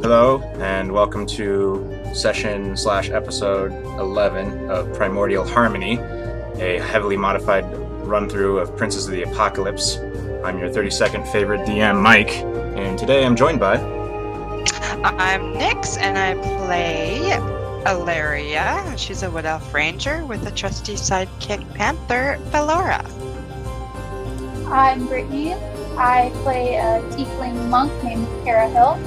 Hello, and welcome to session/episode 11 of Primordial Harmony, a heavily modified run-through of Princes of the Apocalypse. I'm your 32nd favorite DM, Mike, and today I'm joined by... I'm Nyx, and I play Ilaria. She's a Wood Elf Ranger with a trusty sidekick Panther, Bellora. I'm Brittany. I play a tiefling monk named Kara Hill.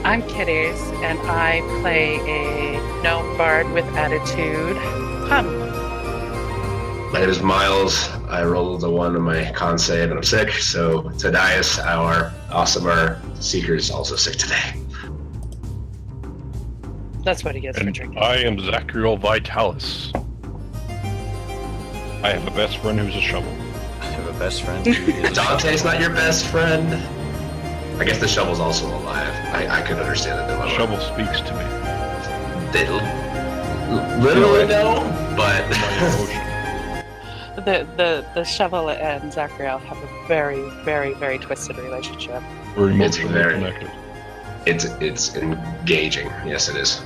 I'm Kitties, and I play a gnome bard with attitude, Hum. My name is Miles. I rolled a 1 on my con save and I'm sick, so Tadias, our awesomer seeker, is also sick today. That's what he gets for And drinking. I am Zachariel Vitalis. I have a best friend who's a shovel. I have a best friend who is... Dante's not your best friend. I guess the shovel's also alive. I could understand that The dilemma. shovel speaks to me. They literally no, but The shovel and Zachariel have a very, very, very twisted relationship. We're It's emotionally very- connected. it's engaging. Yes, it is.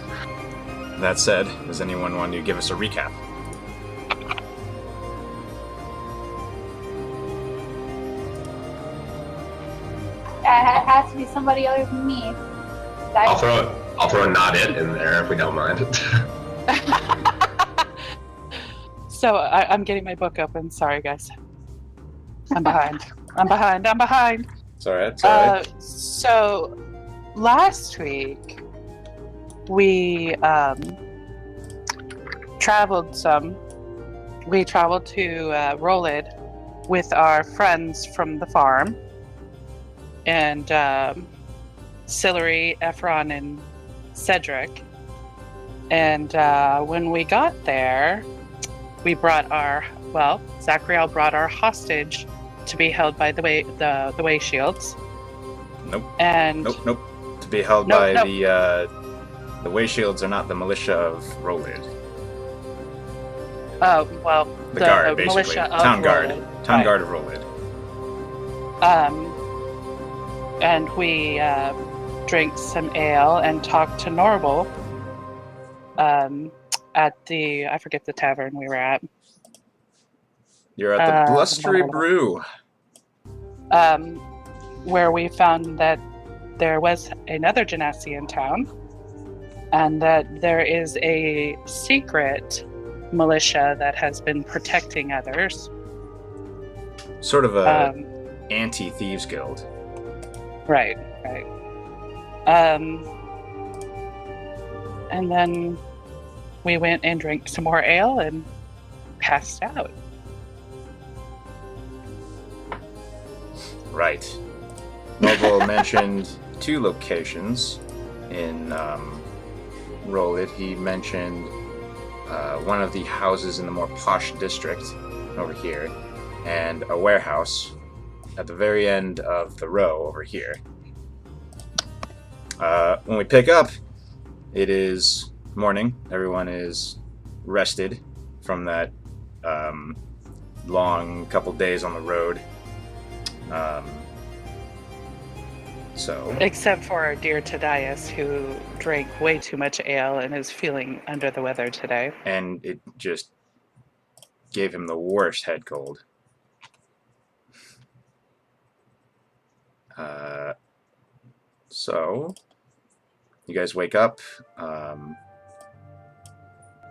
That said, does anyone want to give us a recap? It has to be somebody other than me. I'll throw a not it in there if we don't mind. So I'm getting my book open. Sorry, guys. I'm behind. I'm behind. It's alright, it's alright. So last week we traveled some. We traveled to Rolid with our friends from the farm, and Sillery, Ephron, and Cedric. And when we got there, we brought Zachariel brought our hostage to be held by the way shields. Nope. And Nope. To be held Nope, by nope. the Way Shields are not the militia of Rolid. The guard, basically. militia of Town guard. Rolid. Town Right. guard of Rolid. And we drank some ale and talked to Norval at I forget the tavern we were at. You're at the Uh, Blustery Brew. Where we found that there was another Genasi in town, and that there is a secret militia that has been protecting others. Sort of a Um, anti-thieves guild. right. And then we went and drank some more ale and passed out. Right. Noble mentioned 2 locations in Rolid. He mentioned one of the houses in the more posh district over here, and a warehouse at the very end of the row over here. When we pick up, it is morning. Everyone is rested from that long couple days on the road. So Except for our dear Tadias, who drank way too much ale and is feeling under the weather today. and it just gave him the worst head cold. So you guys wake up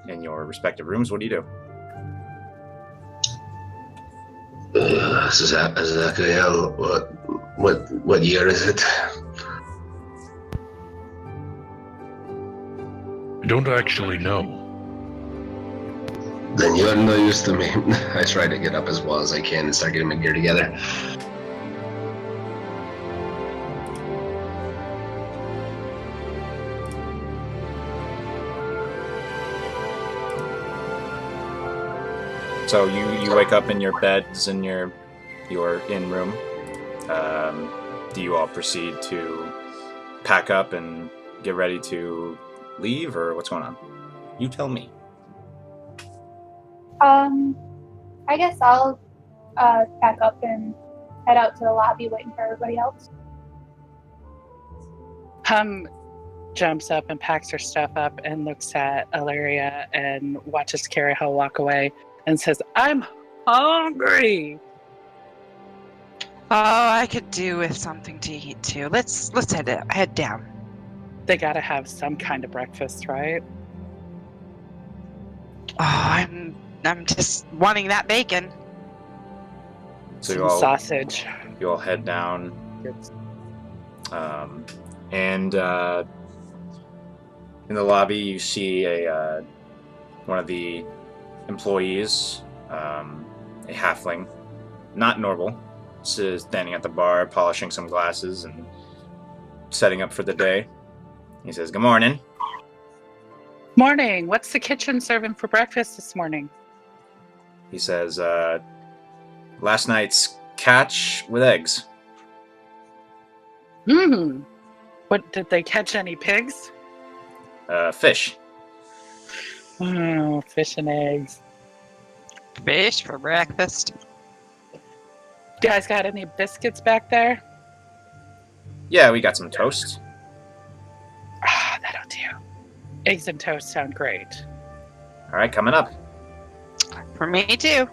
in your respective rooms. What do you do? Zachariel, what year is it? I don't actually know. Then you're no use to me. I try to get up as well as I can and start getting my gear together. So you wake up in your beds in your inn room. Do you all proceed to pack up and get ready to leave, or what's going on? You tell me. I guess I'll pack up and head out to the lobby waiting for everybody else. Jumps up and packs her stuff up and looks at Ilaria and watches Cariel walk away and says, "I'm hungry." Oh, I could do with something to eat too. Let's head down. They gotta have some kind of breakfast, right? Oh, I'm just wanting that bacon. So Some sausage. you all head down, and in the lobby you see a one of the employees, a halfling, not normal, standing at the bar, polishing some glasses and setting up for the day. He says, "Good morning." Morning. What's the kitchen serving for breakfast this morning? He says, "Last night's catch with eggs." What, did they catch any pigs? Fish. Oh, fish and eggs. Fish for breakfast. Guys got any biscuits back there? Yeah, we got some toast. Ah, that'll do. Eggs and toast sound great. All right, coming up. For me too.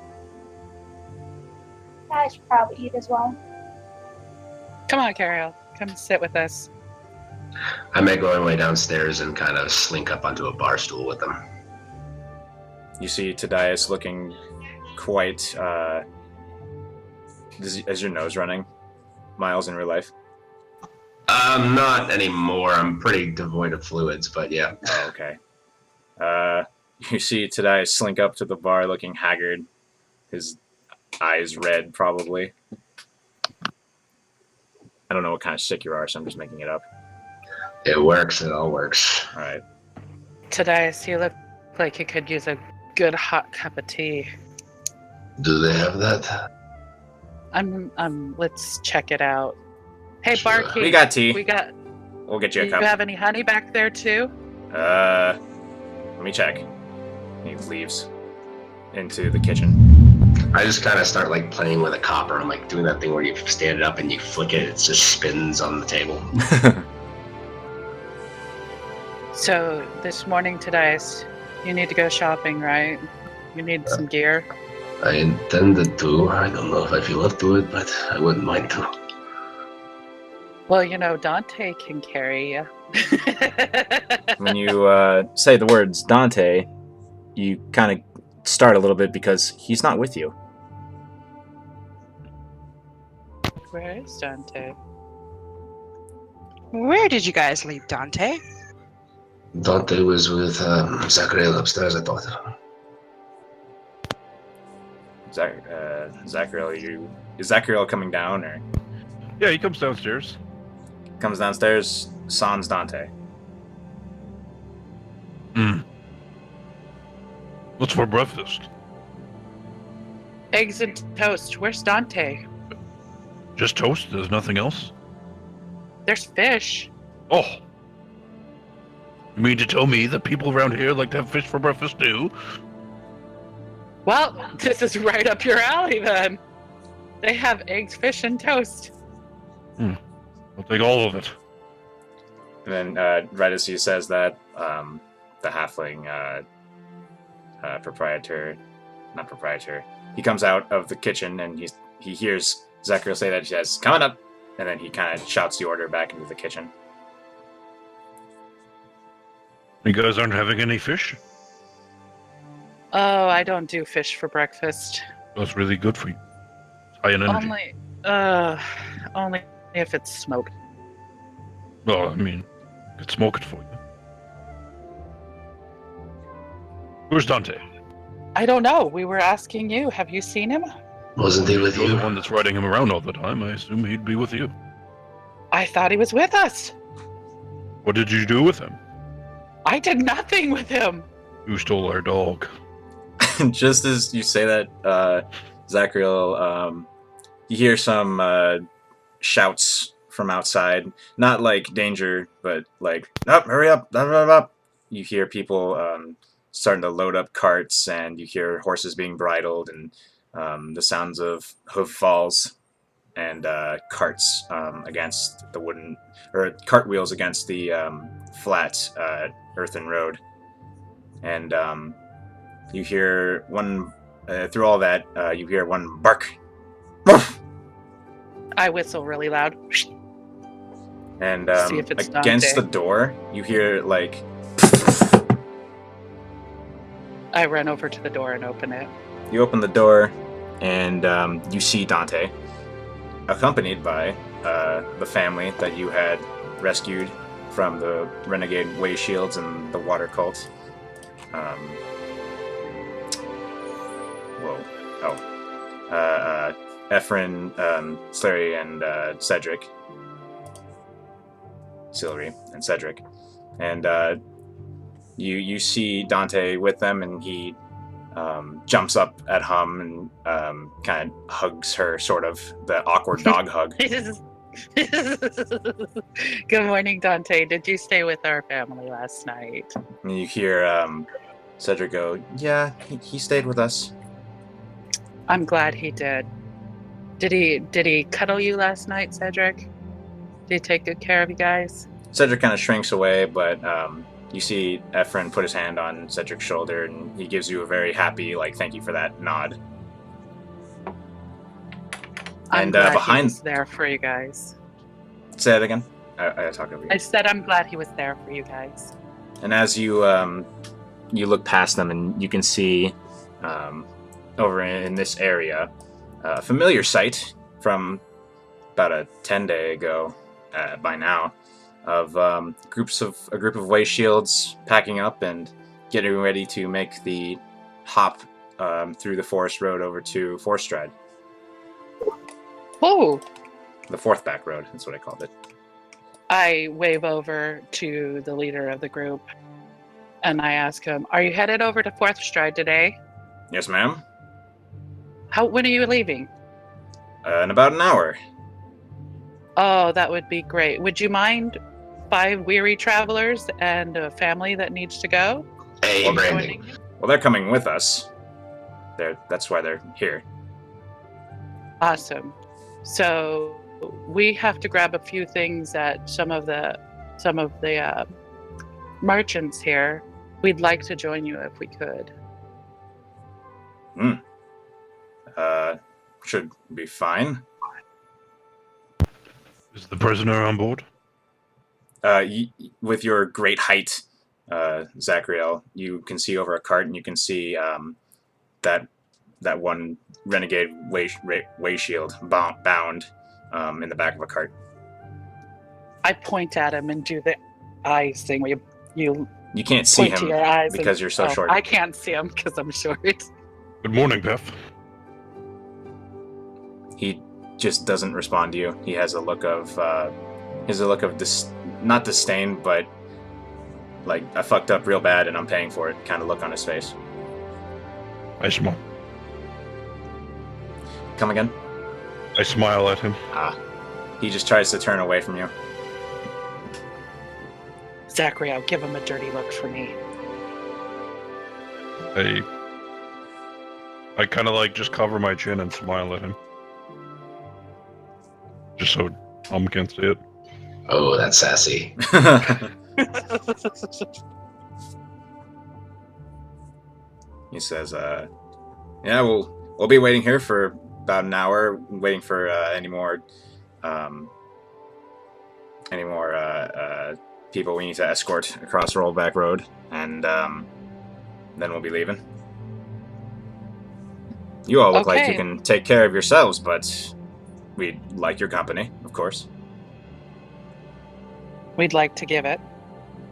I should probably eat as well. Come on, Cariel. Come sit with us. I make my way downstairs and kind of slink up onto a bar stool with them. You see Tadias looking quite. Is your nose running, Miles, in real life? Not anymore. I'm pretty devoid of fluids, but yeah. Oh, okay. You see Tadias slink up to the bar looking haggard, his eyes red, probably. I don't know what kind of sick you are, so I'm just making it up. It works. It all works. All right. Tadias, you look like you could use a good hot cup of tea. Do they have that? Let's check it out. Hey, Sure. barkeep. We got tea. We'll get you Do a you cup. have any honey back there too? Let me check. He leaves into the kitchen. I just kind of start like playing with a copper. I'm like doing that thing where you stand it up and you flick it. It just spins on the table. So this morning, Tadias, you need to go shopping, right? You need some gear. I intended to. I don't know if I feel up to it, but I wouldn't mind to. Well, you know, Dante can carry you. When you say the words Dante, you kind of start a little bit because he's not with you. Where is Dante? Where did you guys leave Dante? Dante was with Zachariel upstairs, I thought. Zachariel, is Zachariel coming down or Yeah, he comes downstairs. comes downstairs? Sans Dante. What's for breakfast? Eggs and toast. Where's Dante? Just toast? There's nothing else? There's fish. Oh. You mean to tell me that people around here like to have fish for breakfast too? Well, this is right up your alley then. They have eggs, fish, and toast. I'll take all of it. And then, right as he says that, the halfling proprietor, he comes out of the kitchen and he hears Zachariel say that he says, "Coming up," and then he kind of shouts the order back into the kitchen. You guys aren't having any fish? Oh, I don't do fish for breakfast. That's really good for you. It's high in energy. Only if it's smoked. Well, I mean, I could smoke it for you. Where's Dante? I don't know. We were asking you. Have you seen him? Wasn't he with You're you? the one that's riding him around all the time. I assume he'd be with you. I thought he was with us. What did you do with him? I did nothing with him. You stole our dog. Just as you say that, Zachariel, you hear some shouts from outside. Not like danger, but like, "Up, hurry up, up, up, up." You hear people starting to load up carts, and you hear horses being bridled, and the sounds of hoof falls. and carts against the wooden, or cartwheels against the flat earthen road. And you hear one, through all that, you hear one bark. I whistle really loud. And See if it's against Dante. the door, you hear like. I run over to the door and open it. You open the door, and you see Dante, accompanied by the family that you had rescued from the renegade way shields and the water cult. Ephraim, Slary, and Cedric. Celery and Cedric. And you see Dante with them, and he jumps up at Hum and kind of hugs her, sort of the awkward dog hug. Good morning, Dante. Did you stay with our family last night? And you hear Cedric go, "Yeah, he stayed with us." I'm glad he did. Did he cuddle you last night, Cedric? Did he take good care of you guys? Cedric kind of shrinks away, but you see Ephraim put his hand on Cedric's shoulder, and he gives you a very happy, like, thank you for that nod. I'm glad he was there for you guys. Say that again. I talk over you. I said I'm glad he was there for you guys. And as you you look past them, and you can see over in this area a familiar sight from about a 10-day ago by now, of a group of way shields packing up and getting ready to make the hop through the forest road over to Forstrad. Oh! The fourth back road, that's what I called it. I wave over to the leader of the group and I ask him, "Are you headed over to Fourth Stride today?" Yes, ma'am. When are you leaving? In about an hour. Oh, that would be great. Would you mind 5 weary travelers and a family that needs to go? Hey, Brandon. Well, they're coming with us. That's why they're here. Awesome. So we have to grab a few things at some of the merchants here. We'd like to join you if we could. Should be fine. Is the prisoner on board? With your great height, Zachariel, you can see over a cart, and you can see that one renegade way shield bound in the back of a cart. I point at him and do the eyes thing where you can't see point to him your eyes because you're so short. I can't see him because I'm short. Good morning, Beth. He just doesn't respond to you. He has a look of not disdain, but like, I fucked up real bad and I'm paying for it kind of look on his face. I smile. Come again? I smile at him. He just tries to turn away from you. Zachary, I'll give him a dirty look for me. I kind of like just cover my chin and smile at him. Just so Hum can't see it. Oh, that's sassy. He says, "Yeah, we'll be waiting here for about an hour, waiting for any more people we need to escort across Rollback Road, and then we'll be leaving. You all look like you can take care of yourselves, but we'd like your company, of course." We'd like to give it.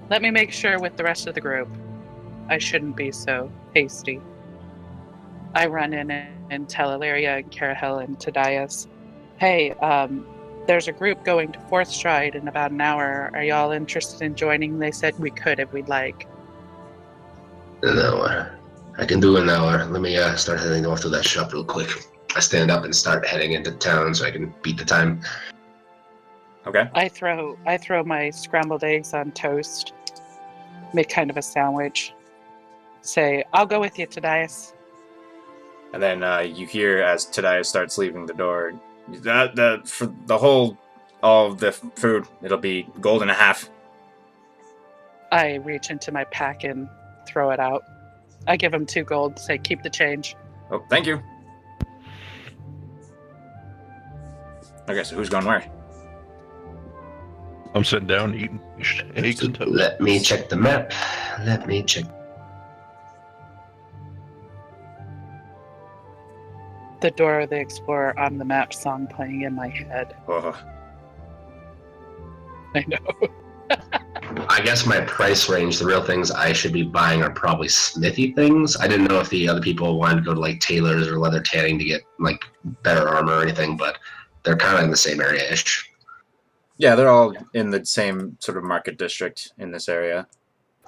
Let me make sure with the rest of the group. I shouldn't be so hasty. I run in and tell Ilaria and Carahel and Tadias, "Hey, there's a group going to Fourth Stride in about an hour. Are y'all interested in joining?" They said we could if we'd like. An hour. I can do an hour. Let me start heading off to that shop real quick. I stand up and start heading into town so I can beat the time. Okay. I throw my scrambled eggs on toast, make kind of a sandwich, say, "I'll go with you, Tadias." And then you hear, as Tadias starts leaving the door, For the whole, all of the food, it'll be gold and a half. I reach into my pack and throw it out. I give him 2 gold, say keep the change. Oh, thank you. Okay, so who's going where? I'm sitting down eating eggs and toast. Let me check the map. Let me check. The Dora the Explorer on the map song playing in my head. Oh, I know. I guess my price range, the real things I should be buying are probably smithy things. I didn't know if the other people wanted to go to like tailors or leather tanning to get like better armor or anything, but they're kind of in the same area-ish. yeah, they're all in the same sort of market district in this area.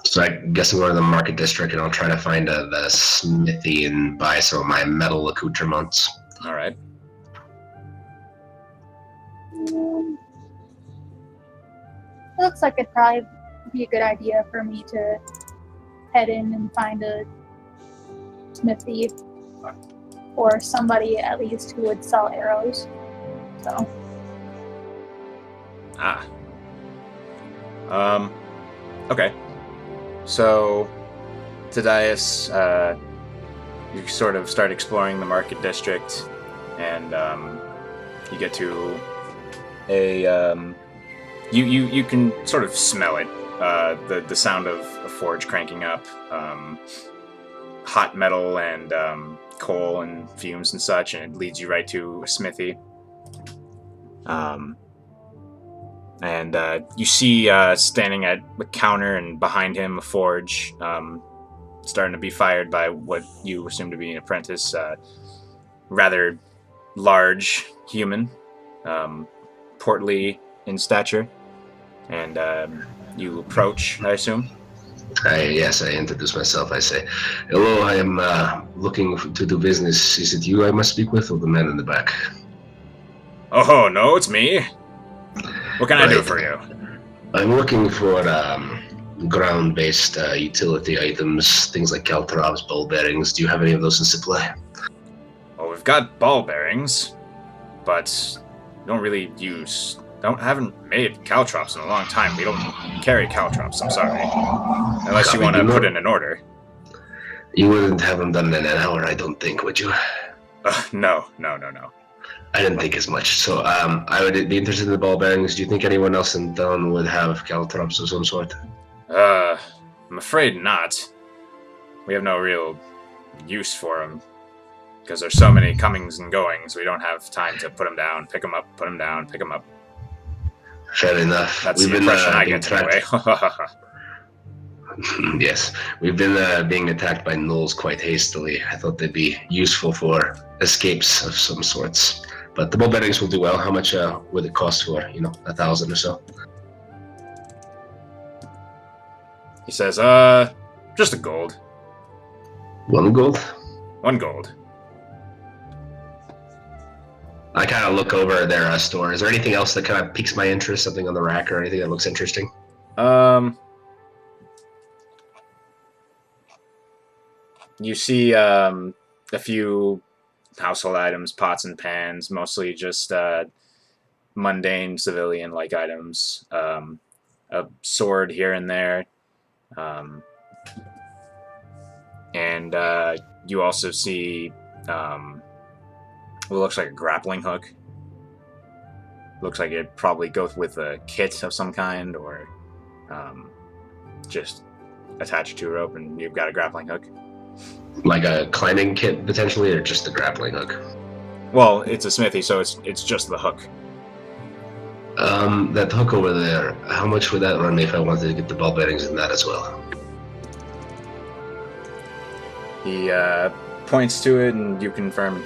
So I guess I'm going to the market district and I'll try to find the smithy and buy some of my metal accoutrements. All right. Looks like it'd probably be a good idea for me to head in and find a smithy or somebody at least who would sell arrows. So. Okay. So, Tadias, you sort of start exploring the market district, and you get to a you can sort of smell it, the sound of a forge cranking up, hot metal and coal and fumes and such, and it leads you right to a smithy. And you see standing at the counter and behind him a forge, starting to be fired by what you assume to be an apprentice, rather large human, portly in stature. And you approach, I assume? Yes, I introduce myself. I say, hello, I am looking to do business. Is it you I must speak with or the man in the back? Oh, no, it's me. What can I do for you? I'm looking for ground-based utility items, things like caltrops, ball bearings. Do you have any of those in supply? Well, we've got ball bearings, but haven't made caltrops in a long time. We don't carry caltrops, I'm sorry. Unless you want to put in an order. You wouldn't have them done in an hour, I don't think, would you? No. I didn't think as much. So I would be interested in the ball bearings. Do you think anyone else in town would have caltrops of some sort? I'm afraid not. We have no real use for them. Because there's so many comings and goings, we don't have time to put them down, pick them up, put them down, pick them up. Fair enough. That's the impression I get anyway. Yes, we've been being attacked by gnolls quite hastily. I thought they'd be useful for escapes of some sorts. But the ball bearings will do well. How much would it cost for, 1,000 or so? He says, just a gold. 1 gold? 1 gold. I kind of look over their store. Is there anything else that kind of piques my interest? Something on the rack or anything that looks interesting? You see a few household items, pots and pans, mostly just mundane civilian-like items. A sword here and there. And you also see what looks like a grappling hook. Looks like it'd probably go with a kit of some kind, or just attach it to a rope and you've got a grappling hook. Like a climbing kit, potentially, or just the grappling hook? Well, it's a smithy, so it's just the hook. That hook over there, how much would that run me if I wanted to get the ball bearings in that as well? He points to it, and you confirm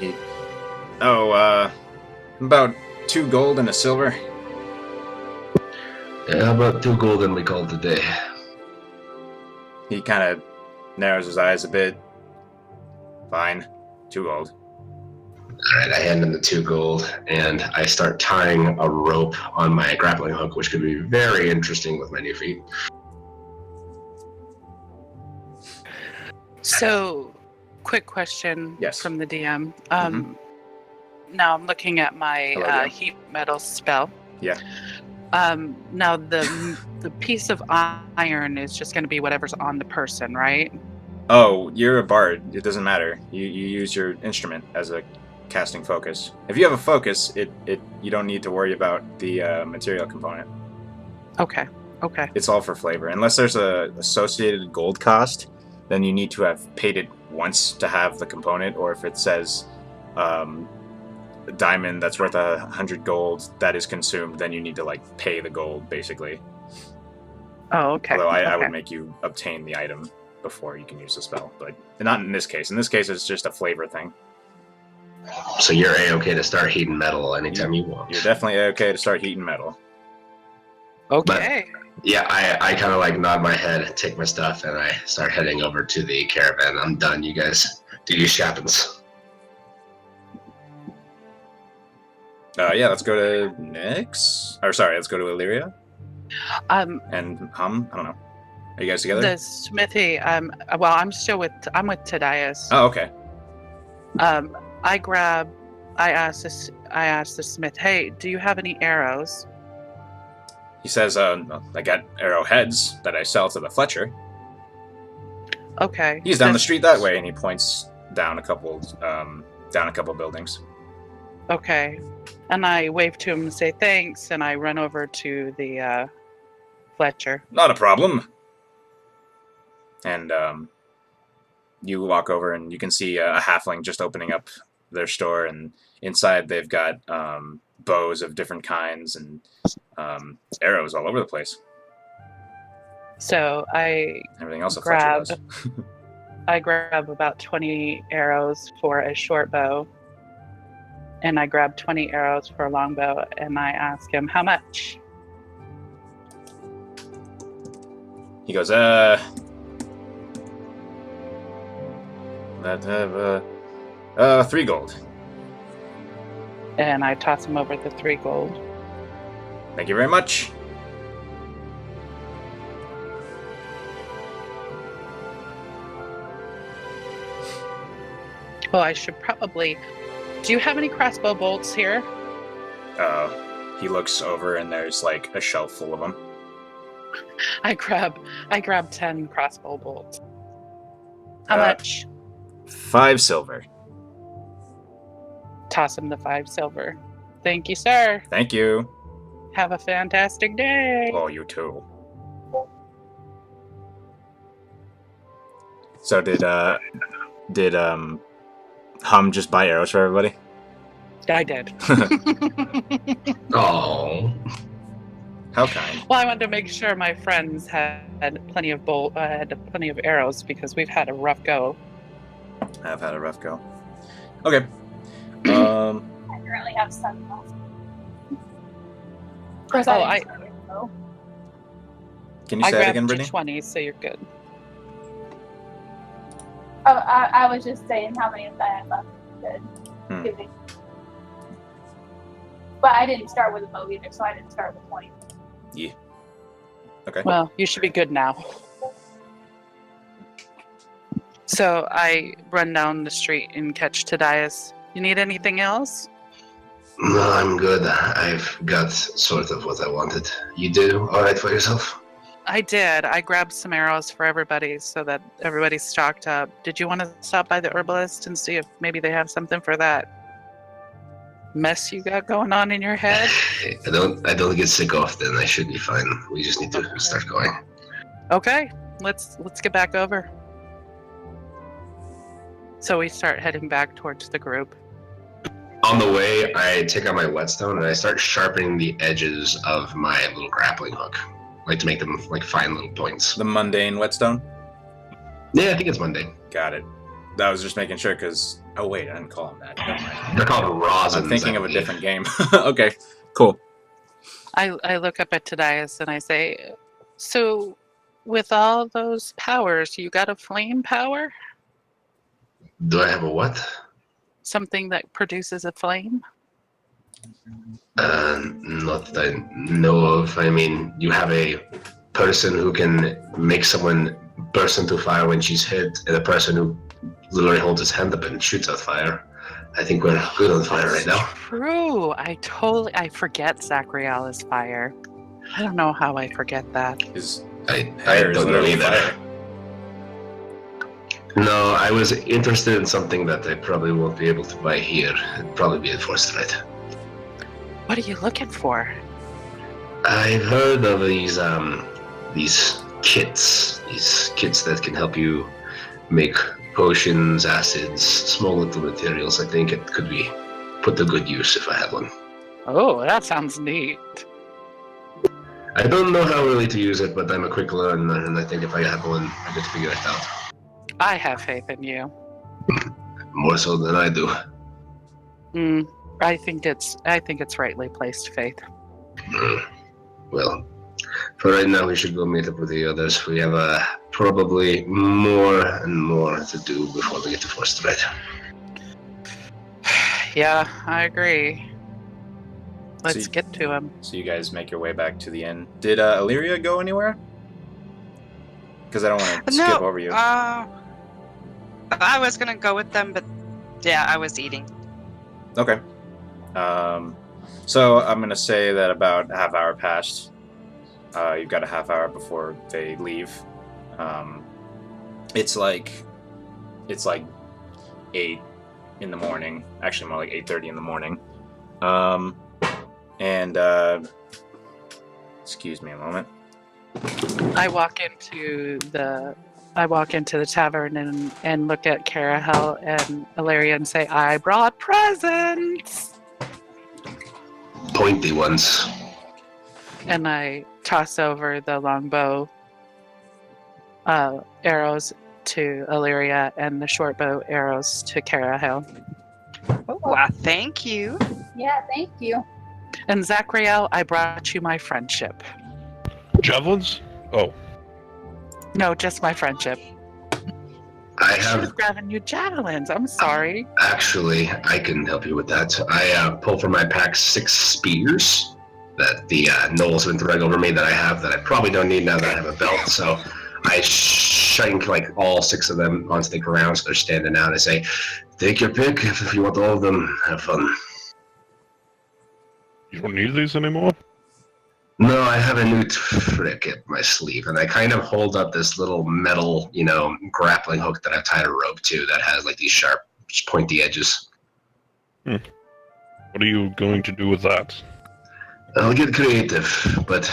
about 2 gold and a silver. Yeah, about 2 gold and we call it a day. He kind of narrows his eyes a bit. Fine. 2 gold. Alright, I hand him the 2 gold, and I start tying a rope on my grappling hook, which could be very interesting with my new feet. So, quick question Yes. from the DM. now I'm looking at my Hello again. heat metal spell. Yeah. Now the piece of iron is just going to be whatever's on the person, right? Oh, you're a bard. It doesn't matter. You use your instrument as a casting focus. If you have a focus, you don't need to worry about the material component. Okay. It's all for flavor. Unless there's a associated gold cost, then you need to have paid it once to have the component, or if it says a diamond that's worth 100 gold that is consumed, then you need to like pay the gold basically. Oh, okay. Although I Okay. would make you obtain the item before you can use the spell, but not in this case. In this case, it's just a flavor thing. So you're A-okay to start heating metal anytime you want. You're definitely okay to start heating metal. Okay. Yeah, I kind of like nod my head, take my stuff, and I start heading over to the caravan. I'm done. You guys do your shoppings. Yeah, let's go to Nyx. Or sorry, let's go to Illyria and Hum. I don't know. Are you guys together? The smithy. I'm with Tadias. Oh, okay. I asked the smith, hey, do you have any arrows? He says, I got arrowheads that I sell to the Fletcher. Okay. He's down the street that way, and he points down a couple buildings. Okay. And I wave to him and say thanks, and I run over to the Fletcher. Not a problem. And you walk over, and you can see a halfling just opening up their store, and inside they've got bows of different kinds and arrows all over the place. So Everything else a Fletcher does. I grab about 20 arrows for a short bow, and I grab 20 arrows for a long bow, and I ask him, how much? He goes, 3 gold. And I toss him over the 3 gold. Thank you very much. Well, I should probably... Do you have any crossbow bolts here? He looks over, and there's like a shelf full of them. I grab 10 crossbow bolts. How much? 5 silver. Toss him the 5 silver. Thank you, sir. Thank you. Have a fantastic day. Oh, you too. So did Hum just buy arrows for everybody? I did. Oh. How kind. Well, I wanted to make sure my friends had plenty of arrows because we've had a rough go. I've had a rough go. Okay. I currently have 7 left. Of course, Oh, I didn't start it, though. Can you I say that grabbed again, Brittany? 20, so you're good. Oh, I was just saying how many of that I had left. Hmm. Good. But I didn't start with a bow either, so I didn't start with 20. Yeah. Okay. Well, you should be good now. So I run down the street and catch Tadias. You need anything else? No, I'm good. I've got sort of what I wanted. You do all right for yourself? I did. I grabbed some arrows for everybody so that everybody's stocked up. Did you want to stop by the herbalist and see if maybe they have something for that mess you got going on in your head? I don't get sick often. I should be fine. We just need to start going. Okay, let's get back over. So we start heading back towards the group. On the way, I take out my whetstone and I start sharpening the edges of my little grappling hook, like to make them like fine little points. The mundane whetstone? Yeah, I think it's Monday. Got it. I was just making sure because... Oh, wait, I didn't call them that. Never mind. They're called rosins. I'm thinking I of a believe. different game. Okay, cool. I look up at Tadias and I say, so with all those powers, you got a flame power? Do I have a what? Something that produces a flame? Not that I know of. I mean, you have a person who can make someone burst into fire when she's hit, and a person who literally holds his hand up and shoots out fire. I think we're good on fire right now. True. I forget Zachriel is fire. I don't know how I forget that. His I hair is don't know literally either. fire. No, I was interested in something that I probably won't be able to buy here. It'd probably be a force threat. What are you looking for? I've heard of these kits that can help you make potions, acids, small little materials. I think it could be put to good use if I had one. Oh, that sounds neat. I don't know how really to use it, but I'm a quick learner, and I think if I had one, I could figure it out. I have faith in you. More so than I do. I think it's rightly placed, Faith. Well, for right now, we should go meet up with the others. We have probably more and more to do before we get to force threat. Yeah, I agree. Let's So get to him. So you guys make your way back to the inn. Did Illyria go anywhere? Because I don't want to skip over you. I was gonna go with them, but yeah, I was eating. Okay. So I'm gonna say that about a half hour passed. You've got a half hour before they leave. It's like 8 in the morning. Actually, more like 8:30 in the morning. Excuse me a moment. I walk into the tavern and look at Carahel and Ilaria and say, I brought presents! Pointy ones. And I toss over the longbow arrows to Illyria and the shortbow arrows to Carahel. Oh, well, thank you. Yeah, thank you. And Zachriel, I brought you my friendship. Javelins? Oh. No, just my friendship. I should have have grabbed you javelins. I'm sorry. actually. I can help you with that. I pull from my pack 6 spears that the gnolls have been throwing over me that I have that I probably don't need now that I have a belt. So I shank like all 6 of them onto the ground, so they're standing out. I say, "Take your pick if you want all of them. Have fun." You don't need these anymore? No, I have a new trick at my sleeve, and I kind of hold up this little metal, grappling hook that I've tied a rope to that has like these sharp, pointy edges. What are you going to do with that? I'll get creative, but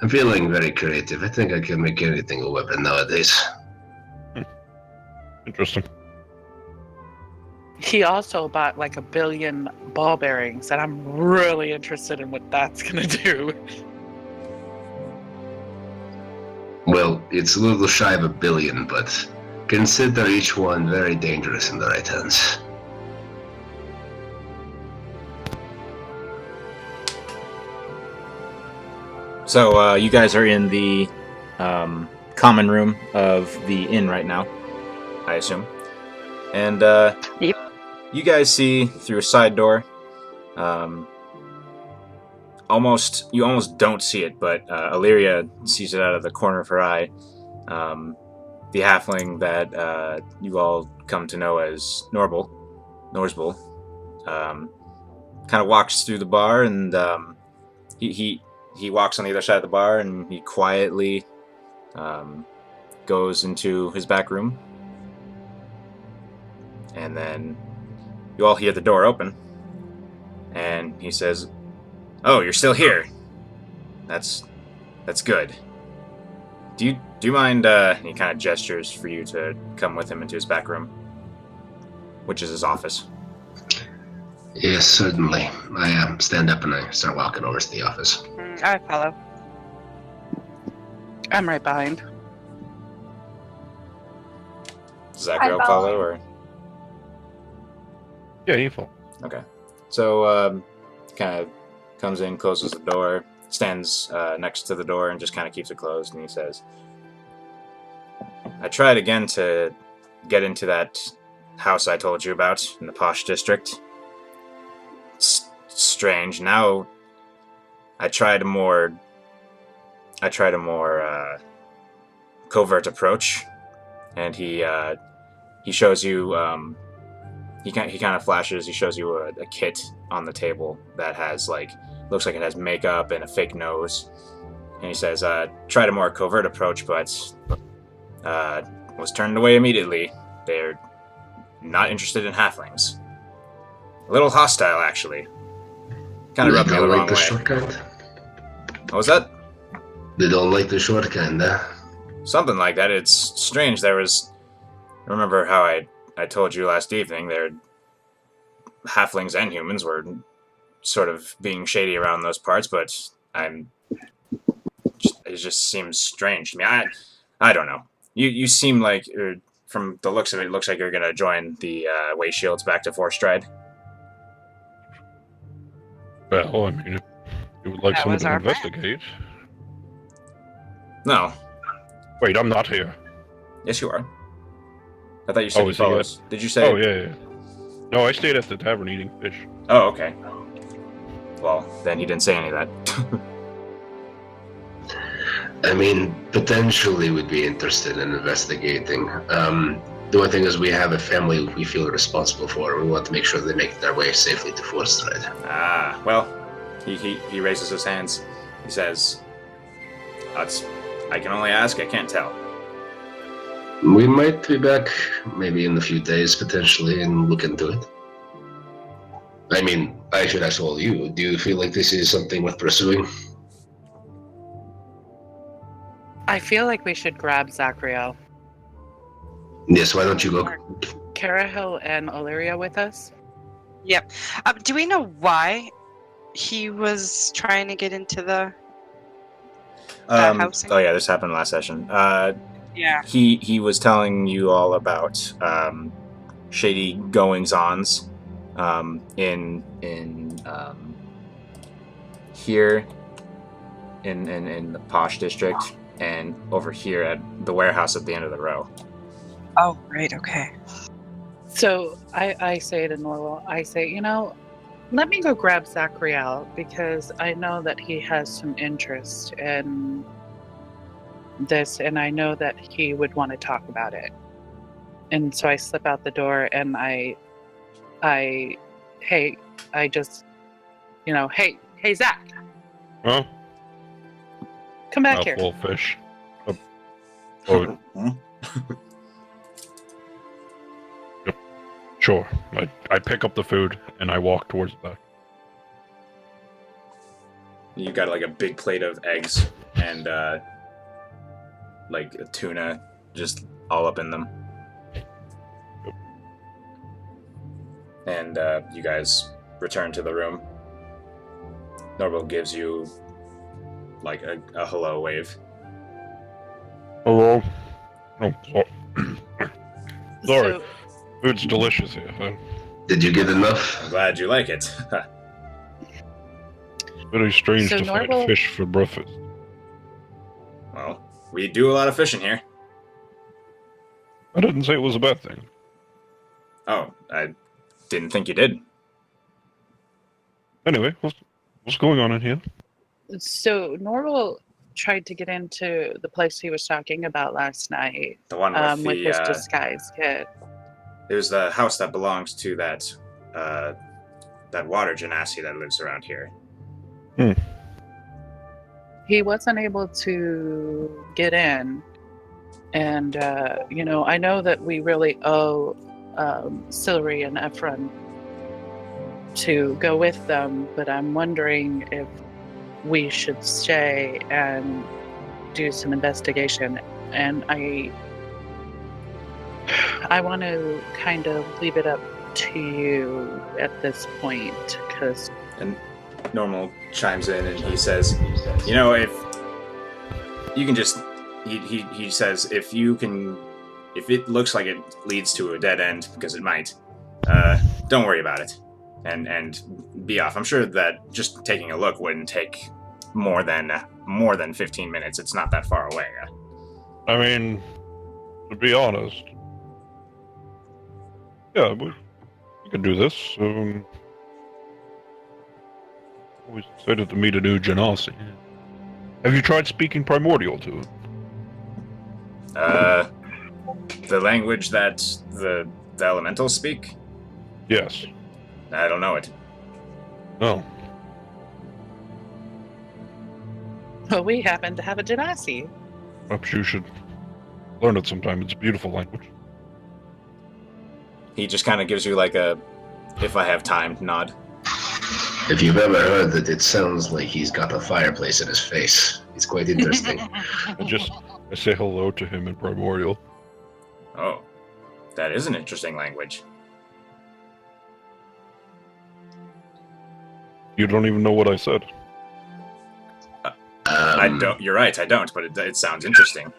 I'm feeling very creative. I think I can make anything a weapon nowadays. Interesting. He also bought like 1 billion ball bearings, and I'm really interested in what that's gonna do. Well, it's a little shy of 1 billion, but consider each one very dangerous in the right hands. So you guys are in the common room of the inn right now, I assume. And Yep. you guys see through a side door. You almost don't see it, but Illyria sees it out of the corner of her eye. The halfling that you all come to know as Norsbull, kind of walks through the bar, and he walks on the other side of the bar, and he quietly goes into his back room. And then you all hear the door open, and he says, "Oh, you're still here. That's good. Do you mind?" He kind of gestures for you to come with him into his back room, which is his office. Yes, certainly. I stand up and I start walking over to the office. I follow. I'm right behind. Does that I girl follow. follow, or? Yeah, you fall. Okay. So, kind of comes in, closes the door, stands next to the door, and just kind of keeps it closed. And he says, "I tried again to get into that house I told you about in the posh district. It's strange. Now, I tried a more covert approach, and he shows you he kind of flashes. He shows you a kit on the table that has looks like it has makeup and a fake nose. And he says, tried a more covert approach, but was turned away immediately. They're not interested in halflings. A little hostile, actually. Kind of rubbed me the wrong way. Short kind? What was that? They don't like the short kind, huh? Something like that. It's strange. Remember how I told you last evening, halflings and humans were sort of being shady around those parts, but it just seems strange to me. I don't know. You seem like, from the looks of it, looks like you're going to join the Way Shields back to Forstride. Well, I mean, if you would like That someone was to our investigate. No. Wait, I'm not here. Yes, you are. I thought you said you is he followed at- us. Did you say? Oh, yeah. No, I stayed at the tavern eating fish. Oh, okay. Well, then he didn't say any of that. I mean, potentially we'd be interested in investigating. The one thing is we have a family we feel responsible for. We want to make sure they make their way safely to Forstride. Ah, well, he raises his hands. He says, I can only ask, I can't tell. We might be back maybe in a few days, potentially, and look into it. I mean, I should ask all you. Do you feel like this is something worth pursuing? I feel like we should grab Zachriel. Yes, why don't you go? Carahil and Illyria with us? Yep. Do we know why he was trying to get into the housing? Oh yeah, this happened last session. Yeah. He was telling you all about shady goings-ons in here in the posh district, and over here at the warehouse at the end of the row. Oh, right. Okay. So I say to Norwell, I say, let me go grab Zachriel because I know that he has some interest in this, and I know that he would want to talk about it. And so I slip out the door and hey, Zach. Huh? Come back here. Mouthful of fish. Oh, yep. Sure. I pick up the food and I walk towards the back. You got a big plate of eggs and a tuna just all up in them. Yep. And you guys return to the room. Norval gives you a hello wave. Hello. Oh, sorry. So, Food's delicious here. Huh? Did you get enough? I'm glad you like it. Very strange So to find Norval- fish for breakfast. Well, we do a lot of fishing here. I didn't say it was a bad thing. Oh, I didn't think you did. Anyway, what's going on in here? so Norwell tried to get into the place he was talking about last night The one with with his disguise kit. it was the house that belongs to that water genasi that lives around here. He wasn't able to get in, and I know that we really owe Celery and Ephron to go with them, but I'm wondering if we should stay and do some investigation. And I want to kind of leave it up to you at this point, because And Normal chimes in and he says, if you can just, he says, if it looks like it leads to a dead end, because it might, don't worry about it and be off. I'm sure that just taking a look wouldn't take more than 15 minutes. It's not that far away. I mean, to be honest, yeah, we could do this. Always excited to meet a new genasi. Have you tried speaking Primordial to it? The language that the elementals speak? Yes. I don't know it. Oh. Well, we happen to have a genasi. Perhaps you should learn it sometime. It's a beautiful language. He just kind of gives you like a, if I have time, nod. If you've ever heard that, it sounds like he's got a fireplace in his face. It's quite interesting. I say hello to him in Primordial. Oh, that is an interesting language. You don't even know what I said. I don't. You're right. I don't. But it sounds interesting.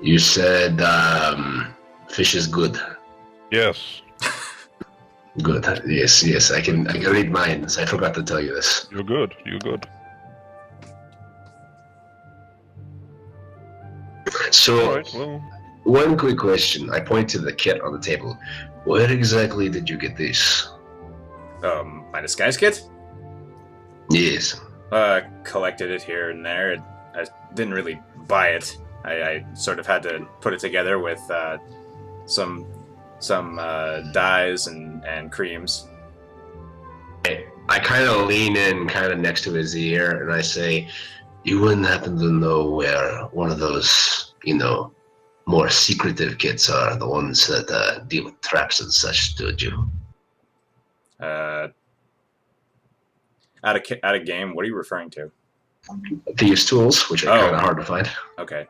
You said fish is good. Yes. Good. Yes. I can read minds. I forgot to tell you this. You're good. You're good. So, All right, well, one quick question. I point to the kit on the table. Where exactly did you get this? My disguise kit? Yes. Collected it here and there. I didn't really buy it. I sort of had to put it together with some dyes and creams. I kind of lean in kind of next to his ear and I say, you wouldn't happen to know where one of those, more secretive kits are, the ones that deal with traps and such, do you? Out of game, what are you referring to? Thieves' tools, which are kind of hard to find. Okay.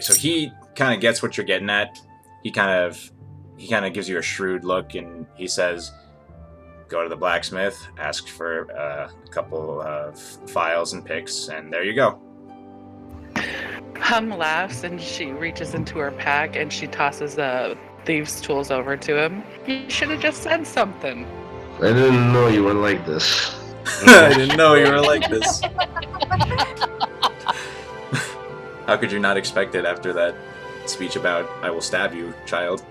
So he kind of gets what you're getting at. He kind of gives you a shrewd look, and he says, "Go to the blacksmith, ask for a couple of files and picks, and there you go." Hum laughs and she reaches into her pack and she tosses the thieves' tools over to him. You should have just said something. I didn't know you were like this. I didn't know you were like this. How could you not expect it after that speech about "I will stab you, child"?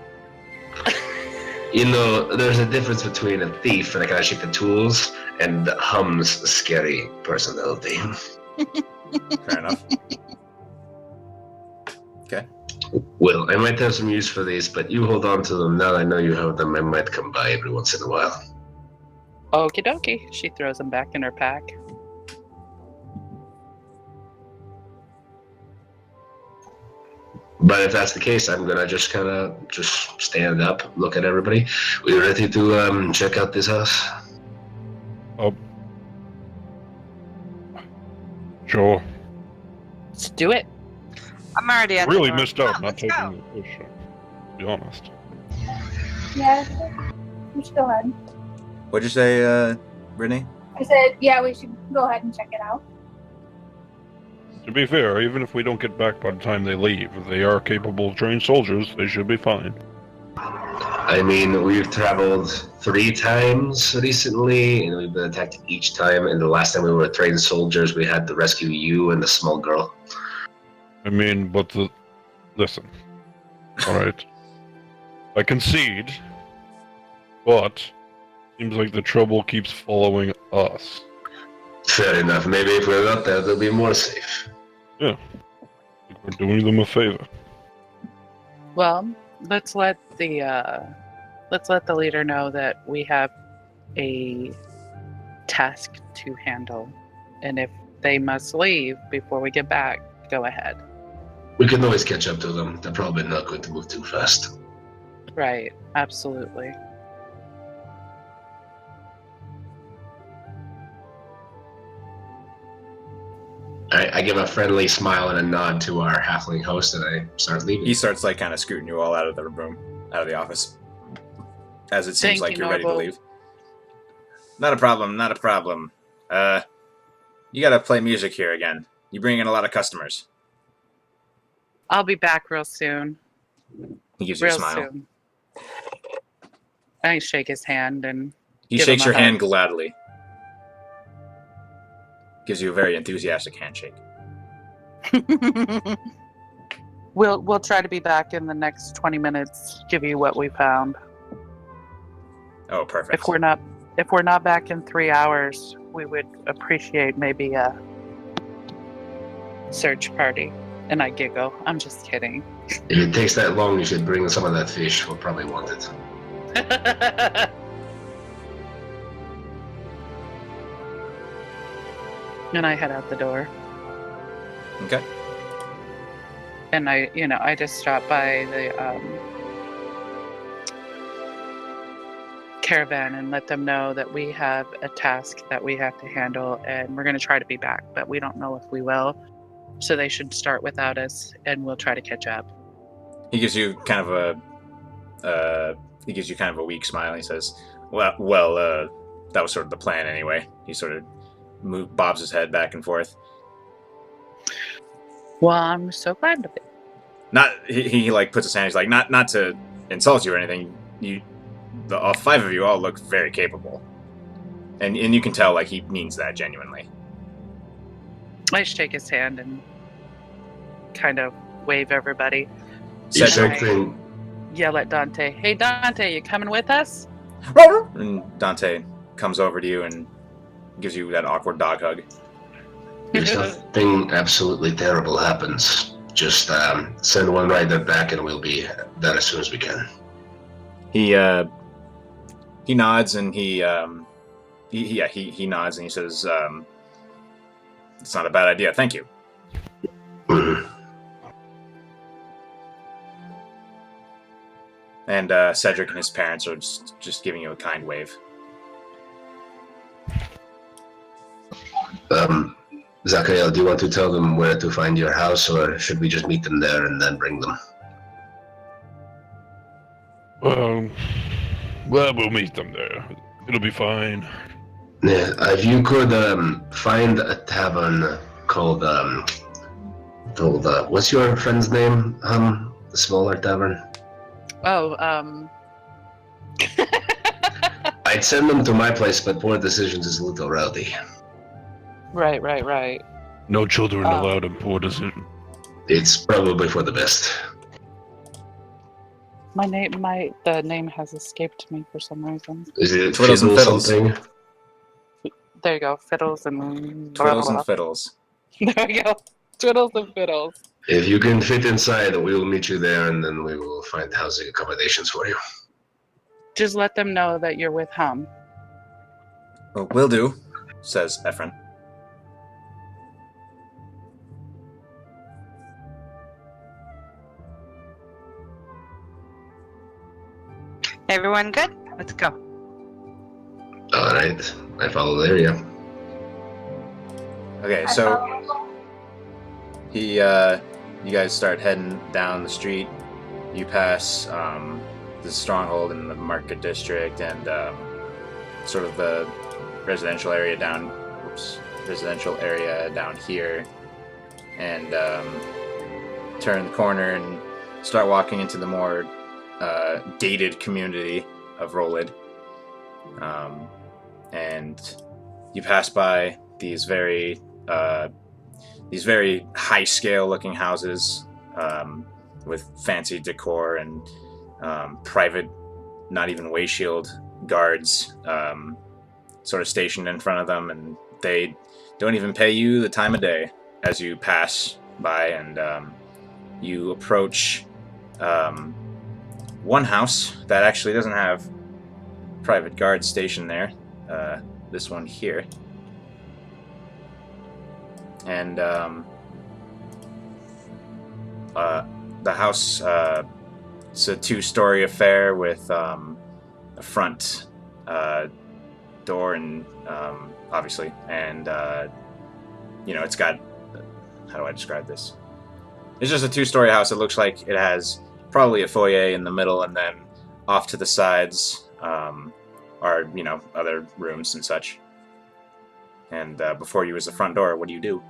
There's a difference between a thief and a guy shake the tools and Hum's scary personality. Fair enough. Okay. Well, I might have some use for these, but you hold on to them. Now that I know you have them, I might come by every once in a while. Okie dokie. She throws them back in her pack. But if that's the case, I'm gonna just stand up, look at everybody. We ready to check out this house? Sure. Let's do it. I'm already at Really the door. missed out Come on, not let's taking go. the push. To be honest. Yeah, we should go ahead. What'd you say, Brittany? I said, yeah, we should go ahead and check it out. To be fair, even if we don't get back by the time they leave, if they are capable trained soldiers, they should be fine. I mean, we've traveled 3 times recently, and we've been attacked each time. And the last time we were trained soldiers, we had to rescue you and the small girl. I mean, listen. Alright. I concede, but seems like the trouble keeps following us. Fair enough. Maybe if we're out there, they'll be more safe. Yeah. We're doing them a favor. Well, let's let the leader know that we have a task to handle, and if they must leave before we get back, go ahead. We can always catch up to them. They're probably not going to move too fast. Right, absolutely. I give a friendly smile and a nod to our halfling host, and I start leaving. He starts like kind of scooting you all out of the room, out of the office, as it seems Thank like you, you're ready to Noble. leave. Not a problem. Not a problem. You gotta play music here again. You bring in a lot of customers. I'll be back real soon. He gives you a Real smile. soon. I shake his hand and He give shakes him a your hand hug. gladly. Gives you a very enthusiastic handshake. We'll try to be back in the next 20 minutes. Give you what we found. Oh, perfect. If we're not back in 3 hours, we would appreciate maybe a search party. And I giggle. I'm just kidding. If it takes that long, you should bring some of that fish. We'll probably want it. And I head out the door. Okay. And I just stop by the caravan and let them know that we have a task that we have to handle, and we're going to try to be back, but we don't know if we will. So they should start without us, and we'll try to catch up. He gives you kind of a weak smile. And he says, "Well, that was sort of the plan anyway." He sort of bobs his head back and forth. Well, I'm so glad of it. He like puts his hand. He's like, not to insult you or anything. All five of you all look very capable, and you can tell like he means that genuinely. I shake his hand and kind of wave everybody. Cedric, Yell at Dante, "Hey Dante, you coming with us?" and Dante comes over to you and gives you that awkward dog hug. If something absolutely terrible happens, just send one rider back and we'll be there as soon as we can. He nods and he nods and he says, "It's not a bad idea. Thank you." Mhm. And Cedric and his parents are just giving you a kind wave. Zachariel, do you want to tell them where to find your house, or should we just meet them there and then bring them? Well, we'll meet them there. It'll be fine. Yeah, if you could find a tavern called what's your friend's name? The smaller tavern. Oh, I'd send them to my place, but Poor Decisions is a little rowdy. Right. No children allowed in Poor Decision. It's probably for the best. The name has escaped me for some reason. Is it Twiddles and Fiddle Fiddles. something? There you go, fiddles and Twiddles and fiddles. There we go, twiddles and fiddles. If you can fit inside, we will meet you there, and then we will find housing accommodations for you. Just let them know that you're with Hum. Well, will do, says Ephron. Everyone good? Let's go. All right, I follow the area. Okay, so you guys start heading down the street. You pass the stronghold in the market district and sort of the residential area down here, and turn the corner and start walking into the more dated community of Rolid. And you pass by these very high-scale looking houses with fancy decor and private, not even way shield guards sort of stationed in front of them, and they don't even pay you the time of day as you pass by, and you approach one house that actually doesn't have private guards stationed there. This one here. And the house, it's a two-story affair with a front door, and obviously, and it's got, how do I describe this? It's just a two-story house. It looks like it has probably a foyer in the middle, and then off to the sides are other rooms and such. And before you is the front door. What do you do?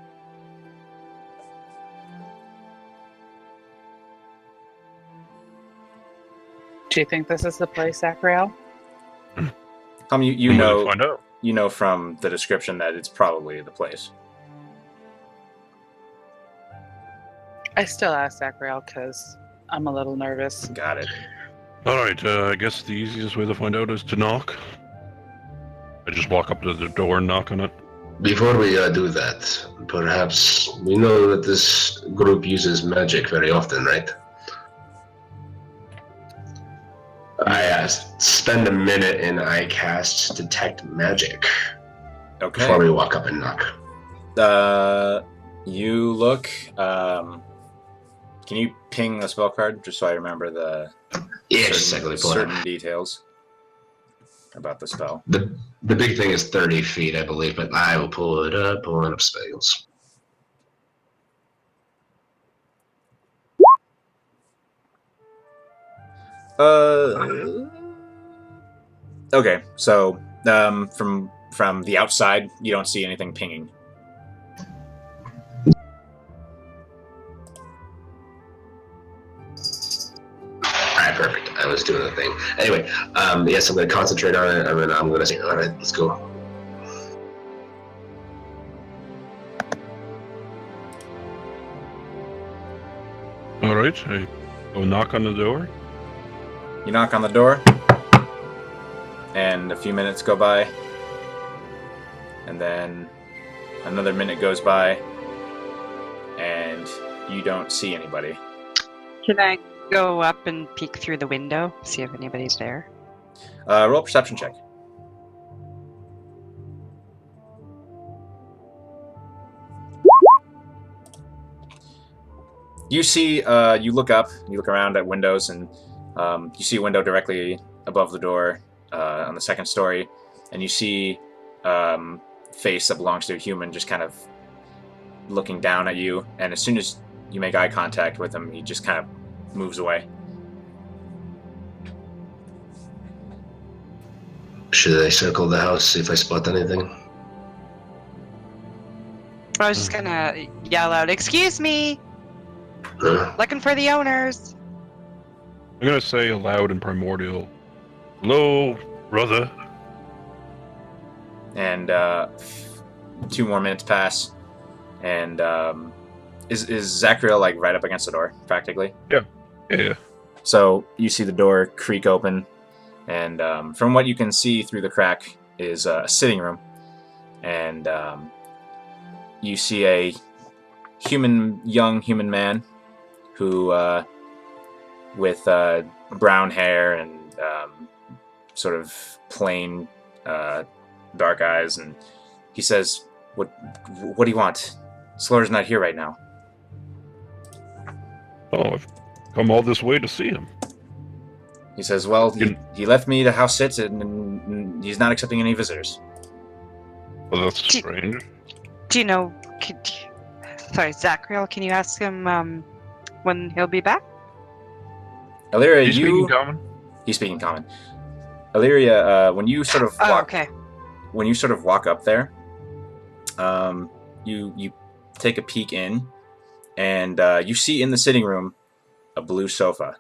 Do you think this is the place, Zachariel? You know, Find out. you know from the description that it's probably the place. I still ask Zachariel because I'm a little nervous. Got it. All right, I guess the easiest way to find out is to knock. I just walk up to the door and knock on it. Before we do that, perhaps we know that this group uses magic very often, right? I spend a minute and I cast Detect Magic before Okay. we walk up and knock. You look. Can you ping the spell card just so I remember the Yeah, just a second, let me pull it certain up. details about the spell? The big thing is 30 feet, I believe, but I will pull it up. Pulling up spells. Okay, so from the outside, you don't see anything pinging. Alright, perfect. I was doing the thing. Anyway, yes, I'm going to concentrate on it. I'm going to say, all right, let's go. All right, I go knock on the door. You knock on the door, and a few minutes go by, and then another minute goes by, and you don't see anybody. Can I go up and peek through the window, see if anybody's there? Roll a perception check. You see, you look up, you look around at windows, and you see a window directly above the door on the second story, and you see face that belongs to a human just kind of looking down at you, and as soon as you make eye contact with him, he just kind of moves away. Should I circle the house, see if I spot anything? I was just gonna yell out, "Excuse me! Looking for the owners!" I'm gonna say aloud in Primordial, "Hello, brother." And 2 more minutes pass, and is Zachriel like right up against the door, practically? Yeah. So you see the door creak open, and from what you can see through the crack is a sitting room, and you see a young human man who, with brown hair and sort of plain dark eyes, and he says, "What do you want? Slaughter's not here right now." Oh, I've come all this way to see him. He says, "Well, he left me to house sit, and he's not accepting any visitors." Well, that's strange. Do you know? Sorry, Zachriel, can you ask him when he'll be back? Illyria, He's speaking common. He's speaking common. Illyria, when you sort of okay. When you sort of walk up there, you take a peek in, and you see in the sitting room a blue sofa.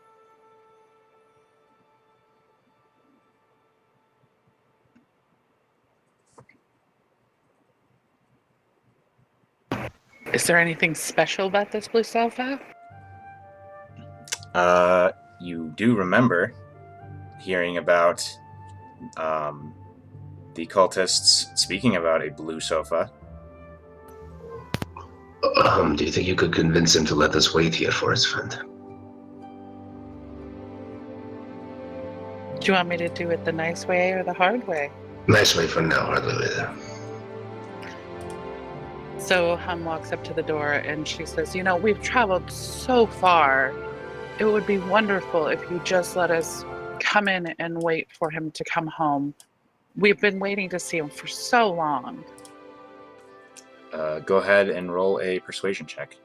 Is there anything special about this blue sofa? You do remember hearing about the cultists speaking about a blue sofa. Do you think you could convince him to let us wait here for his friend? Do you want me to do it the nice way or the hard way? Nice way for now, hardly later. So Hum walks up to the door and she says, "You know, we've traveled so far. It would be wonderful if you just let us come in and wait for him to come home. We've been waiting to see him for so long." Go ahead and roll a persuasion check.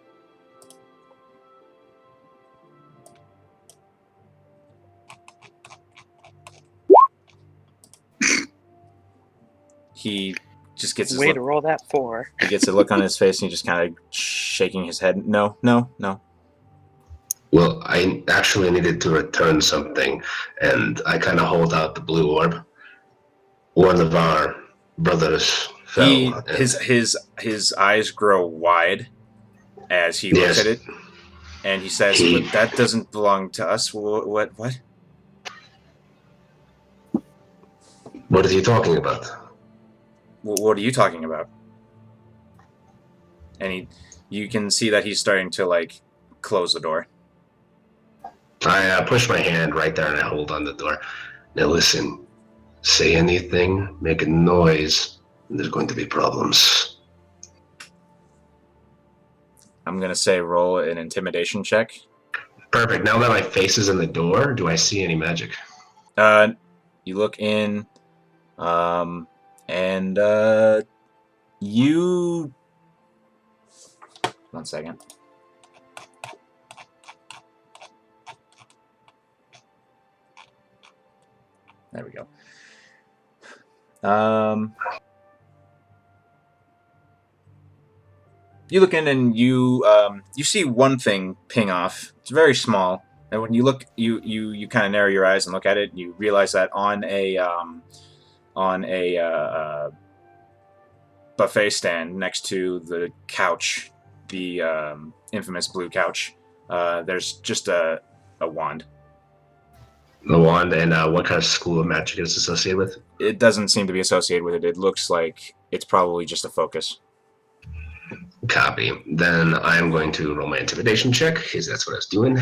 He just gets his way to roll that 4. He gets a look on his face, and he just kind of shaking his head. No. Well, I actually needed to return something, and I kind of hold out the blue orb. One of our brothers fell. His eyes grow wide as he looks at it, and he says, "But that doesn't belong to us." What? What are you talking about? What are you talking about? And you can see that he's starting to like close the door. I push my hand right there and I hold on the door. Now listen, say anything, make a noise, and there's going to be problems. I'm gonna say roll an intimidation check. Perfect. Now that my face is in the door, do I see any magic? You look in, and you. 1 second. There we go. You look in and you see one thing ping off. It's very small, and when you look, you kind of narrow your eyes and look at it. And you realize that on a buffet stand next to the couch, the infamous blue couch, there's just a wand. The wand, and what kind of school of magic is associated with? It doesn't seem to be associated with it. It looks like it's probably just a focus. Copy. Then I'm going to roll my intimidation check, because that's what I was doing.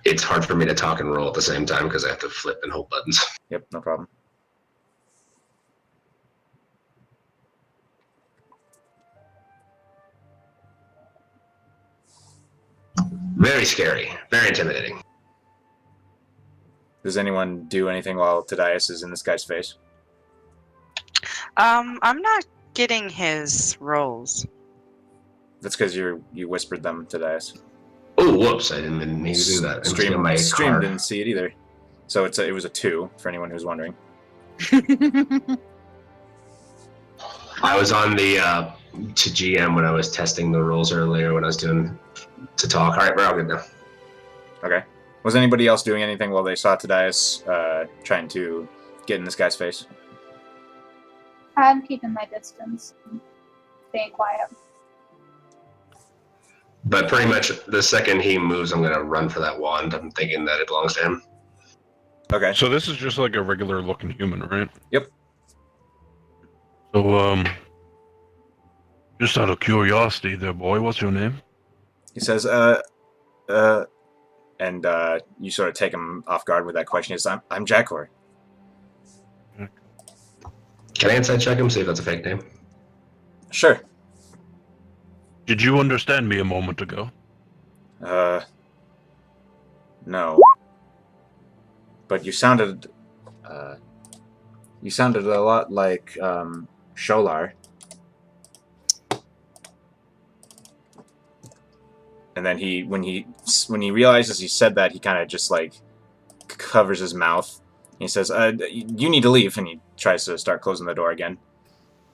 It's hard for me to talk and roll at the same time because I have to flip and hold buttons. Yep, no problem. Very scary. Very intimidating. Does anyone do anything while Tadias is in this guy's face? I'm not getting his rolls. That's because you whispered them, Tadias. Oh, whoops! I didn't mean to do that. Stream didn't see it either. So it was a 2 for anyone who's wondering. I was on the to GM when I was testing the rolls earlier when I was doing to talk. All right, we're all good now. Okay. Was anybody else doing anything while they saw Tadias trying to get in this guy's face? I'm keeping my distance, staying quiet. But pretty much the second he moves, I'm going to run for that wand. I'm thinking that it belongs to him. Okay. So this is just like a regular looking human, right? Yep. So, just out of curiosity there, boy, what's your name? He says, and you sort of take him off guard with that question. He says, I'm Jackor. Can I inside check him, see if that's a fake name? Sure. Did you understand me a moment ago? No. But you sounded a lot like, Sholar. And then when he realizes he said that, he kind of just like covers his mouth. He says, you need to leave, and he tries to start closing the door again.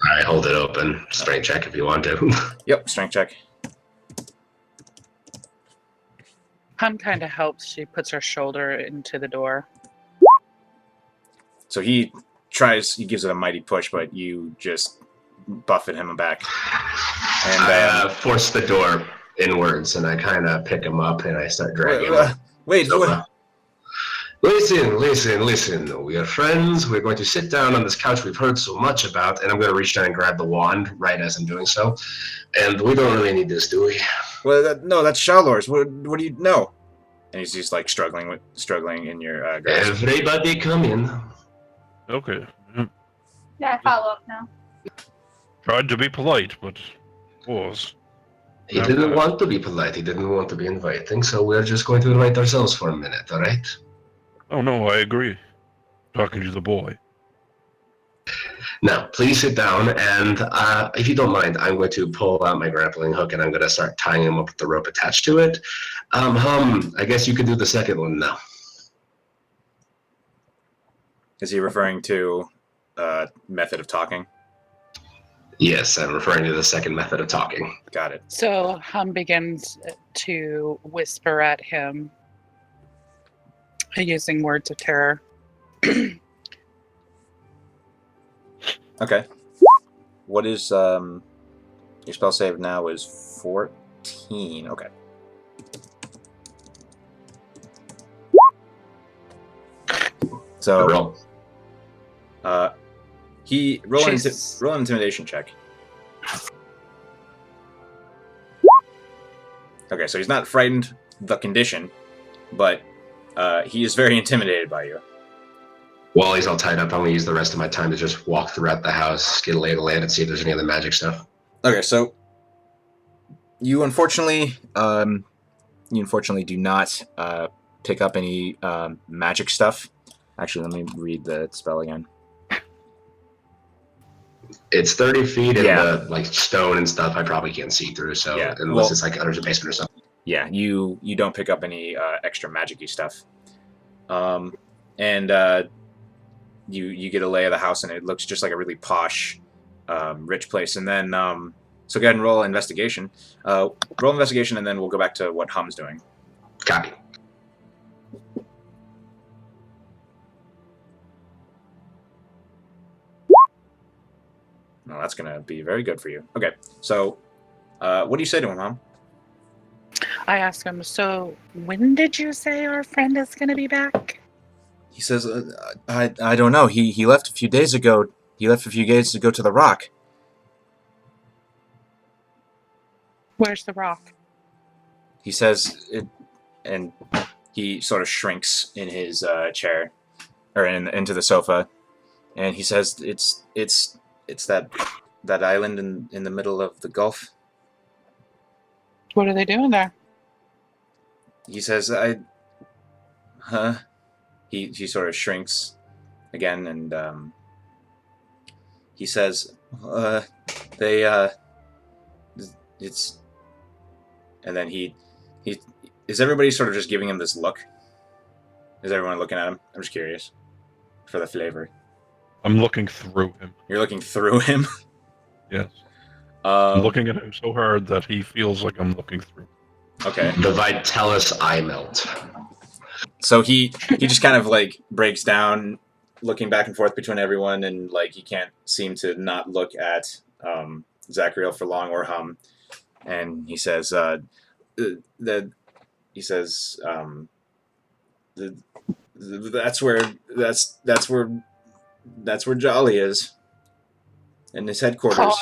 All right, hold it open. Strength check if you want to. Yep, strength check. Hun kind of helps. She puts her shoulder into the door. So he gives it a mighty push, but you just buffet him back. And I force the door inwards, and I kind of pick him up, and I start dragging him. Wait, Listen. We are friends. We're going to sit down on this couch we've heard so much about, and I'm going to reach down and grab the wand right as I'm doing so. And we don't really need this, do we? Well, no, that's Shalor's. What do you know? And he's just like struggling in your grasp. Everybody come in. Okay. Yeah, I follow up now. Tried to be polite, but was. He didn't want to be polite. He didn't want to be inviting, so we're just going to invite ourselves for a minute, all right? Oh, no, I agree. Talking to the boy. Now, please sit down, and if you don't mind, I'm going to pull out my grappling hook, and I'm going to start tying him up with the rope attached to it. I guess you could do the second one now. Is he referring to method of talking? Yes, I'm referring to the second method of talking. Got it. So Hum begins to whisper at him, using words of terror. Okay. What is your spell save now is 14. Okay. So Roll. roll an intimidation check. Okay, so he's not frightened the condition, but he is very intimidated by you. While he's all tied up, I'm going to use the rest of my time to just walk throughout the house, get a lay of the land, and see if there's any other magic stuff. Okay, so you unfortunately do not pick up any magic stuff. Actually, let me read the spell again. It's 30 feet, and Yeah. the like stone and stuff I probably can't see through. So Yeah, unless well- it's like under the basement or something. Yeah, you don't pick up any extra magic-y stuff. And you get a lay of the house, and it looks just like a really posh, rich place. And then, so go ahead and roll investigation. Roll investigation, and then we'll go back to what Hum's doing. Copy. No, that's going to be very good for you. Okay, so what do you say to him, Hum? I asked him, so when did you say our friend is going to be back? He says, I don't know. He left a few days ago. He left a few days to go to the Rock. Where's the rock? He says it, and he sort of shrinks in his chair, or into the sofa, and he says it's that island in the middle of the Gulf. What are they doing there? He says, He sort of shrinks again, and he says, it's, and then he is everybody sort of just giving him this look? Is everyone looking at him? I'm just curious for the flavor. I'm looking through him. You're looking through him. Yes. I'm looking at him so hard that he feels like I'm looking through. Okay. The Vitalis eye melt. So he just kind of like breaks down, looking back and forth between everyone, and like he can't seem to not look at Zachariel for long or Hum, and he says that's where Jolly is, in his headquarters. Oh,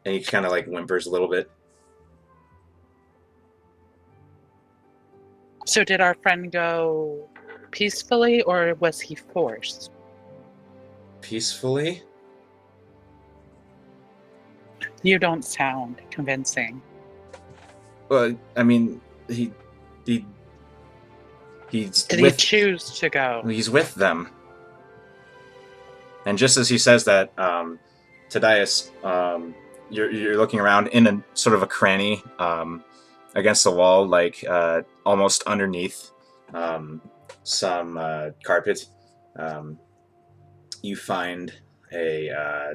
And he kind of like whimpers a little bit. so did our friend go peacefully, or was he forced? Peacefully? You don't sound convincing. Well, I mean, he's Did he with, choose to go? he's with them. And just as he says that, Tadias, you're looking around in a sort of a cranny against the wall, like almost underneath some carpet. You find a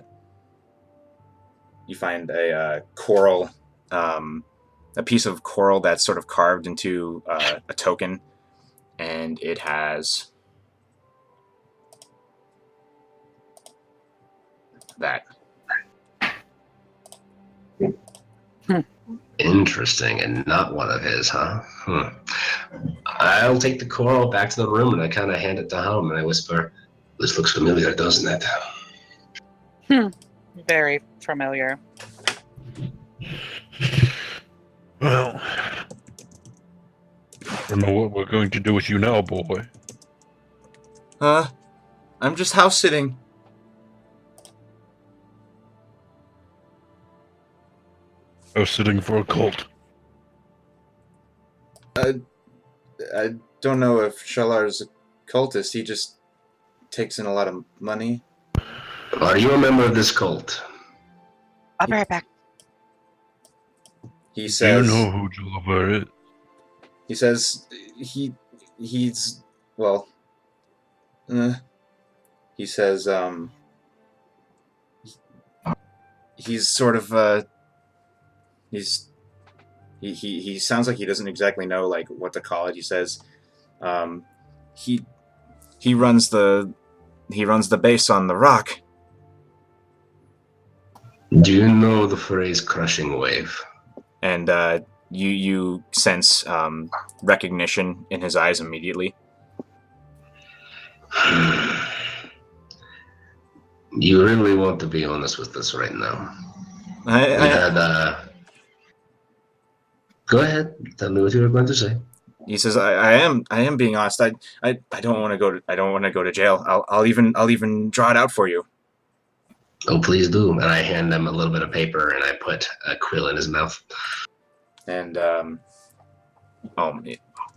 coral, a piece of coral that's sort of carved into a token, and it has that. Interesting, and not one of his, huh? I'll take the coral back to the room, and I kind of hand it to Hum, and I whisper, "This looks familiar, doesn't it?" Very familiar. Well, I don't know what we're going to do with you now, boy. I'm just house sitting. I was sitting for a cult. I don't know if Shalar's a cultist. He just takes in a lot of money. Are you a member of this cult? I'll be right back. He Do says. you know who Joliver is? He says he's well. He says he's sort of he sounds like he doesn't exactly know like what to call it. He says he runs the base on the Rock. Do you know the phrase "crushing wave"? And you sense recognition in his eyes immediately. You really want to be honest with us right now? We had. Go ahead. Tell me what you were going to say. He says, I am being honest. I don't want to go to jail. I'll even draw it out for you. Oh, please do. And I hand him a little bit of paper, and I put a quill in his mouth. And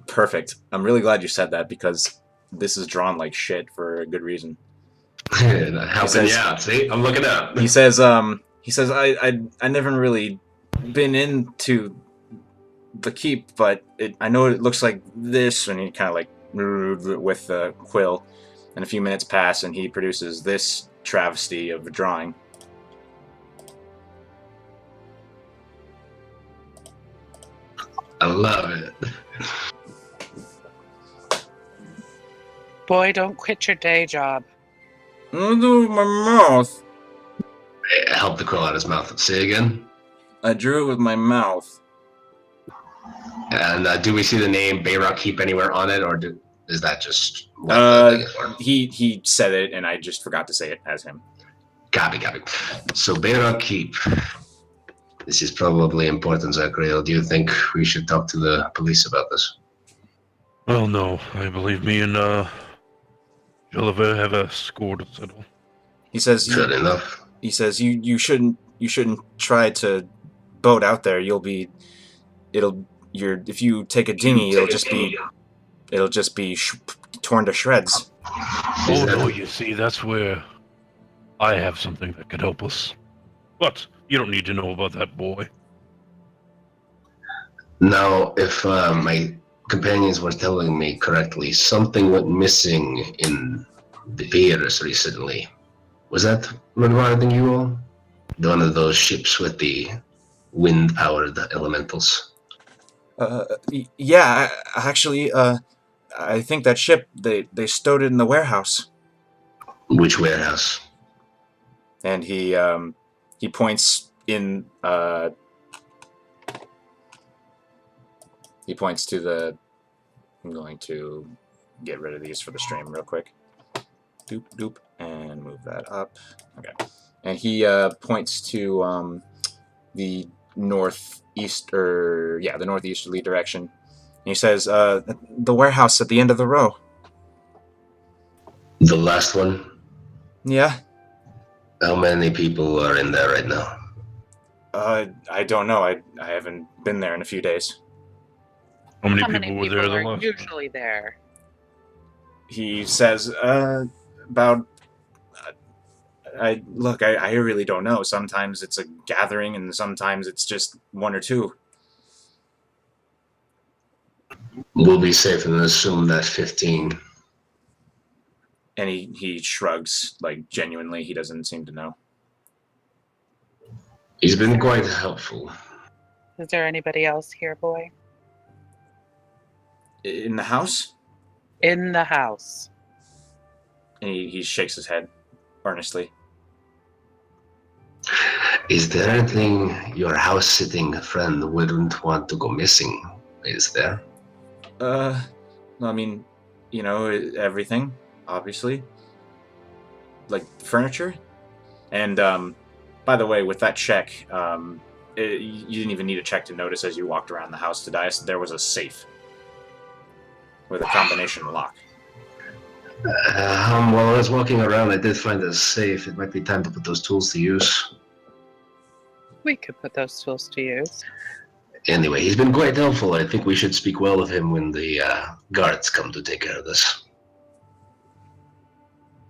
perfect. I'm really glad you said that because this is drawn like shit for a good reason. Helping you out. See, I'm looking up. He says, I never really been into the keep, but I know it looks like this, and he kind of like with the quill, and a few minutes pass, and he produces this travesty of a drawing. I love it. Boy, don't quit your day job. I'll do it with my mouth. I help the quill out of his mouth. Say again. I drew it with my mouth. And do we see the name Bayrock Keep anywhere on it, or is that just what he said it, and I just forgot to say it as him. Copy. So Bayrock Keep. This is probably important, Zachariel. Do you think we should talk to the police about this? Well, no. I believe me and Gulliver have a score to settle. He says, "Good enough." He says, "You shouldn't try to boat out there. If you take a dinghy, it'll just be torn to shreds." Oh no! You see, that's where I have something that could help us. But you don't need to know about that, boy. Now, if my companions were telling me correctly, something went missing in the piers recently. Was that regarding you all? One of those ships with the wind-powered elementals? Yeah, actually, I think that ship, they stowed it in the warehouse. Which warehouse? And he points in, he points to the, I'm going to get rid of these for the stream real quick. Doop, doop, and move that up. Okay. And he points to the the northeasterly direction. And he says, the warehouse at the end of the row. The last one? Yeah. How many people are in there right now? I don't know. I haven't been there in a few days. How many people were there the are last usually there? He says, about... I really don't know. Sometimes it's a gathering, and sometimes it's just one or two. We'll be safe and assume that 15. And he shrugs, like, genuinely. He doesn't seem to know. He's been quite helpful. Is there anybody else here, boy? In the house? In the house. And he shakes his head earnestly. Is there anything your house-sitting friend wouldn't want to go missing? Is there? I mean, you know, everything, obviously. Like, furniture. And, by the way, with that check, you didn't even need a check to notice as you walked around the house to Dias, there was a safe. With a combination lock. While I was walking around, I did find a safe. It might be time to put those tools to use. We could put those tools to use. Anyway, he's been quite helpful. I think we should speak well of him when the guards come to take care of this.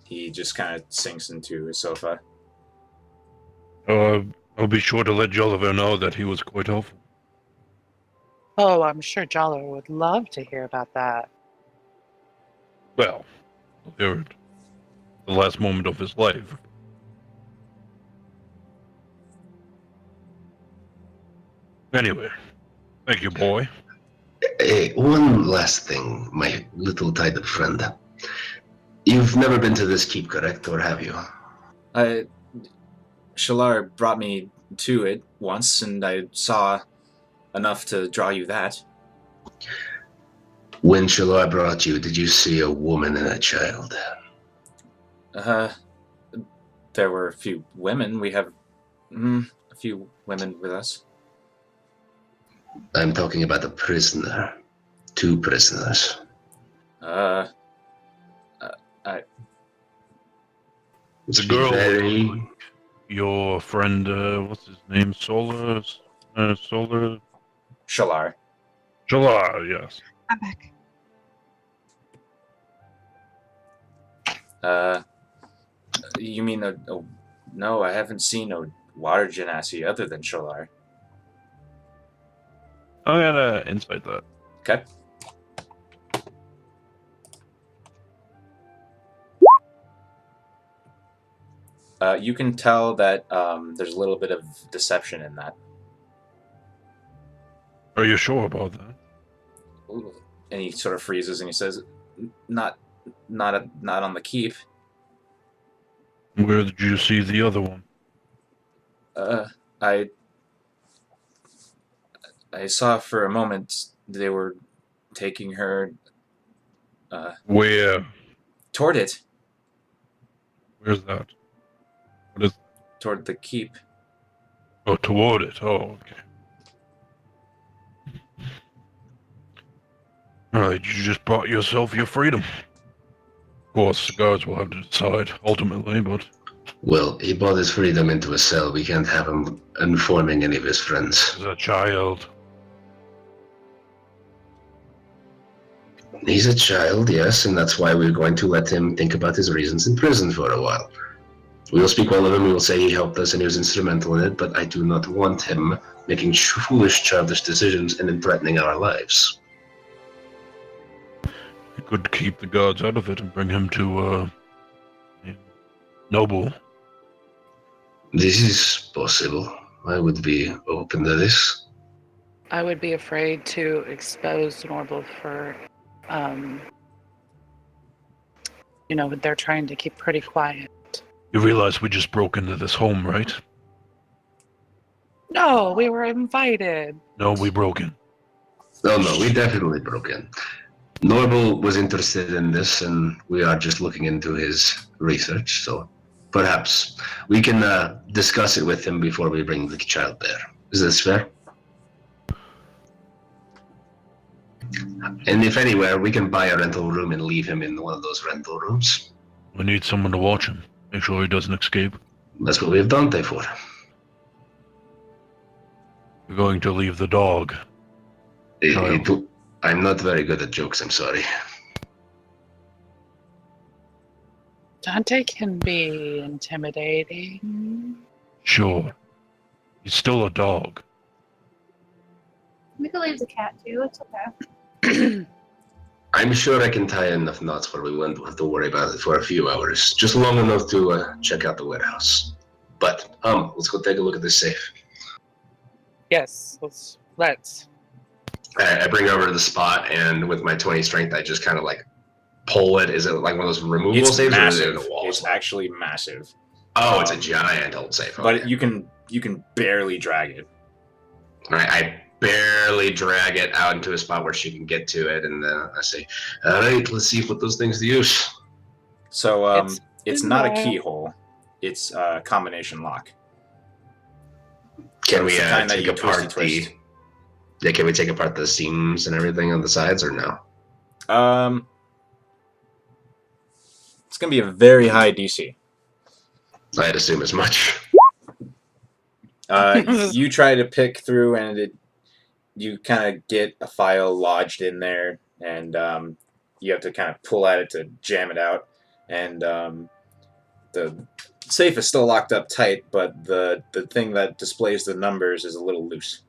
He just kind of sinks into his sofa. I'll be sure to let Jolliver know that he was quite helpful. Oh, I'm sure Jolliver would love to hear about that. Well, the last moment of his life. Anyway, thank you, boy. Hey, one last thing, my little titled friend. You've never been to this keep, correct, or have you? Shalar brought me to it once, and I saw enough to draw you that. When Shalar brought you, did you see a woman and a child? There were a few women. We have A few women with us. I'm talking about a prisoner. 2 prisoners. I It's The girl, very... your friend, what's his name? Solar? Solar? Shalar. July, yes. I'm back. You mean no, I haven't seen a water genasi other than Shalar. I'm gonna insight that. Okay. You can tell that there's a little bit of deception in that. Are you sure about that? Ooh. And he sort of freezes and he says, "Not on the keep." Where did you see the other one? I saw for a moment they were taking her Where? toward it, Where's that? What is? toward the keep. Oh, toward it. Oh, okay. Alright, you just bought yourself your freedom. Of course, the guards will have to decide ultimately, but Well, he bought his freedom into a cell. We can't have him informing any of his friends. as a child, He's a child, yes, and that's why we're going to let him think about his reasons in prison for a while. We will speak well of him, we will say he helped us and he was instrumental in it, but I do not want him making foolish, childish decisions and then threatening our lives. you could keep the guards out of it and bring him to, Noble. This is possible. I would be open to this. I would be afraid to expose Norval for, they're trying to keep pretty quiet. You realize we just broke into this home, right? No, we were invited. No, we broke in. No, we definitely broke in. Norval was interested in this, and we are just looking into his research, so perhaps we can discuss it with him before we bring the child there. Is this fair? And if anywhere, we can buy a rental room and leave him in one of those rental rooms. We need someone to watch him. Make sure he doesn't escape. That's what we have Dante for. We're going to leave the dog. I'm not very good at jokes, I'm sorry. Dante can be intimidating. Sure. He's still a dog. We could leave the cat too. It's okay. I'm sure I can tie enough knots where we won't have to worry about it for a few hours. Just long enough to check out the warehouse. But, let's go take a look at this safe. Yes, let's. I bring over to the spot, and with my 20 strength, I just kind of like pull it. Is it like one of those removable It's safes, massive. or is it a wall? It's actually massive. Oh, it's a giant old safe. But Okay. you can barely drag it. All right, I barely drag it out into a spot where she can get to it, and then I say, "All right, let's see if put those things to use." So it's not a there. keyhole. It's a combination lock. Can So we it's the kind that take you apart twisty twist. Yeah, can we take apart the seams and everything on the sides, or no? It's gonna be a very high DC. I'd assume as much. You try to pick through, and you kind of get a file lodged in there, and you have to kind of pull at it to jam it out. And the safe is still locked up tight, but the thing that displays the numbers is a little loose.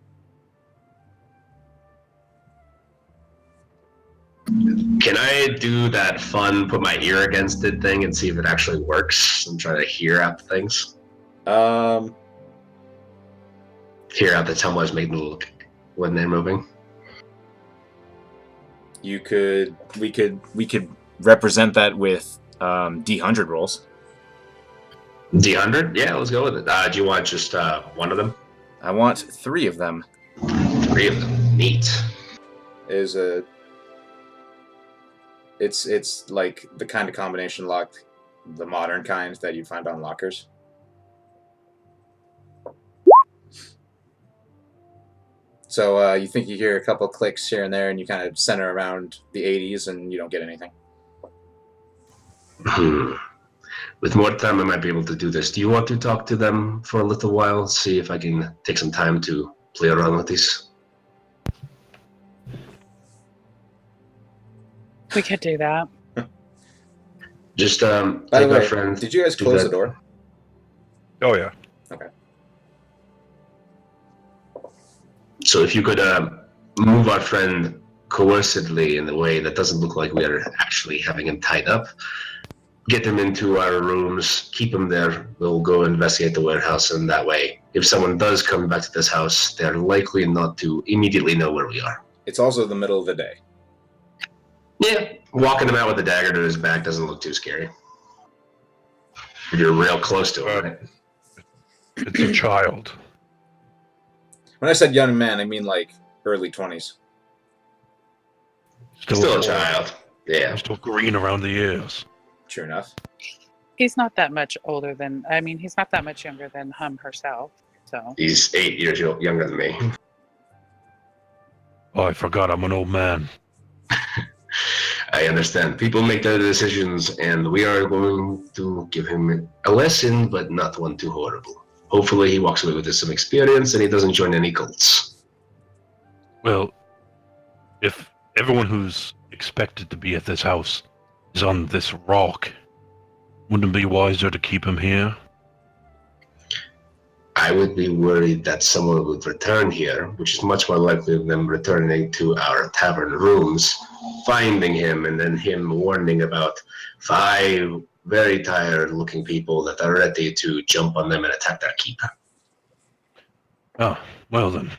Can I do that fun, put my ear against it thing and see if it actually works and try to hear out the things? Hear out the tumblers making the little when they're moving? We could represent that with D100 rolls. D100? Yeah, let's go with it. Do you want just one of them? I want 3 of them. 3 of them. Neat. It's like the kind of combination lock, the modern kind that you find on lockers. So you think you hear a couple clicks here and there, and you kind of center around the 80s, and you don't get anything. With more time, I might be able to do this. Do you want to talk to them for a little while? See if I can take some time to play around with these? We could do that. Just By take the our way, friend. did you guys do close that. the door? Oh yeah. So if you could move our friend coercively in a way that doesn't look like we are actually having him tied up, get him into our rooms, keep him there. We'll go investigate the warehouse, and that way, if someone does come back to this house, they're likely not to immediately know where we are. It's also the middle of the day. Yeah, walking him out with a dagger to his back doesn't look too scary. You're real close to him, right? It's a child. When I said young man, I mean like early 20s. Still a child. Yeah. Still green around the ears. Sure enough. He's not that much older than, I mean, he's not that much younger than Hum herself, so. He's 8 years younger than me. Oh, I forgot I'm an old man. I understand. People make their decisions, and we are going to give him a lesson, but not one too horrible. Hopefully he walks away with some experience and he doesn't join any cults. Well, if everyone who's expected to be at this house is on this rock, wouldn't it be wiser to keep him here? I would be worried that someone would return here, which is much more likely than them returning to our tavern rooms, finding him, and then him warning about 5 very tired-looking people that are ready to jump on them and attack their keep. Oh, well then.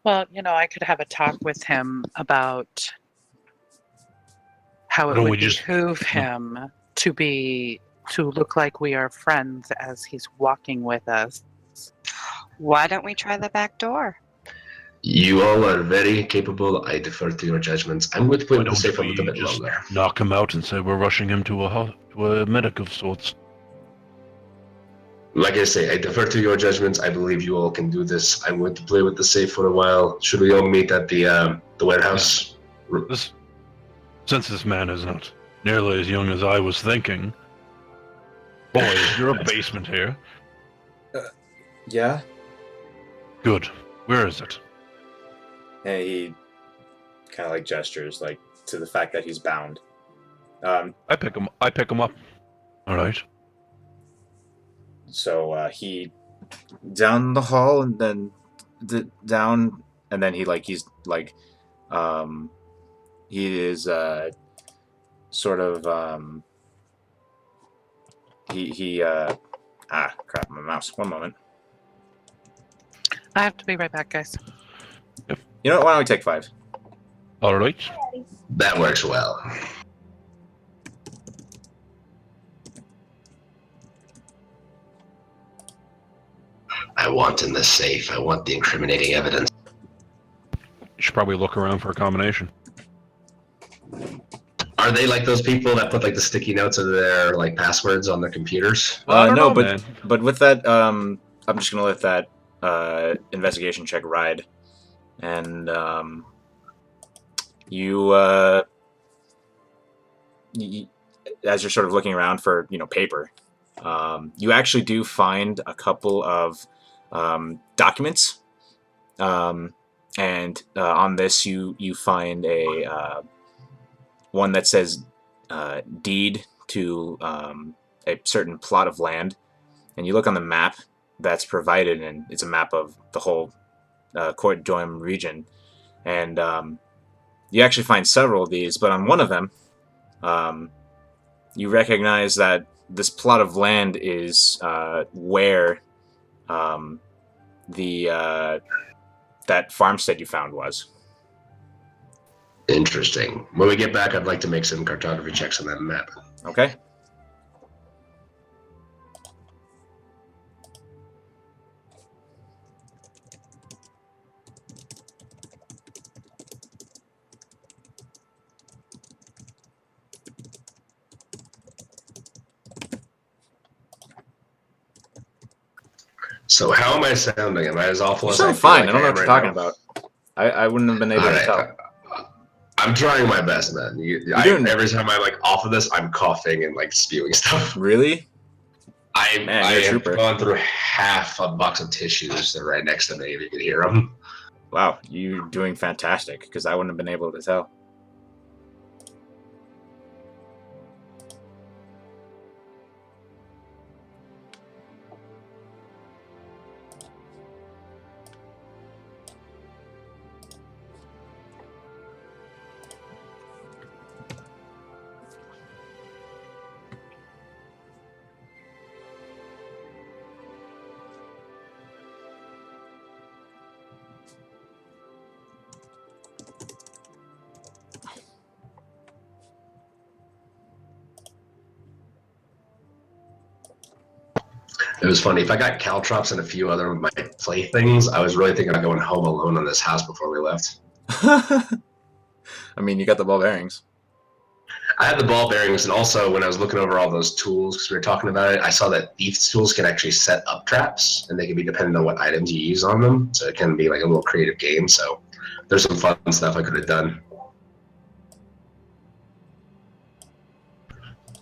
Well, you know, I could have a talk with him about how it Don't we would just- behoove him to look like we are friends as he's walking with us. Why don't we try the back door? You all are very capable. I defer to your judgments. I'm going to play Why with the don't safe a we little bit just longer. knock him out and say we're rushing him to a medic of sorts? Like I say, I defer to your judgments. I believe you all can do this. I'm going to play with the safe for a while. Should we all meet at the warehouse? Since this man is not nearly as young as I was thinking. Boy, is there a basement here? Yeah? Good. Where is it? And he kind of like gestures like to the fact that he's bound. I pick him up. All right. So he down the hall and then down, and then he is sort of crap, my mouse. One moment. I have to be right back, guys. You know what? Why don't we take 5? All right. That works well. I want in the safe. I want the incriminating evidence. You should probably look around for a combination. Are they like those people that put like the sticky notes of their like passwords on their computers? I don't know, but man. but with that, I'm just gonna let that investigation check ride, and you, as you're sort of looking around for paper, you actually do find a couple of documents, and on this you find a one that says deed to a certain plot of land, and you look on the map that's provided, and it's a map of the whole Court Doim region, and you actually find several of these, but on one of them you recognize that this plot of land is where that farmstead you found was. Interesting. When we get back, I'd like to make some cartography checks on that map. Okay. So how am I sounding? Am I as awful You as I sound feel fine. like I don't know am what you're right talking now? about. I wouldn't have been able to tell. I'm trying my best, man. Every time I'm like off of this, I'm coughing and like spewing stuff. Really? I Man, you're a have trooper. gone through half a box of tissues. They're right next to me. If you can hear them. Wow, you're doing fantastic, because I wouldn't have been able to tell. It was funny. If I got caltrops and a few other of my playthings, I was really thinking of going home alone on this house before we left. I mean, you got the ball bearings. I had the ball bearings, and also when I was looking over all those tools, because we were talking about it, I saw that thieves' tools can actually set up traps, and they can be dependent on what items you use on them. So it can be like a little creative game. So there's some fun stuff I could have done.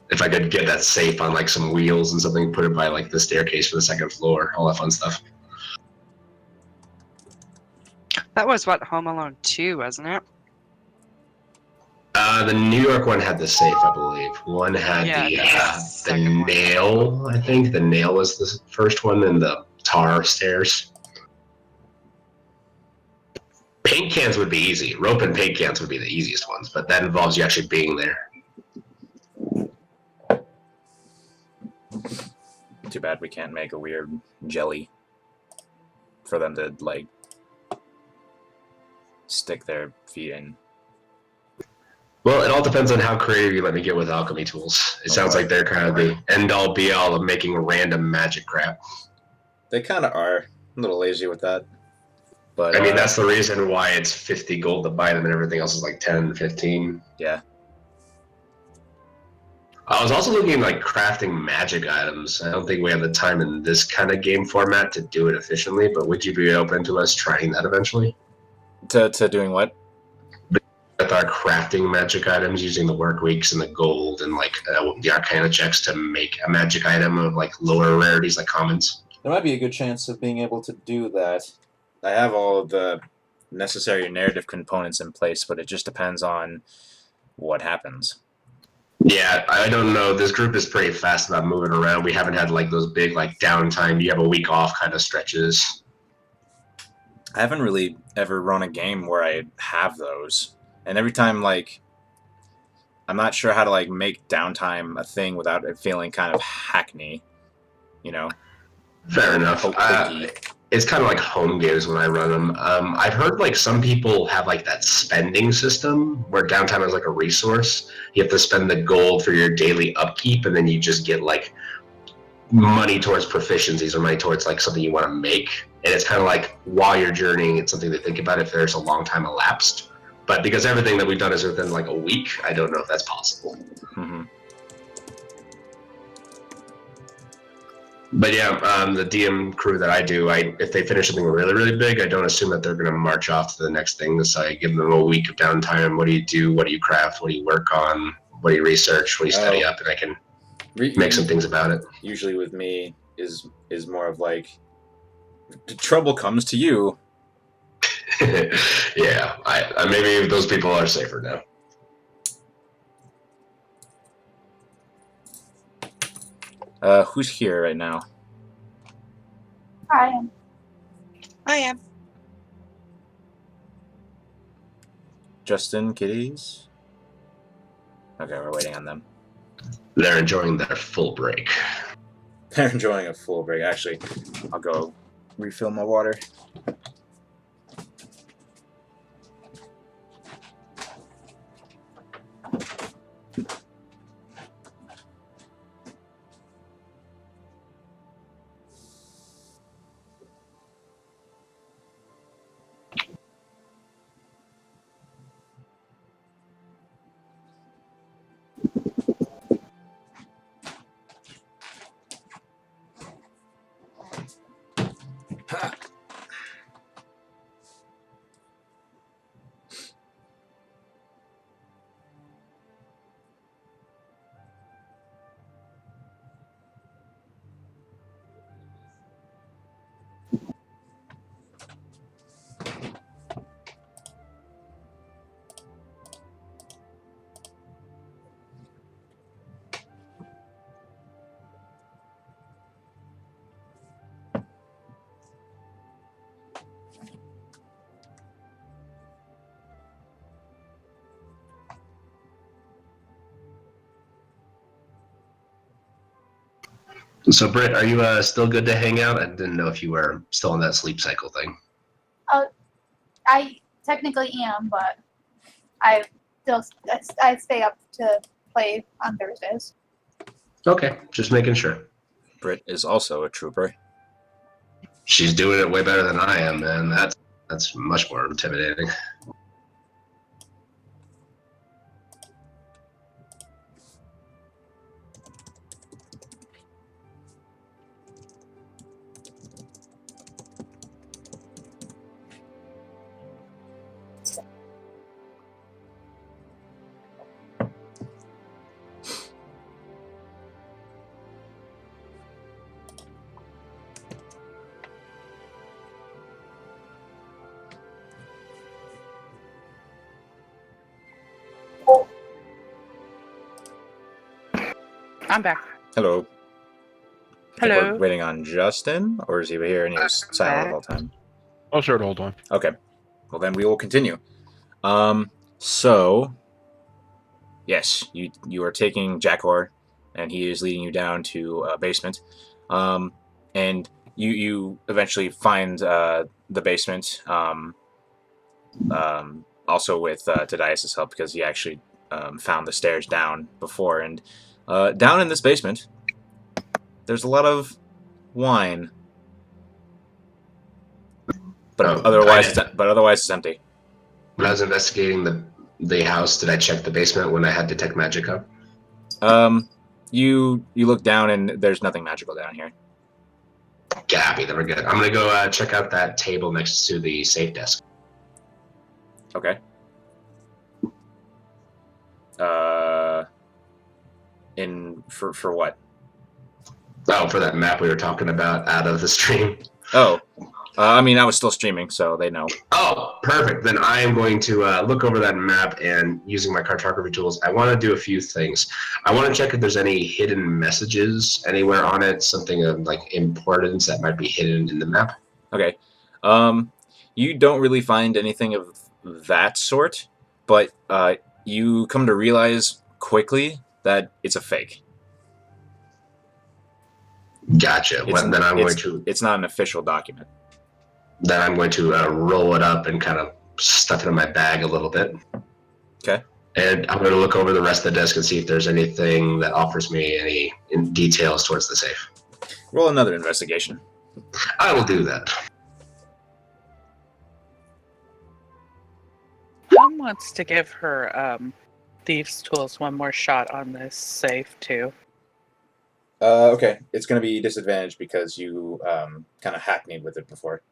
If I could get that safe on like some wheels and something, put it by like the staircase for the second floor, all that fun stuff. That was what, Home Alone 2, wasn't it? The New York one had the safe, I believe. One had the second one. nail. I think the nail was the first one, and the tar stairs. Paint cans would be easy. Rope and paint cans would be the easiest ones, but that involves you actually being there. Too bad we can't make a weird jelly for them to, like, stick their feet in. Well, it all depends on how creative you let me get with alchemy tools. It sounds like they're kind of the end-all be-all of making random magic crap. They kind of are. A little lazy with that. But I mean, that's the reason why it's 50 gold to buy them and everything else is like 10, 15. Yeah. I was also looking at like crafting magic items. I don't think we have the time in this kind of game format to do it efficiently, but would you be open to us trying that eventually? To doing what? With our crafting magic items, using the work weeks and the gold and like the arcana checks to make a magic item of like lower rarities like commons. There might be a good chance of being able to do that. I have all of the necessary narrative components in place, but it just depends on what happens. Yeah, I don't know. This group is pretty fast about moving around. We haven't had like those big like downtime, you have a week off kind of stretches. I haven't really ever run a game where I have those. And every time, like, I'm not sure how to, like, make downtime a thing without it feeling kind of hackney, you know? Fair enough. It's kind of like home games when I run them. I've heard, like, some people have, like, that spending system where downtime is, like, a resource. You have to spend the gold for your daily upkeep, and then you just get, like, money towards proficiencies or money towards, like, something you want to make. And it's kind of like, while you're journeying, it's something to think about if there's a long time elapsed. But because everything that we've done is within like a week, I don't know if that's possible. Mm-hmm. But yeah, the DM crew that I do, if they finish something really, really big, I don't assume that they're going to march off to the next thing. So I give them a week of downtime. What do you do? What do you craft? What do you work on? What do you research? What do you study up? And I can make some things about it. Usually with me is more of like, the trouble comes to you. Yeah, I maybe those people are safer now. Who's here right now? I am. I am. Justin, Kitties? Okay, we're waiting on them. They're enjoying their full break. They're enjoying a full break. Actually, I'll go refill my water. So, Britt, are you still good to hang out? I didn't know if you were still in that sleep cycle thing. I technically am, but I still I stay up to play on Thursdays. Okay, just making sure. Britt is also a trooper. She's doing it way better than I am, man. That's much more intimidating. I'm back. Hello. I think Hello. we're waiting on Justin, or is he here and he was silent the whole time? I was here the whole time. Okay. Well, then we will continue. So, yes, you are taking Jackor, and he is leading you down to a basement. And you eventually find the basement. Also with Tadias' help, because he actually found the stairs down before. And down in this basement, there's a lot of wine. But otherwise it's empty. When I was investigating the house, did I check the basement when I had detect magica? You look down and there's nothing magical down here. Gabby, then we're good. I'm gonna go check out that table next to the safe desk. Okay. For what? Oh, for that map we were talking about out of the stream. Oh. I mean, I was still streaming, so they know. Oh, perfect. Then I am going to look over that map, and using my cartography tools, I want to do a few things. I want to check if there's any hidden messages anywhere on it, something of like importance that might be hidden in the map. Okay. You don't really find anything of that sort, but you come to realize quickly that it's a fake. Gotcha. It's not an official document. Then I'm going to roll it up and kind of stuff it in my bag a little bit. Okay. And I'm going to look over the rest of the desk and see if there's anything that offers me any details towards the safe. Roll another investigation. I will do that. Mom wants to give her thieves' tools one more shot on this safe too. Okay. It's going to be disadvantaged because you kind of hackneyed with it before.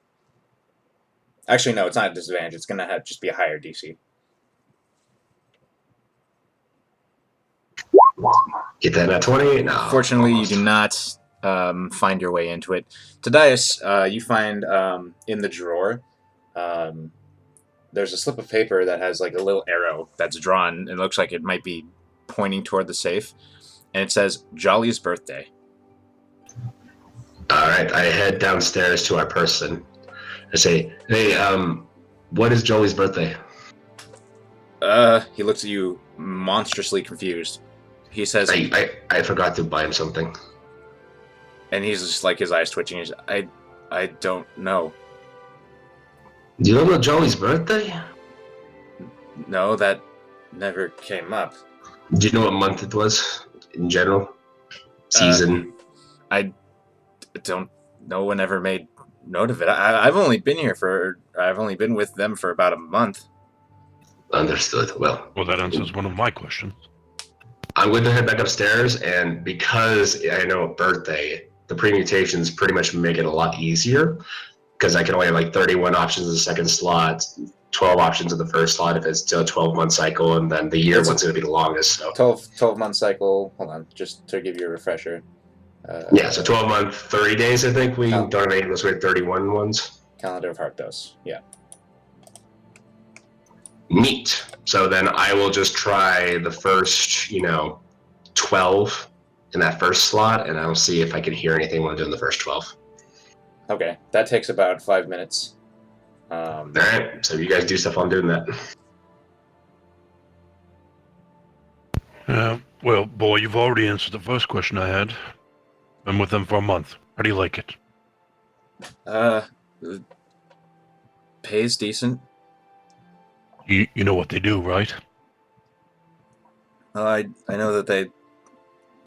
Actually, no, it's not a disadvantage. It's going to just be a higher DC. Get that at 20? No. Fortunately, you do not find your way into it. Tadias, you find in the drawer, there's a slip of paper that has like a little arrow that's drawn. It looks like it might be pointing toward the safe. And it says, Jolly's birthday. All right, I head downstairs to our person. I say, hey, what is Jolly's birthday? He looks at you monstrously confused. He says, I forgot to buy him something. And he's just like, his eyes twitching. He's, I don't know. Do you know about Jolly's birthday? No, that never came up. Do you know what month it was in general? Season? I don't. No one ever made note of it. I've only been with them for about a month. Understood. Well, that answers one of my questions. I'm going to head back upstairs, and because I know a birthday, the permutations pretty much make it a lot easier, because I can only have like 31 options in the second slot, 12 options in the first slot if it's still a 12-month cycle, and then the year one's going to be the longest. So 12-month cycle. Hold on, just to give you a refresher. Yeah, so 12 month, 30 days, I think we donated those with 31 ones. Calendar of Hearthos, yeah. Neat. So then I will just try the first, 12 in that first slot, and I'll see if I can hear anything when I'm doing the first 12. Okay, that takes about 5 minutes. All right, so you guys do stuff while I'm doing that. Well, boy, you've already answered the first question I had. Been with them for a month. How do you like it? The pay's decent. You know what they do, right? I know that they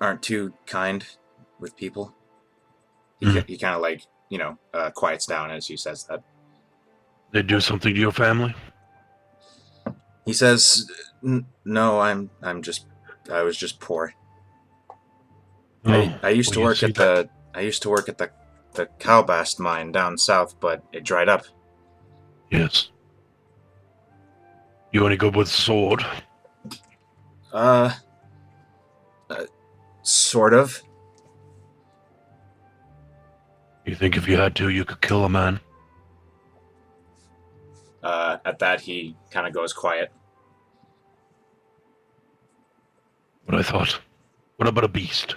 aren't too kind with people. He kind of like quiets down as he says that. They do something to your family? He says, "No, I was just poor. Oh, I used well, to you work see at the Cowbast mine down south, but it dried up." Yes. You only good with sword? Uh, sort of. You think if you had to, you could kill a man? At that, he kind of goes quiet. But I thought, what about a beast?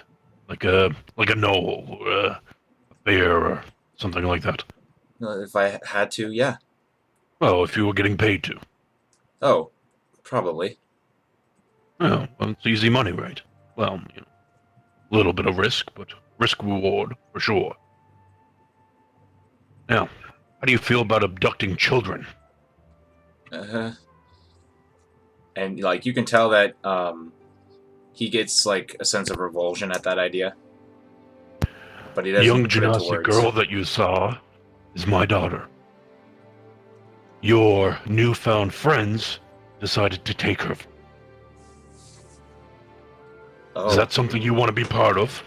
Like a gnoll or a bear or something like that? If I had to, yeah. Well, if you were getting paid to. Oh, probably. Oh, well, it's easy money, right? Well, a little bit of risk, but risk reward for sure. Now, how do you feel about abducting children? And like you can tell that he gets like a sense of revulsion at that idea, but he The young doesn't put it to Genasi words. girl that you saw is my daughter. Your newfound friends decided to take her. Oh, Is that something you want to be part of?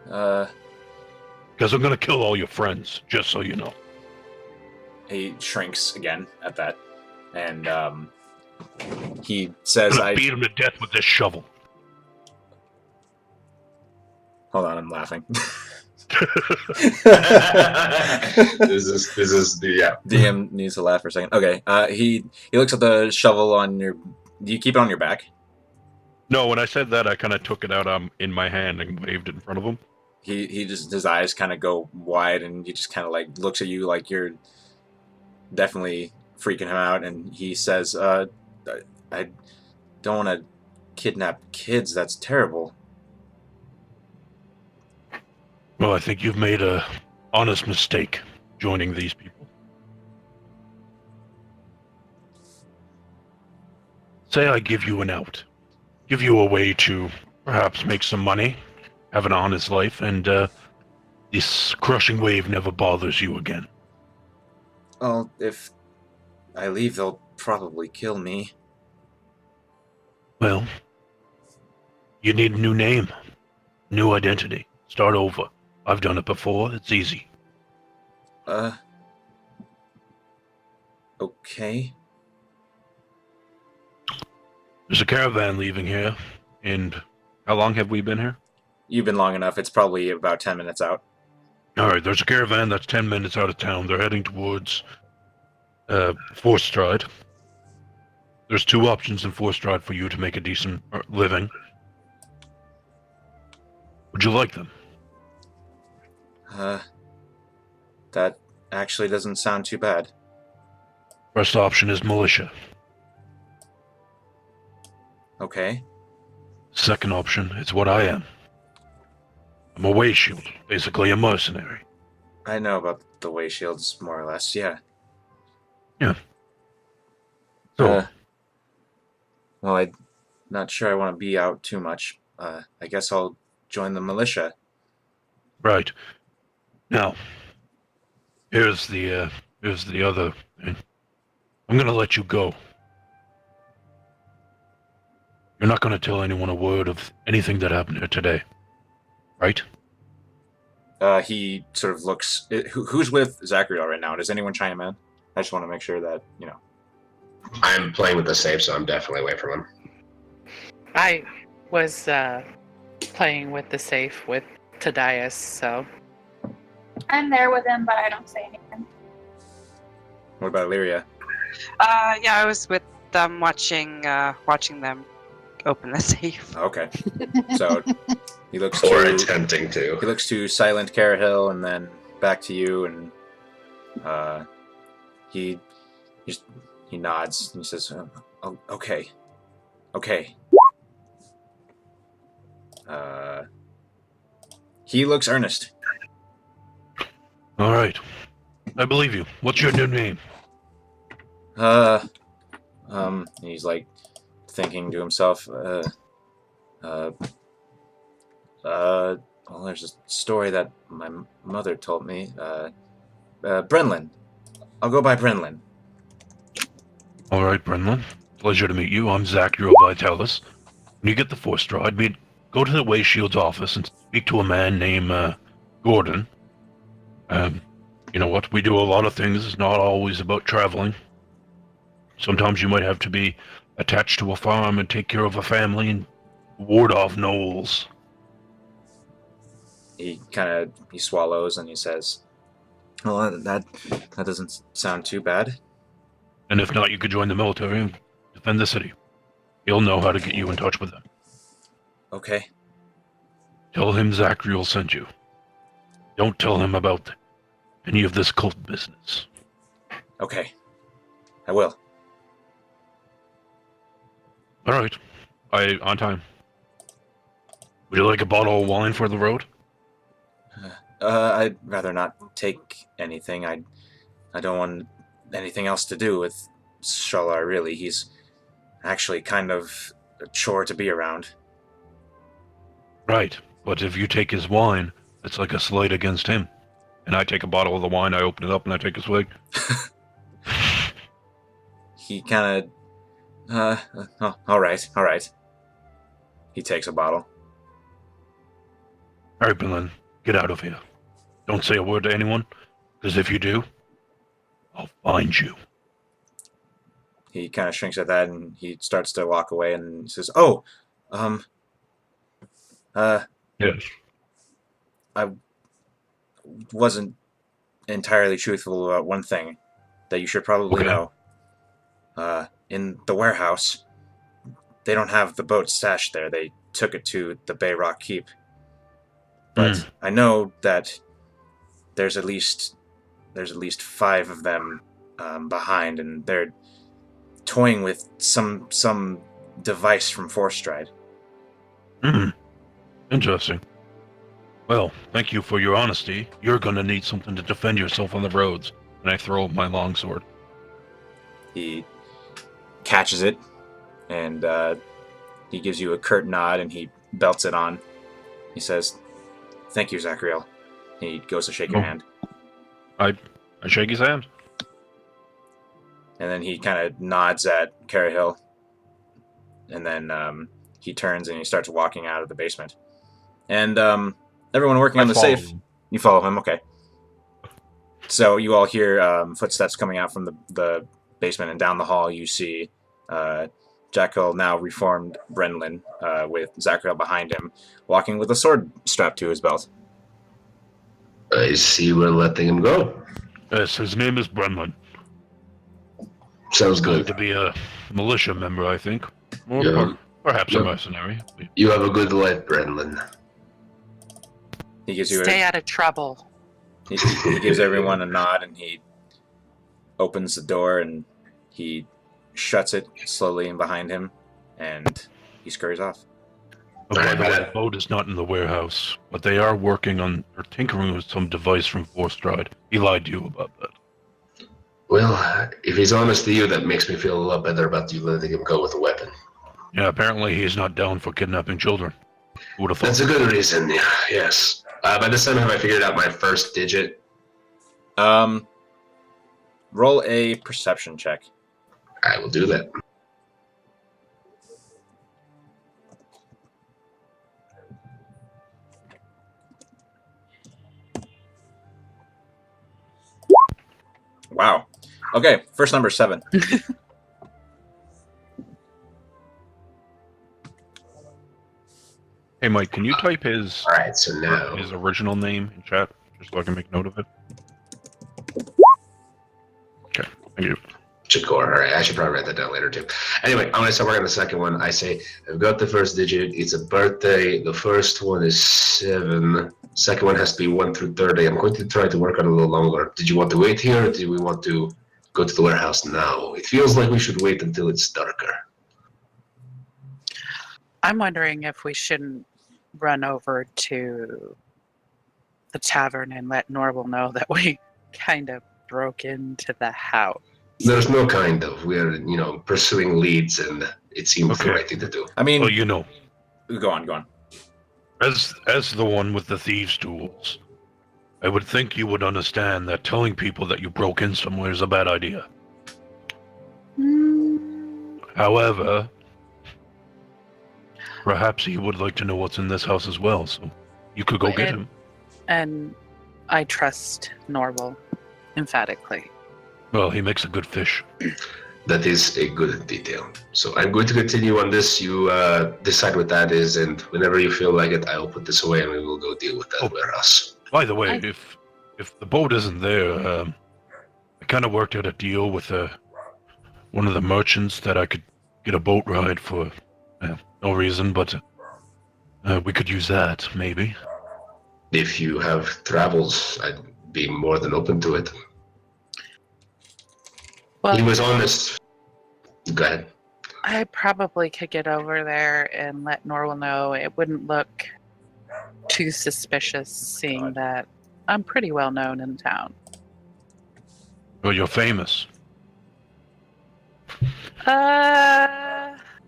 Because I'm gonna kill all your friends, just so you know. He shrinks again at that, and he says, I'm gonna beat him to death with this shovel. Hold on, I'm laughing. This is the DM needs to laugh for a second. Okay, he looks at the shovel on your. Do you keep it on your back? No, when I said that, I kind of took it out in my hand and waved it in front of him. He just his eyes kind of go wide, and he just kind of like looks at you like you're definitely freaking him out, and he says, I don't want to kidnap kids. That's terrible." Well, I think you've made a honest mistake joining these people. Say I give you an out. Give you a way to perhaps make some money, have an honest life, and this crushing wave never bothers you again. Well, if I leave, they'll probably kill me. Well, you need a new name, new identity. Start over. I've done it before. It's easy. Okay. There's a caravan leaving here, and how long have we been here? You've been long enough. It's probably about 10 minutes out. All right, there's a caravan that's 10 minutes out of town. They're heading towards Forstride. There's two options in Forstride for you to make a decent living. Would you like them? That actually doesn't sound too bad. First option is militia. Okay. Second option is what I am. I'm a way shield, basically a mercenary. I know about the way shields, more or less, yeah. So, Well, I'm not sure I want to be out too much. I guess I'll join the militia. right. Now, here's the other thing. I'm gonna let you go. You're not gonna tell anyone a word of anything that happened here today, right? He sort of looks... Who's with Zachariel right now? Does anyone chime in? I just want to make sure that, I'm playing with the safe, so I'm definitely away from him. I was playing with the safe with Tadias, so I'm there with him, but I don't say anything. What about Illyria? Yeah, I was with them watching them open the safe. Okay. So he looks Or to... attempting to. He looks to Silent Carahill and then back to you, and he nods and he says, "Oh, okay. He looks earnest. All right. I believe you. What's your new name? He's like thinking to himself, well, there's a story that my mother told me. Brenlin. I'll go by Brenlin. All right, Brenlin. Pleasure to meet you. I'm Zachary Vitalis. When you get the Force Stride, go to the Wayshield's office and speak to a man named Gordon. You know what? We do a lot of things. It's not always about traveling. Sometimes you might have to be attached to a farm and take care of a family and ward off gnolls. He swallows and he says, "Well, that doesn't sound too bad." And if not, you could join the military and defend the city. He'll know how to get you in touch with them. Okay. Tell him Zachriel sent you. Don't tell him about any of this cult business. Okay. I will. All right. On time. Would you like a bottle of wine for the road? I'd rather not take anything. I don't want anything else to do with Shalar, really. He's actually kind of a chore to be around. Right. But if you take his wine, it's like a slight against him. And I take a bottle of the wine, I open it up, and I take a swig. He kind of... all right. He takes a bottle. All right, Belen, get out of here. Don't say a word to anyone, because if you do, I'll find you. He kind of shrinks at that, and he starts to walk away, and he says, "Oh, Yes. I wasn't entirely truthful about one thing that you should probably know. In the warehouse, they don't have the boat stashed there. They took it to the Bay Rock Keep. But I know that there's at least 5 of them behind, and they're toying with some device from Force Stride." Interesting. Well, thank you for your honesty. You're gonna need something to defend yourself on the roads. And I throw my longsword. He catches it, and he gives you a curt nod, and he belts it on. He says, "Thank you, Zachriel." He goes to shake your hand. I shake his hand. And then he kind of nods at Carahill. And then he turns and he starts walking out of the basement. And everyone working on the safe... You follow him, okay. So you all hear footsteps coming out from the basement, and down the hall you see Jackal, now reformed Brenlin, with Zachriel behind him, walking with a sword strapped to his belt. I see we're letting him go. Yes, his name is Brenlin. Sounds good. To be a militia member, I think. Or Yeah. perhaps Yeah. a mercenary. You have a good life, Brenlin. He gives you Stay out of trouble. he gives everyone a nod, and he opens the door, and he shuts it slowly in behind him, and he scurries off. Oh, by the way, the boat is not in the warehouse, but they are working on or tinkering with some device from Force Stride. He lied to you about that. Well, if he's honest to you, that makes me feel a lot better about you letting him go with a weapon. Yeah, apparently he's not down for kidnapping children. Who would have thought? That's a good reason, yeah, yes. By this time, have I figured out my first digit? Roll a perception check. I will do that. Wow. Okay, first number 7. Hey, Mike, can you type his Alright, so now... his original name in chat, just so I can make note of it? Okay, thank you. Chikor. Alright, I should probably write that down later too. Anyway, I'm going to start working on the second one. I say, I've got the first digit. It's a birthday. The first one is 7. Second one has to be 1 through 30. I'm going to try to work on it a little longer. Did you want to wait here, or do we want to go to the warehouse now? It feels like we should wait until it's darker. I'm wondering if we shouldn't run over to the tavern and let Norval know that we kind of broke into the house. There's no kind of. We're, pursuing leads, and it seems the Okay. right thing to do. I mean, Well, go on. as the one with the thieves' tools, I would think you would understand that telling people that you broke in somewhere is a bad idea. However, perhaps he would like to know what's in this house as well, so you could go get him. And I trust Norval emphatically. Well, he makes a good fish. That is a good detail. So I'm going to continue on this. You decide what that is, and whenever you feel like it, I will put this away, and we will go deal with that warehouse. By the way, if the boat isn't there, I kind of worked out a deal with one of the merchants that I could get a boat ride for no reason, but we could use that, maybe. If you have travels, I'd be more than open to it. Well, He was honest. Go ahead. I probably could get over there and let Norval know. It wouldn't look too suspicious, seeing that I'm pretty well known in town. Well, you're famous.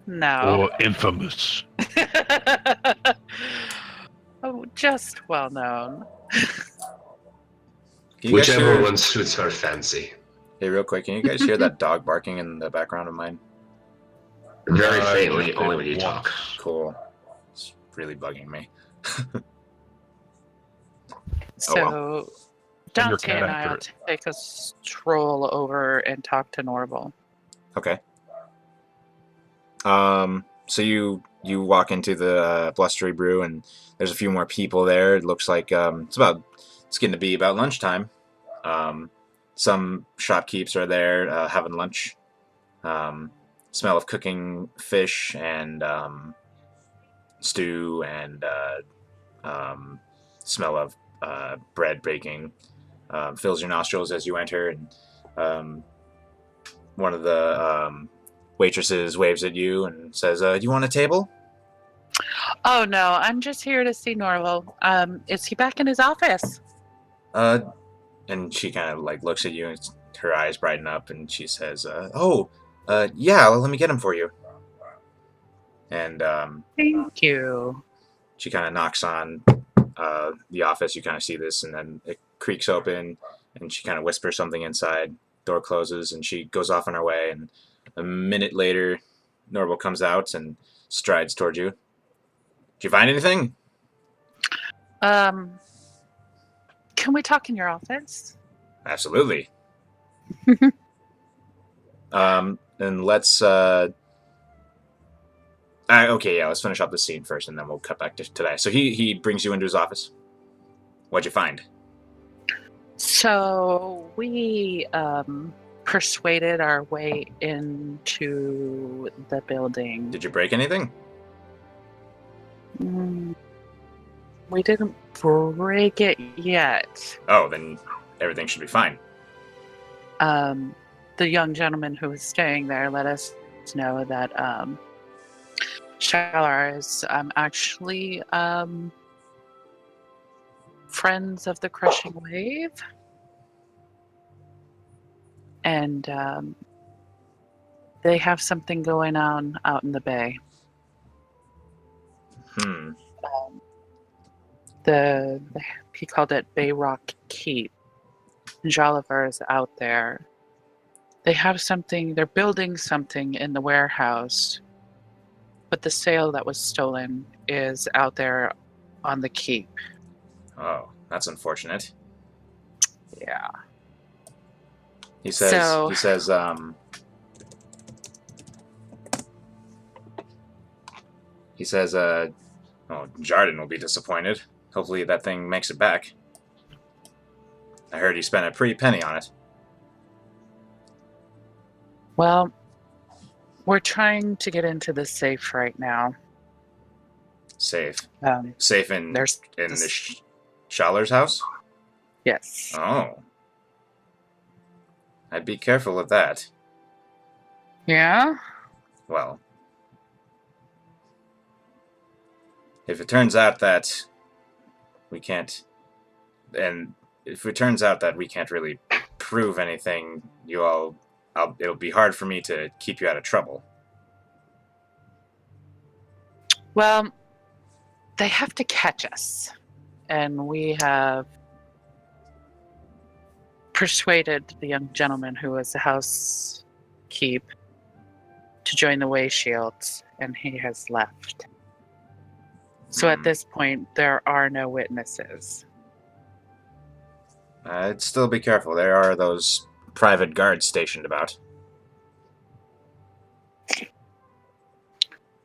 No. Or infamous. Oh, just well known. Can you guys Whichever hear- one suits her fancy. Hey, real quick, can you guys hear that dog barking in the background of mine? Very I faintly, just only did when you once. talk. Cool. It's really bugging me. So, And your Dante and cat I after will it. take a stroll over and talk to Norval. Okay. So you walk into the Blustery Brew, and there's a few more people there. It looks like it's getting to be about lunchtime. Some shopkeepers are there having lunch. Smell of cooking fish and stew, and smell of bread baking fills your nostrils as you enter, and one of the waitresses waves at you and says, "Do you want a table?" Oh no, I'm just here to see Norval. Is he back in his office? And she kind of like looks at you, and her eyes brighten up, and she says, yeah, well, let me get him for you." And Thank you. she kind of knocks on the office. You kind of see this, and then it creaks open, and she kind of whispers something inside. Door closes, and she goes off on her way. And a minute later, Norval comes out and strides towards you. "Did you find anything?" Can we talk in your office? Absolutely. And let's okay, yeah, let's finish up the scene first, and then we'll cut back to today. So he brings you into his office. What'd you find? So we persuaded our way into the building. Did you break anything? We didn't break it yet. Oh, then everything should be fine. The young gentleman who was staying there let us know that Shalar is actually friends of the Crushing Wave. And they have something going on out in the bay. He called it Bay Rock Keep. Joliver is out there. They have something, they're building something in the warehouse, but the sail that was stolen is out there on the keep. Oh, that's unfortunate. Yeah. He says, So- Jardin will be disappointed. Hopefully that thing makes it back. I heard he spent a pretty penny on it. Well, we're trying to get into the safe right now. Safe. Um, Safe in there's the Schaler's house? yes. Oh. I'd be careful of that. Yeah? Well, if it turns out that we can't and if it turns out that we can't really prove anything, it'll be hard for me to keep you out of trouble. Well, they have to catch us. And we have persuaded the young gentleman who was the housekeep to join the Way Shields, and he has left. So at this point, there are no witnesses. I'd still be careful. There are those private guards stationed about.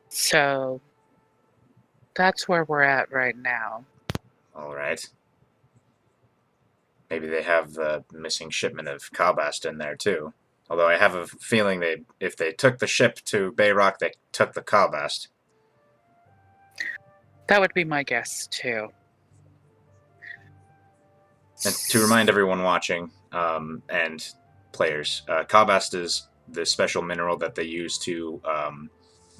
So that's where we're at right now. All right. Maybe they have the missing shipment of cowbast in there too. Although I have a feeling if they took the ship to Bayrock, they took the cowbast. That would be my guess too. And to remind everyone watching and players, cowbast is the special mineral that they use to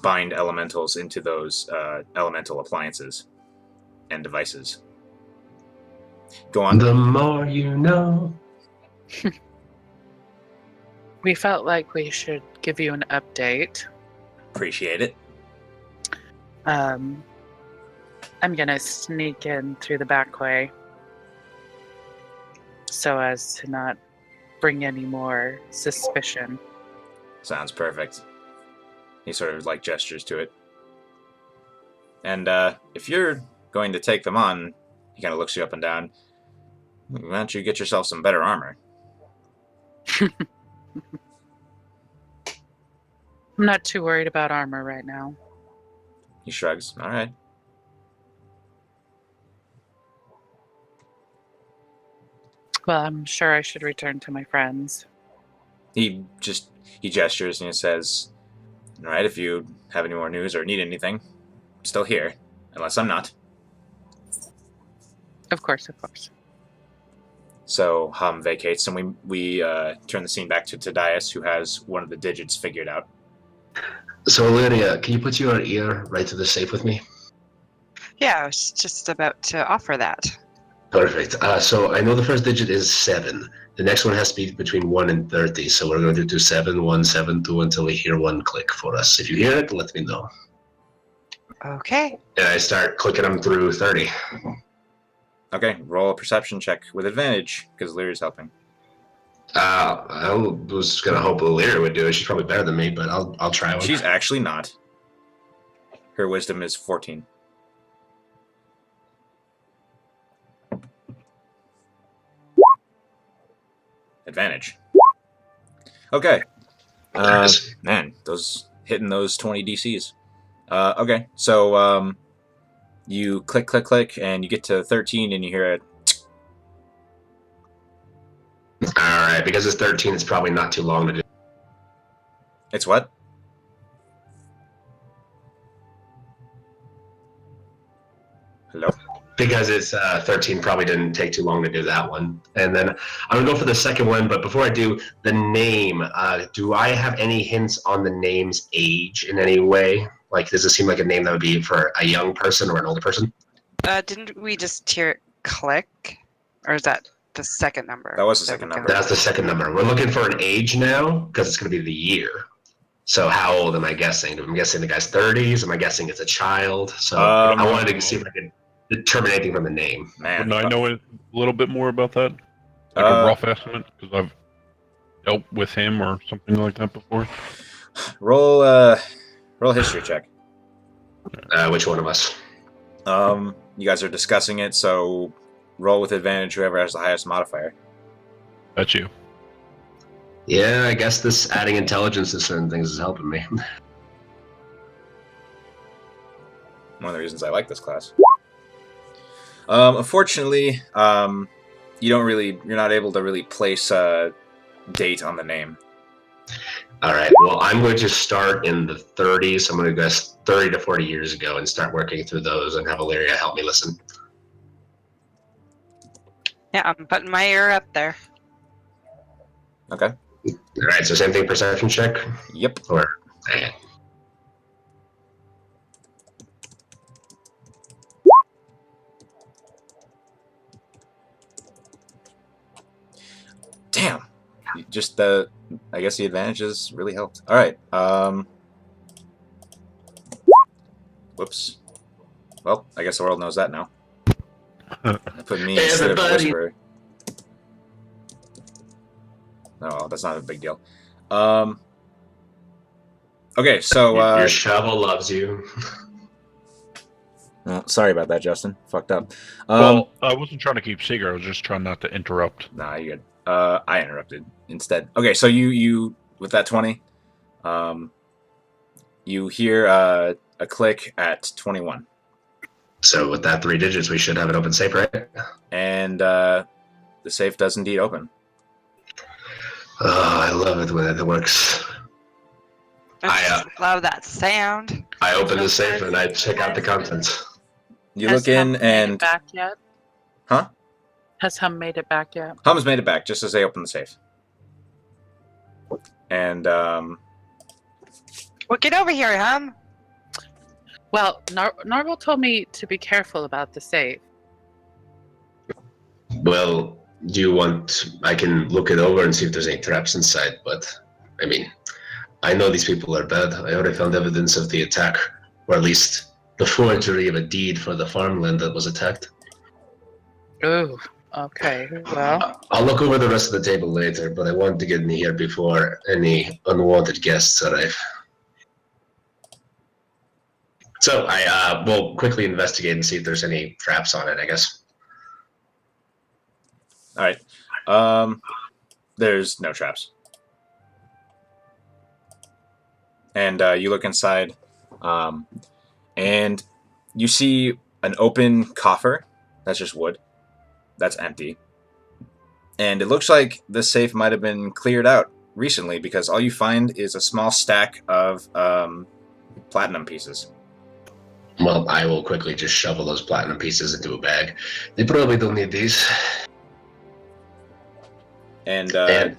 bind elementals into those elemental appliances and devices. Go on. The more you know. We felt like we should give you an update. Appreciate it. I'm gonna sneak in through the back way so as to not bring any more suspicion. Sounds perfect. He sort of like gestures to it. And if you're going to take them on, he kind of looks you up and down. Why don't you get yourself some better armor? I'm not too worried about armor right now. He shrugs. All right. Well, I'm sure I should return to my friends. He gestures and he says, all right, if you have any more news or need anything, I'm still here, unless I'm not. Of course, of course. So Hum vacates, and we turn the scene back to Tadias, who has one of the digits figured out. So, Lydia, can you put your ear right to the safe with me? Yeah, I was just about to offer that. Perfect. So I know the first digit is 7. The next one has to be between 1 and 30. So we're going to do 7, 1, 7, 2 until we hear 1 click for us. If you hear it, let me know. Okay. And I start clicking them through 30. Okay, roll a perception check with advantage, because Lyria's helping. I was going to hope Lyria would do it. She's probably better than me, but I'll try one. She's actually not. Her wisdom is 14. Advantage. Okay. Man, hitting those 20 DCs. Okay, so you click, click, click, and you get to 13, and you hear it. All right, because it's 13, it's probably not too long to do. It's what? Hello? Because it's 13, probably didn't take too long to do that one. And then I'm going to go for the second one, but before I do, the name. Do I have any hints on the name's age in any way? Like, does it seem like a name that would be for a young person or an older person? Didn't we just hear click? Or is that the second number? That was the second number. That's the second number. We're looking for an age now because it's going to be the year. So how old am I guessing? I'm guessing the guy's 30s. Am I guessing it's a child? So I wanted to see if I could determine anything from the name. Man, Wouldn't I know a little bit more about that? Like a rough estimate? Because I've dealt with him or something like that before. roll a history check. Which one of us? You guys are discussing it, so roll with advantage whoever has the highest modifier. That's you. Yeah, I guess this adding intelligence to certain things is helping me. One of the reasons I like this class. Unfortunately, you're not able to really place a date on the name. All right. Well, I'm going to start in the 30s. So I'm going to guess 30 to 40 years ago and start working through those and have Illyria help me listen. Yeah, I'm putting my ear up there. Okay. All right. So same thing, perception check? Yep. Or, Damn. Just the... I guess the advantages really helped. Alright, whoops. Well, I guess the world knows that now. I put me instead of Everybody. Whisperer. Oh, that's not a big deal. Okay, so... Your shovel loves you. well, sorry about that, Justin. Fucked up. Well, I wasn't trying to keep secret. I was just trying not to interrupt. Nah, you're good. I interrupted instead. Okay, so you with that 20, you hear a click at 21. So with that 3 digits, we should have an open safe, right? And the safe does indeed open. Oh, I love it when it works. I love that sound. I open the safe and I check out the contents. You Has look in Hum made and... it back yet? Huh? Has Hum made it back yet? Hum's made it back just as they open the safe. And, Well, get over here, Hum. Well, Narvel told me to be careful about the safe. Well, do you want... I can look it over and see if there's any traps inside, but... I mean, I know these people are bad. I already found evidence of the attack, or at least the forgery of a deed for the farmland that was attacked. Ooh, okay. Well, I'll look over the rest of the table later, but I wanted to get in here before any unwanted guests arrive. So I will quickly investigate and see if there's any traps on it, I guess. alright. There's no traps. And you look inside, and you see an open coffer. That's just wood. That's empty. And it looks like the safe might have been cleared out recently, because all you find is a small stack of platinum pieces. Well, I will quickly just shovel those platinum pieces into a bag. They probably don't need these. And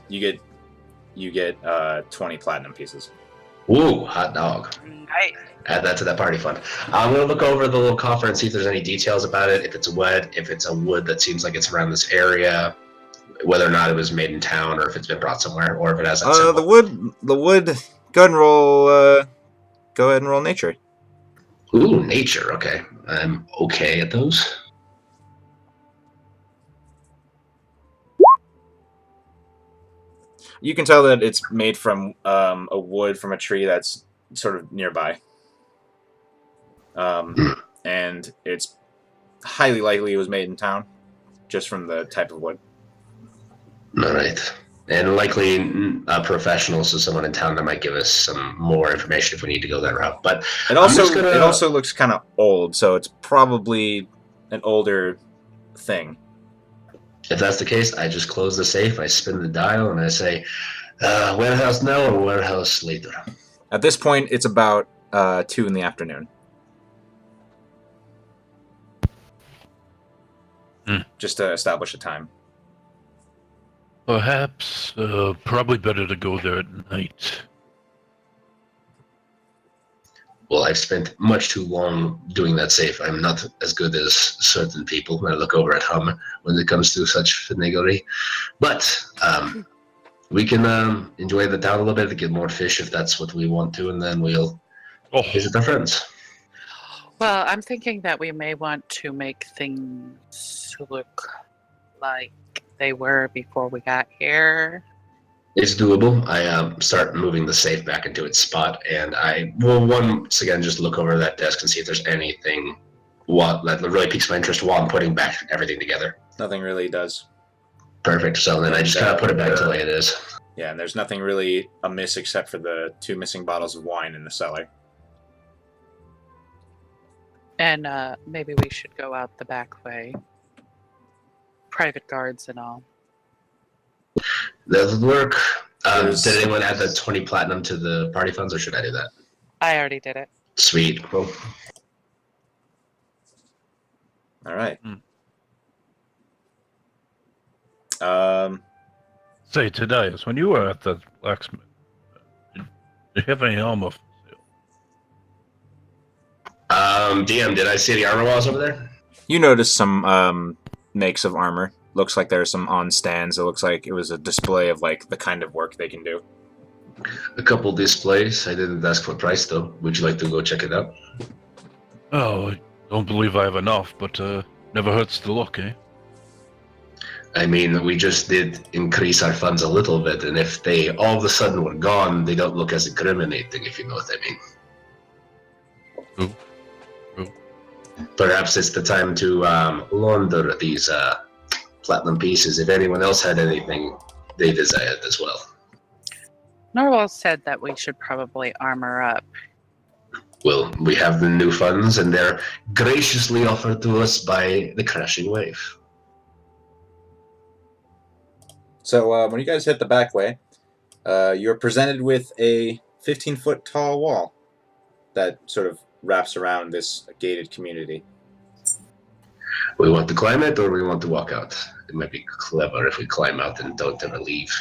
you get 20 platinum pieces. Ooh, hot dog. Nice. Add that to that party fund. I'm going to look over the little coffer and see if there's any details about it. If it's wet, if it's a wood that seems like it's around this area, whether or not it was made in town, or if it's been brought somewhere, or if it has that symbol. The wood. Go ahead and roll. Go ahead and roll nature. Ooh, nature. Okay, I'm okay at those. You can tell that it's made from a wood from a tree that's sort of nearby. And it's highly likely it was made in town, just from the type of wood. All right. And likely a professional, so someone in town that might give us some more information if we need to go that route. But it also looks kind of old, so it's probably an older thing. If that's the case, I just close the safe, I spin the dial, and I say, warehouse now or warehouse later? At this point, it's about 2 in the afternoon. Just to establish a time. Perhaps, probably better to go there at night. Well, I've spent much too long doing that safe. I'm not as good as certain people when I look over at Hum when it comes to such finaglery. But we can enjoy the town a little bit, get more fish if that's what we want to, and then we'll visit our friends. well, I'm thinking that we may want to make things look like they were before we got here. It's doable. I start moving the safe back into its spot, and I will once again just look over that desk and see if there's anything that really piques my interest while I'm putting back everything together. Nothing really does. Perfect. So then I just kind of put it back to the way it is. Yeah, and there's nothing really amiss except for the 2 missing bottles of wine in the cellar. And maybe we should go out the back way. Private guards and all. That would work. Did anyone add the 20 platinum to the party funds, or should I do that? I already did it. Sweet. Cool. All right. Say, Tadius, when you were at the blacksmith, did you have any armor for sale? DM, did I see the armor walls over there? You notice some makes of armor looks like there's some on stands. It looks like it was a display of like the kind of work they can do. A couple displays. I didn't ask for price though. Would you like to go check it out? Oh, I don't believe I have enough, but never hurts to look, eh? I mean, we just did increase our funds a little bit, and if they all of a sudden were gone, they don't look as incriminating, if you know what I mean. True. Perhaps it's the time to launder these platinum pieces. If anyone else had anything they desired as well. Norwal said that we should probably armor up. Well, we have the new funds, and they're graciously offered to us by the crashing wave. So when you guys hit the back way, you're presented with a 15-foot tall wall that sort of wraps around this gated community. We want to climb it, or we want to walk out? It might be clever if we climb out and don't ever leave.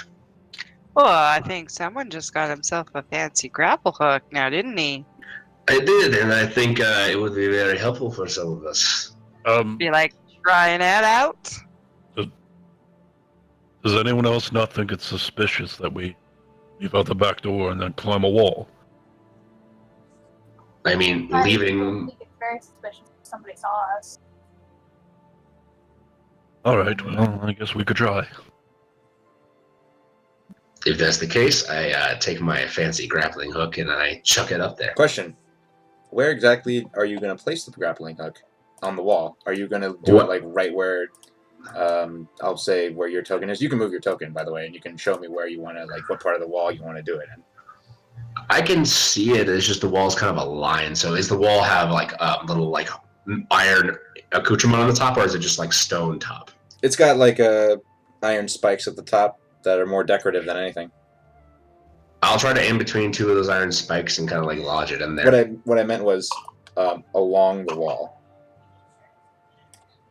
Well, I think someone just got himself a fancy grapple hook now, didn't he? I did, and I think it would be very helpful for some of us. Be like trying that out? Does anyone else not think it's suspicious that we leave out the back door and then climb a wall? I mean, I leaving... think it's very suspicious if somebody saw us. Alright, well, I guess we could try. If that's the case, I take my fancy grappling hook and I chuck it up there. Question: where exactly are you going to place the grappling hook on the wall? Are you going to do it like right where, I'll say where your token is? You can move your token, by the way, and you can show me where you want to, like what part of the wall you want to do it in. I can see it. It's just the wall's kind of a line. So is the wall have like a little like iron accoutrement on the top, or is it just like stone top? It's got like iron spikes at the top that are more decorative than anything. I'll try to aim between two of those iron spikes and kind of like lodge it in there. What I meant was along the wall.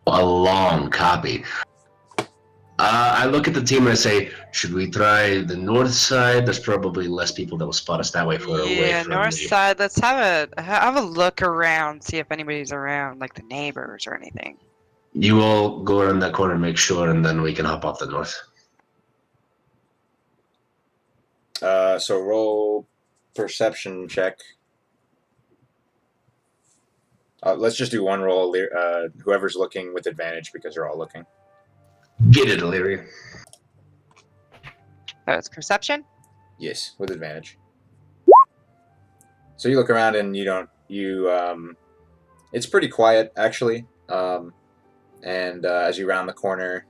A long copy. I look at the team and I say, should we try the north side? There's probably less people that will spot us that way if we're away Yeah, from north the... side. Let's have a look around, see if anybody's around, like the neighbors or anything. You all go around that corner and make sure, and then we can hop off the north. So roll perception check. Let's just do one roll. Whoever's looking with advantage because they're all looking. Get it, Illyria. Oh, it's perception? Yes, with advantage. So you look around and it's pretty quiet actually. And as you round the corner,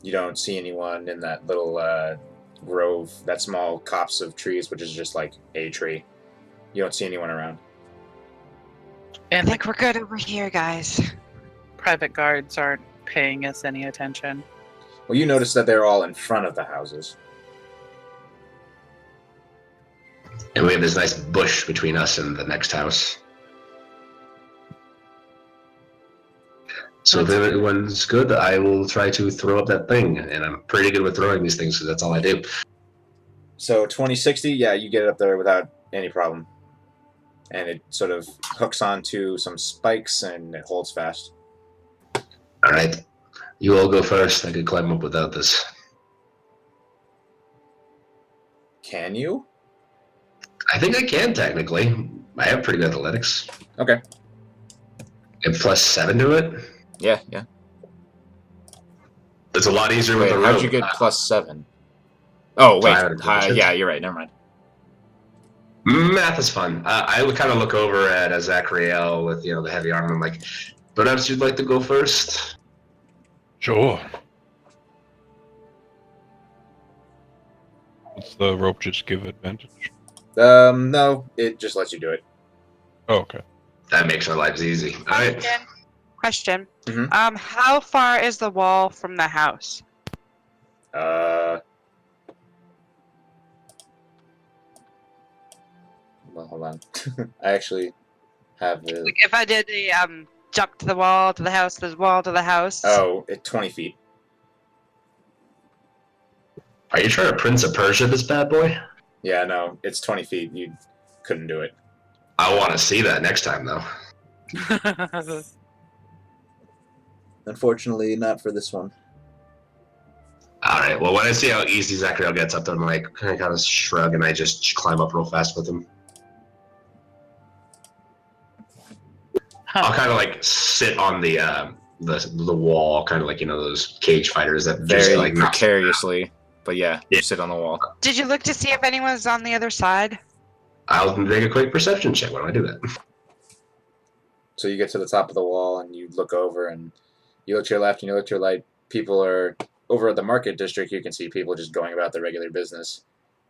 you don't see anyone in that little grove, that small copse of trees, which is just like a tree. You don't see anyone around. I And the think we're good over here, guys. private guards aren't paying us any attention. Well, you notice that they're all in front of the houses. And we have this nice bush between us and the next house. So if everyone's good, I will try to throw up that thing. And I'm pretty good with throwing these things, because that's all I do. So 2060, yeah, you get it up there without any problem. And it sort of hooks onto some spikes and it holds fast. All right. You all go first. I could climb up without this. Can you? I think I can, technically. I have pretty good athletics. Okay. And +7 to it. Yeah. It's a lot easier Wait, with the rope. how'd you get +7? Oh, wait. Higher intelligence. Yeah, you're right. Never mind. Math is fun. I would kind of look over at Zachariel with the heavy armor. I'm like, perhaps you'd like to go first? Sure. What's the rope just give advantage? No, it just lets you do it. Oh, okay. That makes our lives easy. All right. Question. Mhm. How far is the wall from the house? Well, hold on. I actually have the... Like if I did the jump to the wall to the house, the wall to the house. Oh, 20 feet. Are you trying to Prince of Persia this bad boy? Yeah, no, it's 20 feet. You couldn't do it. I want to see that next time, though. Unfortunately, not for this one. right. Well, when I see how easy Zachariel gets up there, I'm like, I kind of shrug and I just climb up real fast with him. I'll kind of like sit on the wall, kind of like those cage fighters that just Very like knock. precariously, but yeah, you sit on the wall. Did you look to see if anyone's on the other side? I'll make a quick perception check when I do that. So you get to the top of the wall and you look over and you look to your left and you look to your right. People are over at the market district. You can see people just going about their regular business.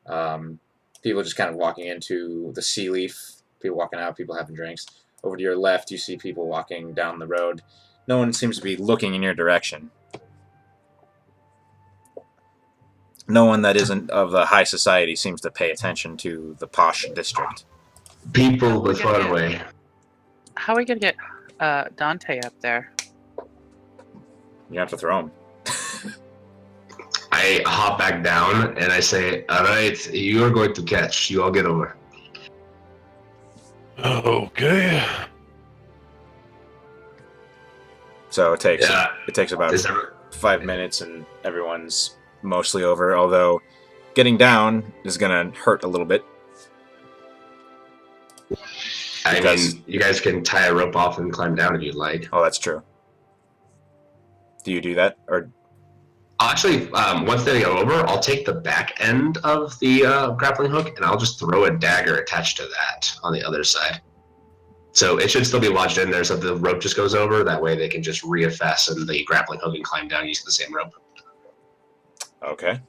People just kind of walking into the Sea Leaf. People walking out. People having drinks. Over to your left, you see people walking down the road. No one seems to be looking in your direction. No one that isn't of the high society seems to pay attention to the posh district. People with far away. How are we gonna get Dante up there? You have to throw him. I hop back down and I say, "All right, you are going to catch. You all get over." Okay. So it takes Yeah. about Is there- 5 minutes and everyone's mostly over, although getting down is going to hurt a little bit. I Because- mean, you guys can tie a rope off and climb down if you'd like. Oh, that's true. Do you do that? Or Actually, once they go over, I'll take the back end of the grappling hook and I'll just throw a dagger attached to that on the other side. So it should still be lodged in there, so if the rope just goes over, that way they can just refasten the grappling hook and climb down using the same rope. okay.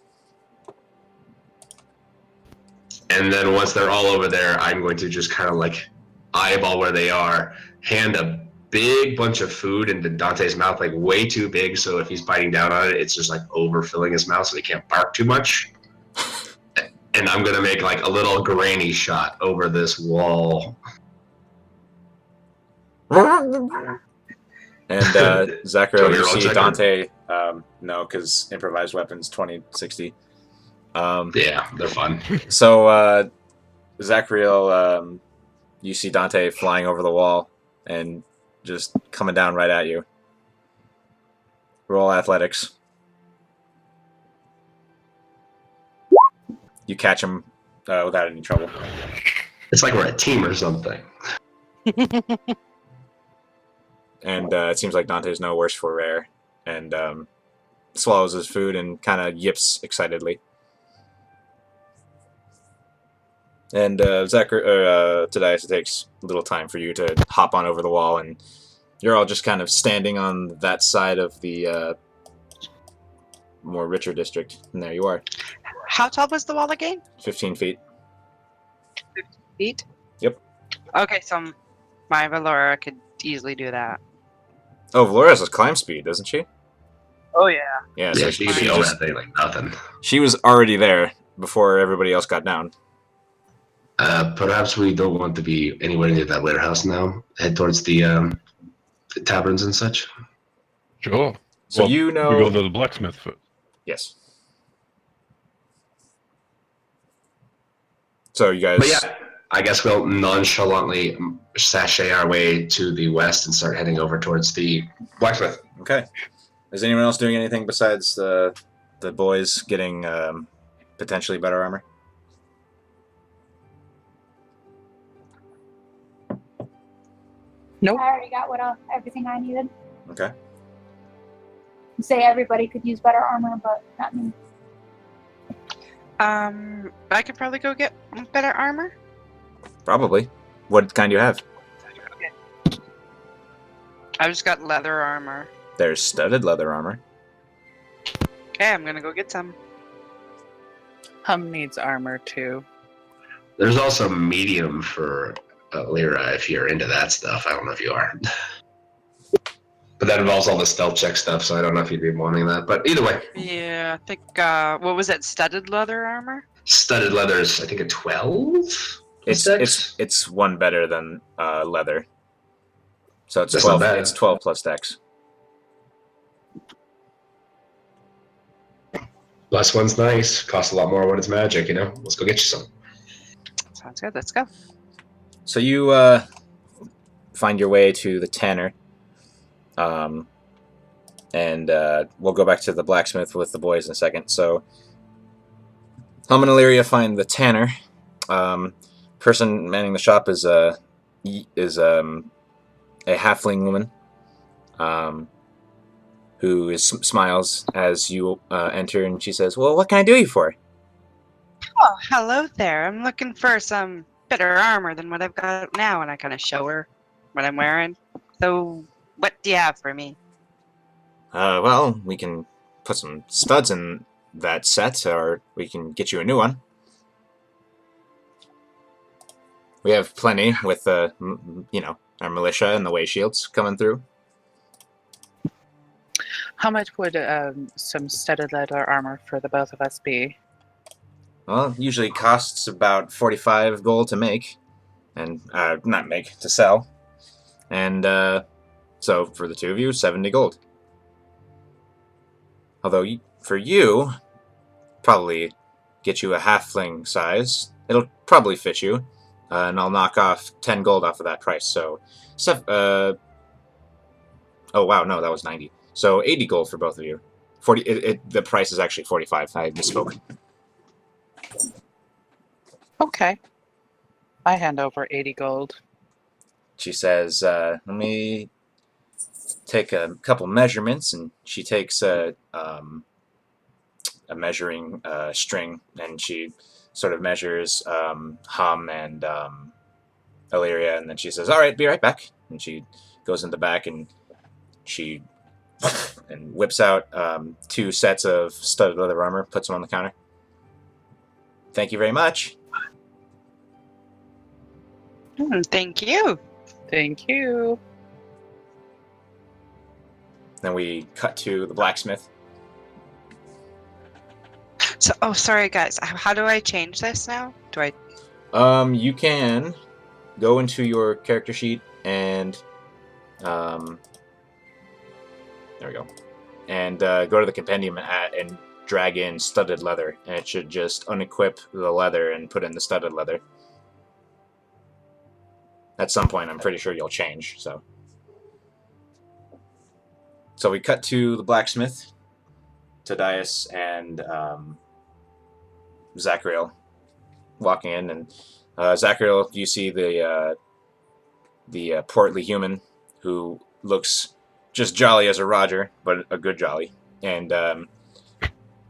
And then once they're all over there, I'm going to just kind of like eyeball where they are, hand a big bunch of food into Dante's mouth, like way too big, so if he's biting down on it, it's just like overfilling his mouth so he can't bark too much. And I'm gonna make like a little granny shot over this wall. And Zachariel, you Roll see checker. Dante. No, because improvised weapons 2060. Yeah, they're fun. So Zachariel, you see Dante flying over the wall and just coming down right at you. Roll athletics. You catch him without any trouble. It's like we're a team or something. And it seems like Dante's no worse for wear, and swallows his food and kind of yips excitedly. And Tadias, it takes a little time for you to hop on over the wall, and you're all just kind of standing on that side of the more richer district. And there you are, How tall was the wall again? 15 feet. Feet? Yep. Okay, so my Valora could easily do that. Oh, Valora has a climb speed, doesn't she? Oh, yeah. Yeah, Yeah, so she could be over that thing like nothing. she was already there before everybody else got down. Perhaps we don't want to be anywhere near that warehouse now. Head towards the taverns and such. Sure. So Well, you We know... go to the blacksmith first. Yes. So you guys... But yeah, I guess we'll nonchalantly sashay our way to the west and start heading over towards the blacksmith. Okay. Is anyone else doing anything besides the boys getting potentially better armor? Nope. I already got everything I needed. Okay. You say everybody could use better armor, but not me. I could probably go get better armor. Probably. What kind do you have? I just got leather armor. There's studded leather armor. Okay, I'm gonna go get some. Hum needs armor too. There's also medium for Lyra if you're into that stuff. I don't know if you are. But that involves all the stealth check stuff, so I don't know if you'd be wanting that. But either way, Yeah, I think, what was it, studded leather armor? studded leather is, I think, a 12? It's one better than leather. So it's That's 12. not bad. It's 12 plus dex. Last one's nice. Costs a lot more when it's magic, you know? Let's go get you some. Sounds good, let's go. So you find your way to the tanner, and And we'll go back to the blacksmith with the boys in a second. So, Hum and Illyria find the tanner. Person manning the shop is a halfling woman who smiles as you enter, and she says, "Well, what can I do you for?" Oh, hello there. I'm looking for some better armor than what I've got now, and I kind of show her what I'm wearing. So, what do you have for me? Well, we can put some studs in that set, or we can get you a new one. We have plenty with, our militia and the way shields coming through. How much would some studded leather armor for the both of us be? Well, it usually costs about 45 gold to make, and not make, to sell. And so for the two of you, 70 gold. Although for you, probably get you a halfling size. It'll probably fit you, and I'll knock off 10 gold off of that price. So, oh wow, no, that was 90. So 80 gold for both of you. 40. The price is actually 45. I misspoke. Okay. I hand over 80 gold. She says, "Let me take a couple measurements," and she takes a measuring string, and she sort of measures Hum and Illyria, and then she says, "All right, be right back." And she goes in the back, and she whips out 2 sets of studded leather armor, puts them on the counter. "Thank you very much." Thank you. Thank you. Then we cut to the blacksmith. So, oh, sorry, guys. How do I change this now? Do I? You can go into your character sheet and there we go, and go to the compendium and drag in studded leather, and it should just unequip the leather and put in the studded leather. At some point, I'm pretty sure you'll change. So we cut to the blacksmith, Tadias, and Zachariel walking in, and Zachariel, you see the portly human who looks just jolly as a Roger, but a good jolly, and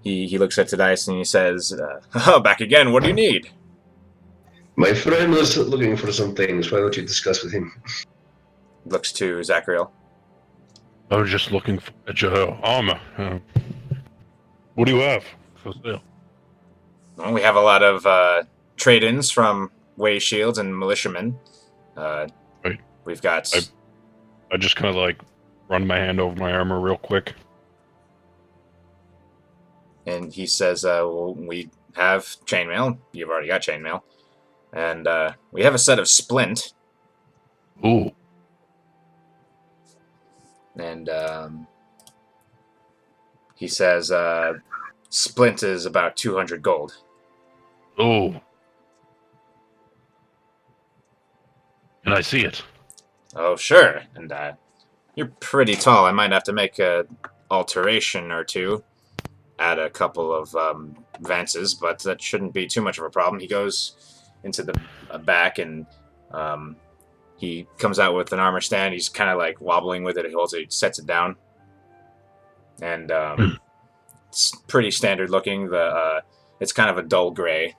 he looks at Tadias and he says, "Oh, back again. What do you need?" My friend was looking for some things. Why don't you discuss with him? Looks to Zachariel. I was just looking at your armor. What do you have for sale? Well, we have a lot of trade-ins from way shields and militiamen. Right. We've got. I just kind of like run my hand over my armor real quick. And he says, "Well, we have chainmail. You've already got chainmail. And we have a set of splint." Ooh. And he says, "Splint is about 200 gold." Oh. Can I see it? "Oh, sure." And you're pretty tall. I might have to make a alteration or two. Add a couple of vances, but that shouldn't be too much of a problem. He goes into the back, and he comes out with an armor stand. He's kind of like wobbling with it. He holds it, he sets it down, and it's pretty standard looking. It's kind of a dull gray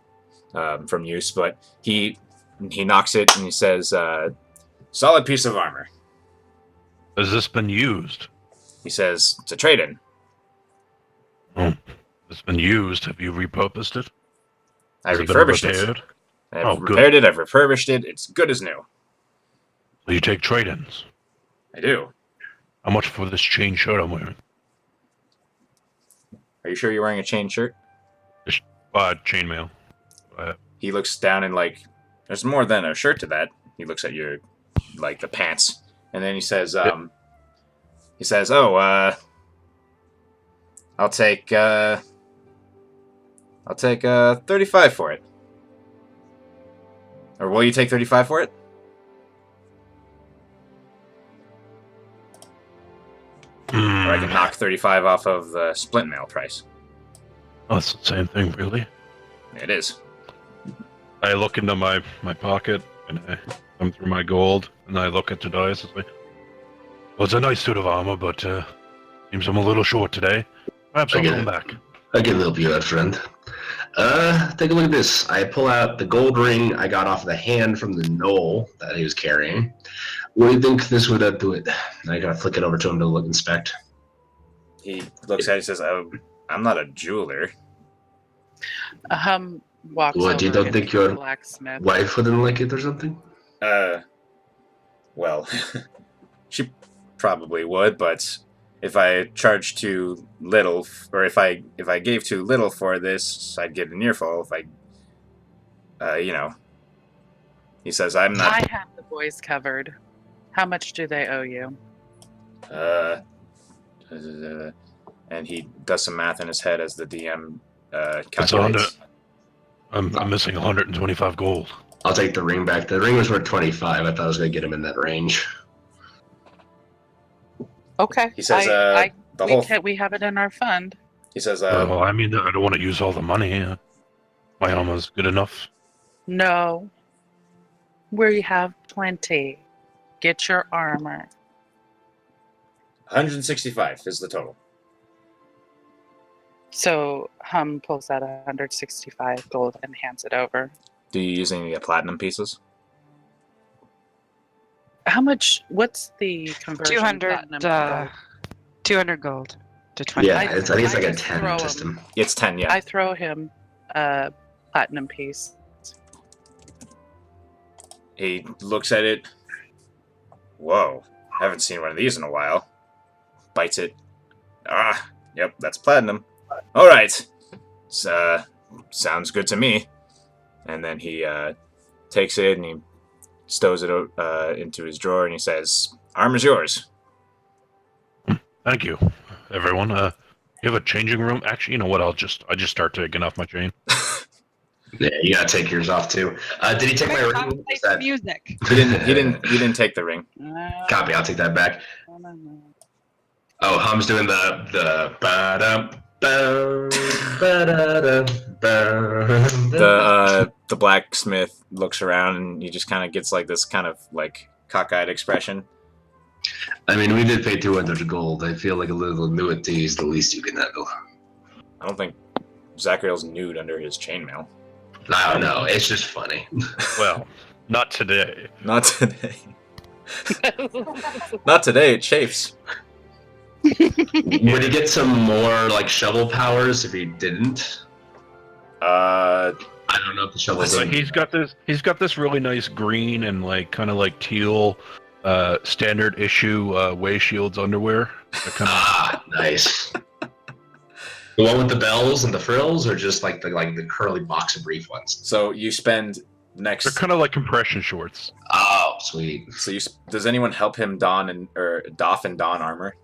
from use, but he knocks it and he says, "Solid piece of armor." Has this been used? He says, "It's a trade-in." Oh, it's been used. Have you repurposed it? I Has it been refurbished it. repaired? I've good. repaired it. I've refurbished it. It's good as new. So you take trade-ins. I do. How much for this chain shirt I'm wearing? Are you sure you're wearing a chain shirt? Chainmail. He looks down and like, there's more than a shirt to that. He looks at your, like, the pants, and then he says, "Oh, I'll take 35 for it." Or will you take 35 for it? Or I can knock 35 off of the splint mail price. Oh, it's the same thing, really. It is. I look into my pocket and I thumb through my gold and I look at the dice and say, well, it's a nice suit of armor, but seems I'm a little short today. Perhaps I'll come back. I can help you out, friend. Take a look at this. I pull out the gold ring I got off the hand from the knoll that he was carrying. What do you think this would do it? I gotta flick it over to him to look inspect. He looks at it and says, oh, I'm not a jeweler. Walks What, you over don't into think the your blacksmith. wife wouldn't like it or something? Well, she probably would, but if I charge too little, or if I gave too little for this, I'd get an earful. If I, he says, I'm not. I have the boys covered. How much do they owe you? And he does some math in his head as the DM It's calculates. I'm missing 125 gold. I'll take the ring back. The ring was worth 25. I thought I was gonna get him in that range. Okay. He says, we have it in our fund. He says, Well, I mean, I don't want to use all the money. My armor's good enough. No. We have plenty. Get your armor. 165 is the total. So Hum pulls out 165 gold and hands it over. Do you use any platinum pieces? How much? What's the conversion? 200, platinum to gold? 200 gold to 20. Yeah, I think it's like a just 10 throw system. It's 10, yeah. I throw him a platinum piece. He looks at it. Whoa, haven't seen one of these in a while. Bites it. Ah, yep, that's platinum. All right, sounds good to me. And then he takes it and he stows it into his drawer and he says, "Armor's yours." Thank you, everyone. You have a changing room? Actually, you know what? I just start taking off my chain. Yeah, you gotta take yours off too. Did he take my ring? Is that... music. He didn't take the ring. Copy. I'll take that back. Oh, Hum's doing the ba-dum, ba, ba-da-dum, ba. The blacksmith looks around and he just kind of gets like this kind of like cockeyed expression. I mean, we did pay 200 gold. I feel like a little annuity is the least you can handle. I don't think Zachriel's nude under his chainmail. I don't know. It's just funny. Well, not today. Not today. Not today. It chafes. Would he get some more like shovel powers if he didn't? I don't know if the shovel's So he's got this really nice green and like kind of like teal standard issue way shields underwear. Nice. The one with the bells and the frills, or just like the curly boxer brief ones? So you spend next. They're kind of like compression shorts. Oh, sweet. So does anyone help him doff and don armor?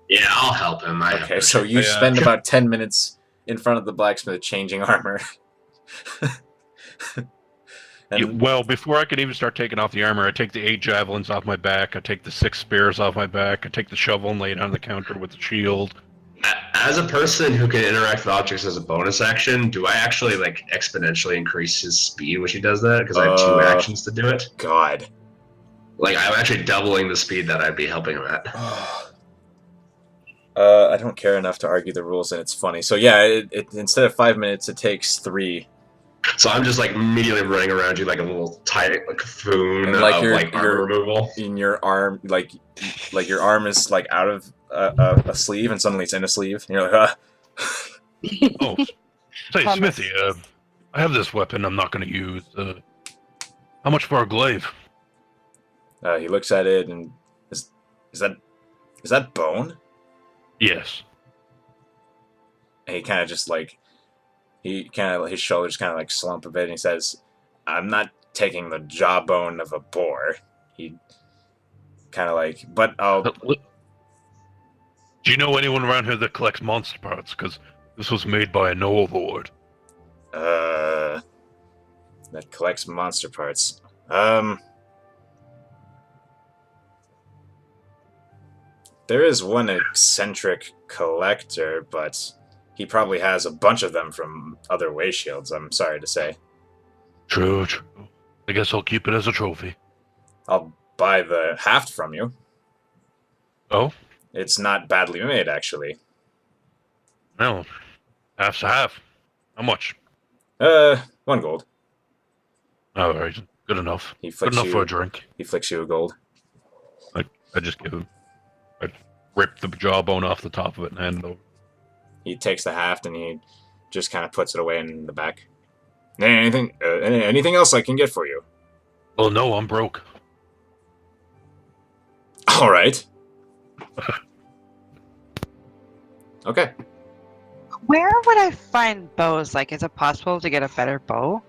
Yeah, I'll help him. Okay, so you spend about 10 minutes in front of the blacksmith changing armor. Well, before I could even start taking off the armor, I take the 8 javelins off my back, I take the 6 spears off my back, I take the shovel and lay it on the counter with the shield. As a person who can interact with objects as a bonus action, do I actually like exponentially increase his speed when she does that? Because I have 2 actions to do it. God. Like, I'm actually doubling the speed that I'd be helping him at. I don't care enough to argue the rules, and it's funny. So yeah, it instead of 5 minutes, it takes 3. So I'm just like immediately running around you like a little tight like cocoon And, like, of you're- like armor you're- removal. In your arm, like your arm is like out of a sleeve, and suddenly it's in a sleeve, and you're like, Oh, say, Smithy, I have this weapon I'm not going to use. How much for a glaive? He looks at it, and is that bone? Yes. And he kind of just like, his shoulders kind of like slump a bit, and he says, "I'm not taking the jawbone of a boar." He kind of like, but I'll. Do you know anyone around here that collects monster parts? Because this was made by a Knoll Lord. That collects monster parts. There is one eccentric collector, but he probably has a bunch of them from other way shields, I'm sorry to say. True. I guess I'll keep it as a trophy. I'll buy the haft from you. Oh? It's not badly made, actually. Well, half's a half. How much? 1 gold. All right, good enough. He Good flicks enough you, for a drink. He flicks you a gold. I just give him. I rip the jawbone off the top of it and hand it over. He takes the haft and he just kind of puts it away in the back. Anything else I can get for you? Well, no, I'm broke. All right. Okay. Where would I find bows? Like, is it possible to get a better bow?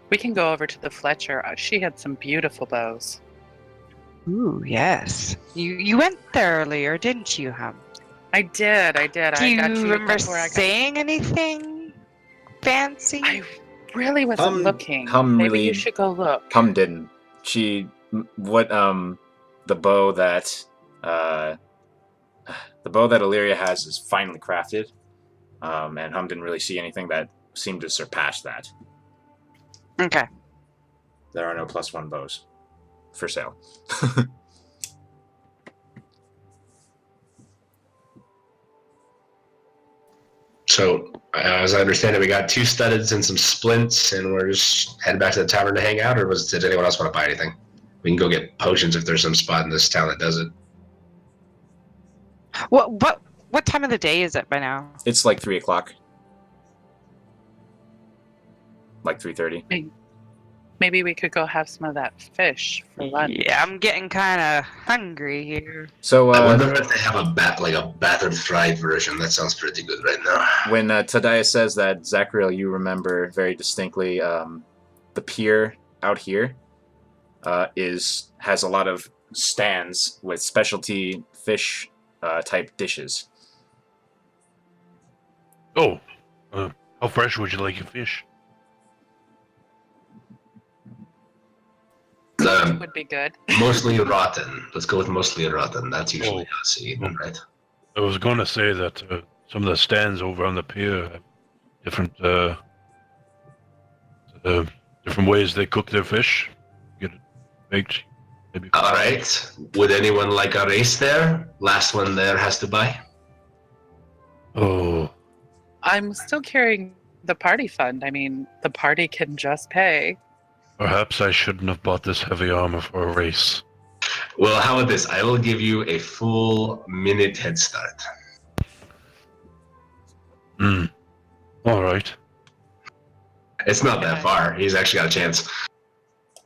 We can go over to the Fletcher. She had some beautiful bows. Ooh, yes. You went there earlier, didn't you, Hum? I did. Do I got you you remember before I got. saying anything fancy? I really wasn't looking. Hum Maybe really- you should go look. Hum didn't. The bow that Illyria has is finely crafted, and Hum didn't really see anything that seemed to surpass that. Okay. There are no +1 bows for sale. So, as I understand it, we got 2 studdeds and some splints, and we're just heading back to the tavern to hang out, or did anyone else want to buy anything? We can go get potions if there's some spot in this town that does it. What time of the day is it by now? It's like 3 o'clock. Like 3:30. Maybe we could go have some of that fish for lunch. Yeah, I'm getting kind of hungry here. So I wonder if they have a battered fried version. That sounds pretty good right now. when Tadiah says that, Zachariel, you remember very distinctly the pier out here has a lot of stands with specialty fish type dishes. Oh, how fresh would you like your fish? Would be good. Mostly rotten. Let's go with mostly rotten. That's usually how it's eaten, right? I was going to say that some of the stands over on the pier have different different ways they cook their fish. Get it baked. Maybe. All right. Would anyone like a race there? Last one there has to buy. Oh, I'm still carrying the party fund. I mean, the party can just pay. perhaps I shouldn't have bought this heavy armor for a race. Well, how about this? I will give you a full minute head start. All right. It's not that far. He's actually got a chance.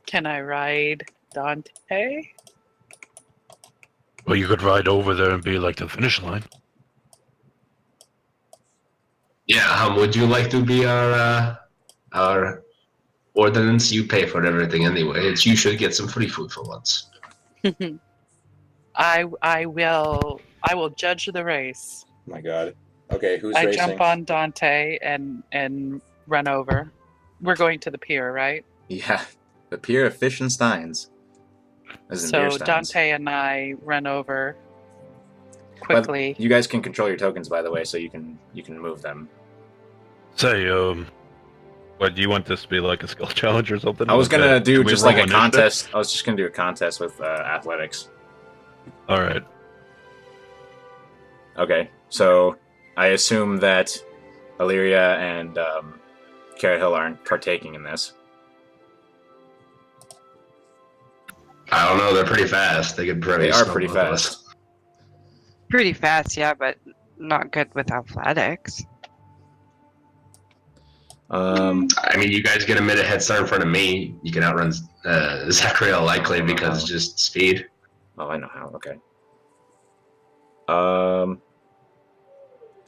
Can I ride Dante? Well, you could ride over there and be like the finish line. Yeah, would you like to be our ordinance? You pay for everything anyway. You should get some free food for once. I will judge the race. My God. Okay, who's I racing? jump on Dante and run over. We're going to the pier, right? Yeah, the pier of Fish and Steins. As in beer So steins. Dante and I run over quickly. But you guys can control your tokens, by the way, so you can move them. Say, what do you want this to be like a skill challenge or something? I was gonna do Can we just roll like a initiative? contest. I was just gonna do a contest with athletics. All right. Okay, so I assume that Illyria and Carrot Hill aren't partaking in this. I don't know. They're pretty fast. They could probably. They are snowball pretty both of us. fast. Pretty fast, yeah, but not good with athletics. I mean, you guys get a minute head start in front of me. You can outrun Zachariel likely because it's just speed. Oh, I know how. Okay.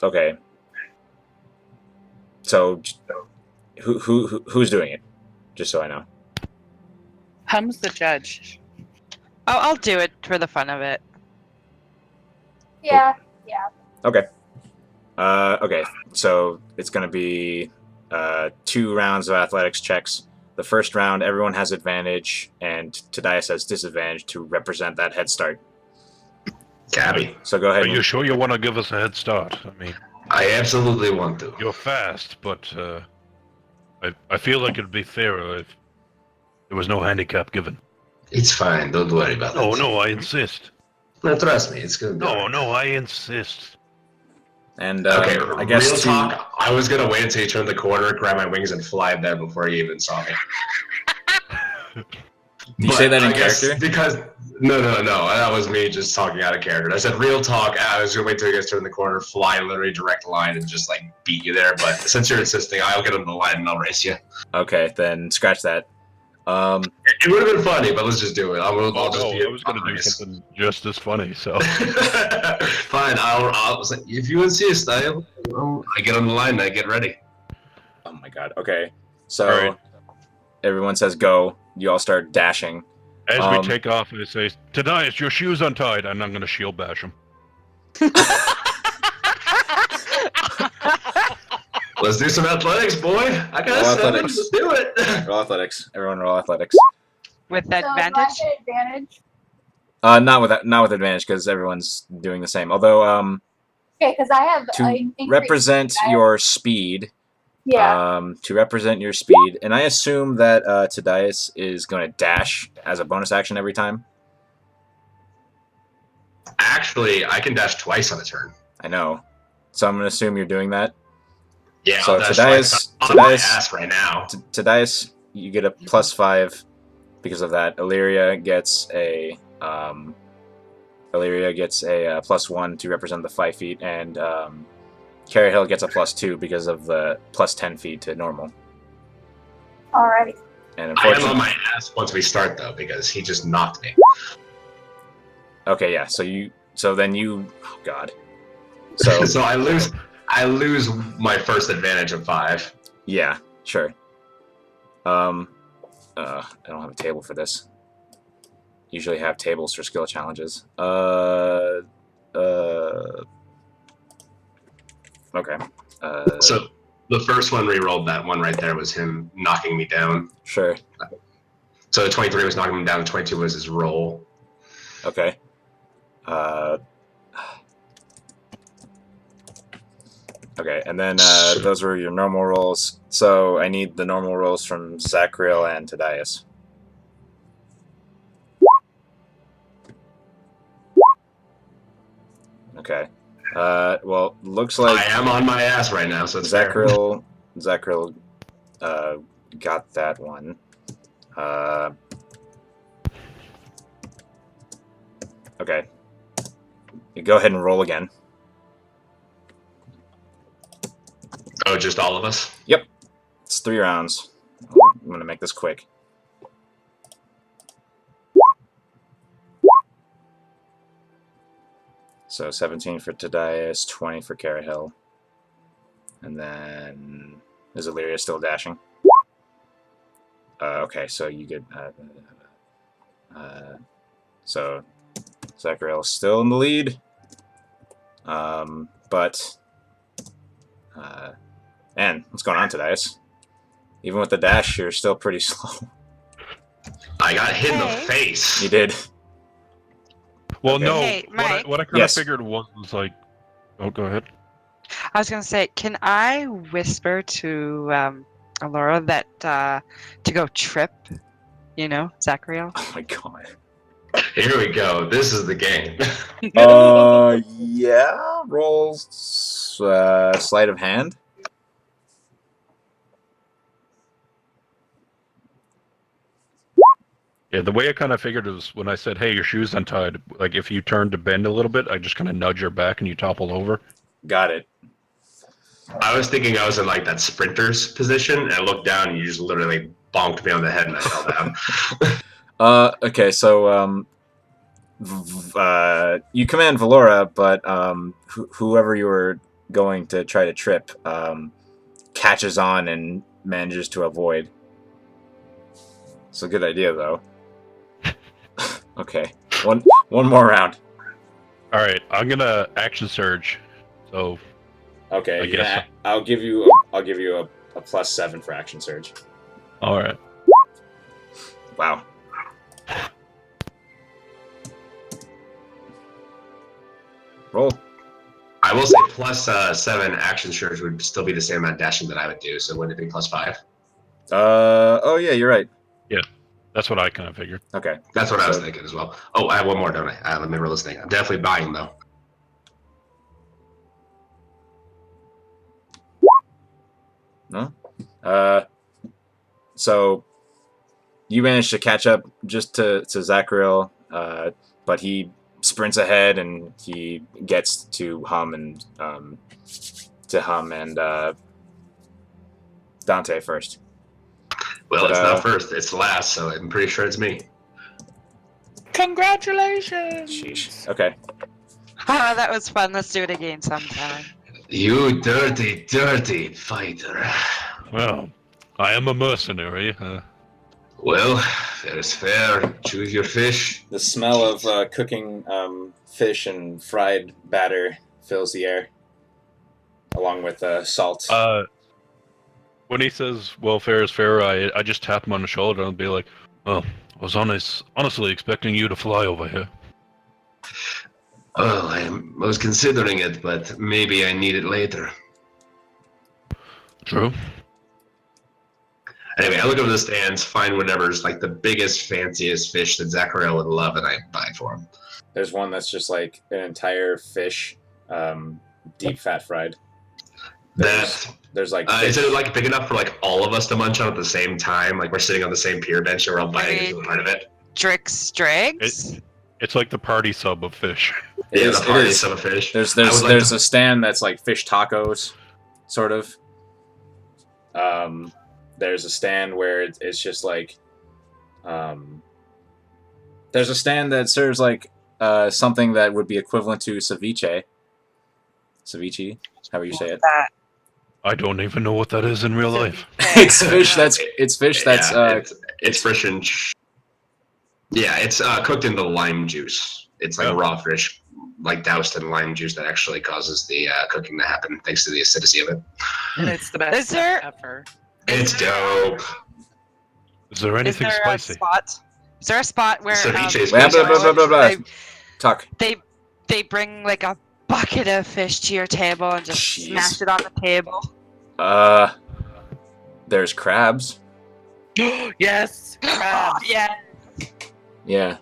Okay. So, who's doing it? Just so I know. Hum's the judge. Oh, I'll do it for the fun of it. Yeah. Okay. Okay. So it's gonna be 2 rounds of athletics checks. The first round, everyone has advantage, and Tadias has disadvantage to represent that head start. Cabby. So go ahead. Are you sure you want to give us a head start? I mean, I absolutely want to. you're fast, but I feel like it'd be fairer if there was no handicap given. It's fine. Don't worry about No, it. no, I insist. No, trust me. It's good. No, I insist. And Okay, I guess real talk. I was gonna wait until you turned the corner, grab my wings, and fly there before you even saw me. You say that in character? Because no, that was me just talking out of character. I said real talk. I was gonna wait till you guys turn the corner, fly literally direct line, and just like beat you there. But since you're insisting, I'll get on the line and I'll race you. Okay, then scratch that. It would have been funny, but let's just do it. I was going to do something just as funny. So fine. I'll if you insist, I get on the line and I get ready. Oh my god. Okay, so Alright. everyone says go. You all start dashing. as we take off, I say, "Tadias, your shoe's untied," and I'm going to shield bash him. Let's do some athletics, boy. I got Roll 7. athletics. Let's do it. Roll athletics. Everyone roll athletics. With So do I advantage? get advantage? Not with advantage because everyone's doing the same. Although Okay, because I have to increase- represent your speed. Yeah. To represent your speed, and I assume that Tadias is going to dash as a bonus action every time. Actually, I can dash twice on a turn. I know, so I'm going to assume you're doing that. Yeah, So I'll dash Tadias- twice. I'm on my Tadias- ass right now. Tadias, you get a +5 because of that. Illyria gets a +1 to represent the 5 feet, and Carrie Hill gets a +2 because of the +10 feet to normal. Alrighty. And I am unfortunately, on my ass once we start though, because he just knocked me. okay, yeah. So then you, oh god. So So I lose my first advantage of 5. yeah, sure. I don't have a table for this. Usually have tables for skill challenges. Okay. So the first one re-rolled, that one right there was him knocking me down. Sure. So the 23 was knocking him down, the 22 was his roll. Okay. Okay, and then those were your normal rolls. So I need the normal rolls from Zachriel and Tadias. Okay. Well, looks like I am on my ass right now, so it's fair. Zachriel got that one. Okay. You go ahead and roll again. Oh, just all of us? It's 3 rounds. I'm gonna make this quick. So 17 for Tadias, 20 for Carahil. And then is Illyria still dashing? Okay, so you get so Zachariel's still in the lead. But man, what's going on, Tadias? Even with the dash, you're still pretty slow. I got hit in the Hey. face. You did. Well, Okay. no. Hey, Mike. What I kind Yes. of figured was like, oh, go ahead. I was gonna say, can I whisper to Alora that to go trip? You know, Zachariel. Oh my god. Here we go. This is the game. Yeah. Rolls sleight of hand. Yeah, the way I kind of figured was when I said, "Hey, your shoe's untied." Like if you turned to bend a little bit, I just kind of nudge your back and you topple over. Got it. I was thinking I was in like that sprinter's position, and I looked down and you just literally bonked me on the head and I fell down. Okay, so you command Valora, but whoever you were going to try to trip catches on and manages to avoid. It's a good idea, though. Okay, one more round. All right, I'm gonna action surge. So Okay, I guess I'll give you a +7 for action surge. all right. Wow. Roll. I will say plus 7 action surge would still be the same amount of dashing that I would do. So wouldn't it be plus 5? Oh yeah, you're right. Yeah, that's what I kind of figured. Okay. That's what I was So- thinking as well. Oh, I have one more, don't I? Let me roll this thing. I'm definitely buying though. No. So you managed to catch up just to Zachariel, but he sprints ahead and he gets to Hum and Dante first. Well, But, it's not first, it's last, so I'm pretty sure it's me. Congratulations! Sheesh. Okay. Oh, that was fun. Let's do it again sometime. You dirty, dirty fighter. Well, I am a mercenary. Well, there's fair. Choose your fish. The smell of cooking fish and fried batter fills the air, along with salt. When he says, well, fair is fair, I just tap him on the shoulder and be like, well, I was honestly expecting you to fly over here. Well, I was considering it, but maybe I need it later. True. Anyway, I look over the stands, find whatever's like the biggest, fanciest fish that Zachariel would love, and I buy it for him. There's one that's just like an entire fish, deep fat fried. There's like is it like big enough for like all of us to munch on at the same time? Like we're sitting on the same pier bench and we're all biting into part of it. Drix Dregs? It's like the party sub of fish. It is a party is. sub of fish. There's like a stand that's like fish tacos, sort of. There's a stand where it's just like, there's a stand that serves like something that would be equivalent to ceviche. Ceviche, however you say it. I don't even know what that is in real life. It's fish that's it's fish and it's cooked in the lime juice. It's like raw fish, like doused in lime juice that actually causes the cooking to happen thanks to the acidity of it. And it's the best Is there- stuff ever. It's dope. Is there anything Is there spicy? a spot? Is there a spot where Ceviche is Blah, blah, blah, blah, blah, blah. They, Tuck. they bring like a bucket of fish to your table and just Jeez. smash it on the table? There's crabs. Yes, crabs. Yeah. Yeah.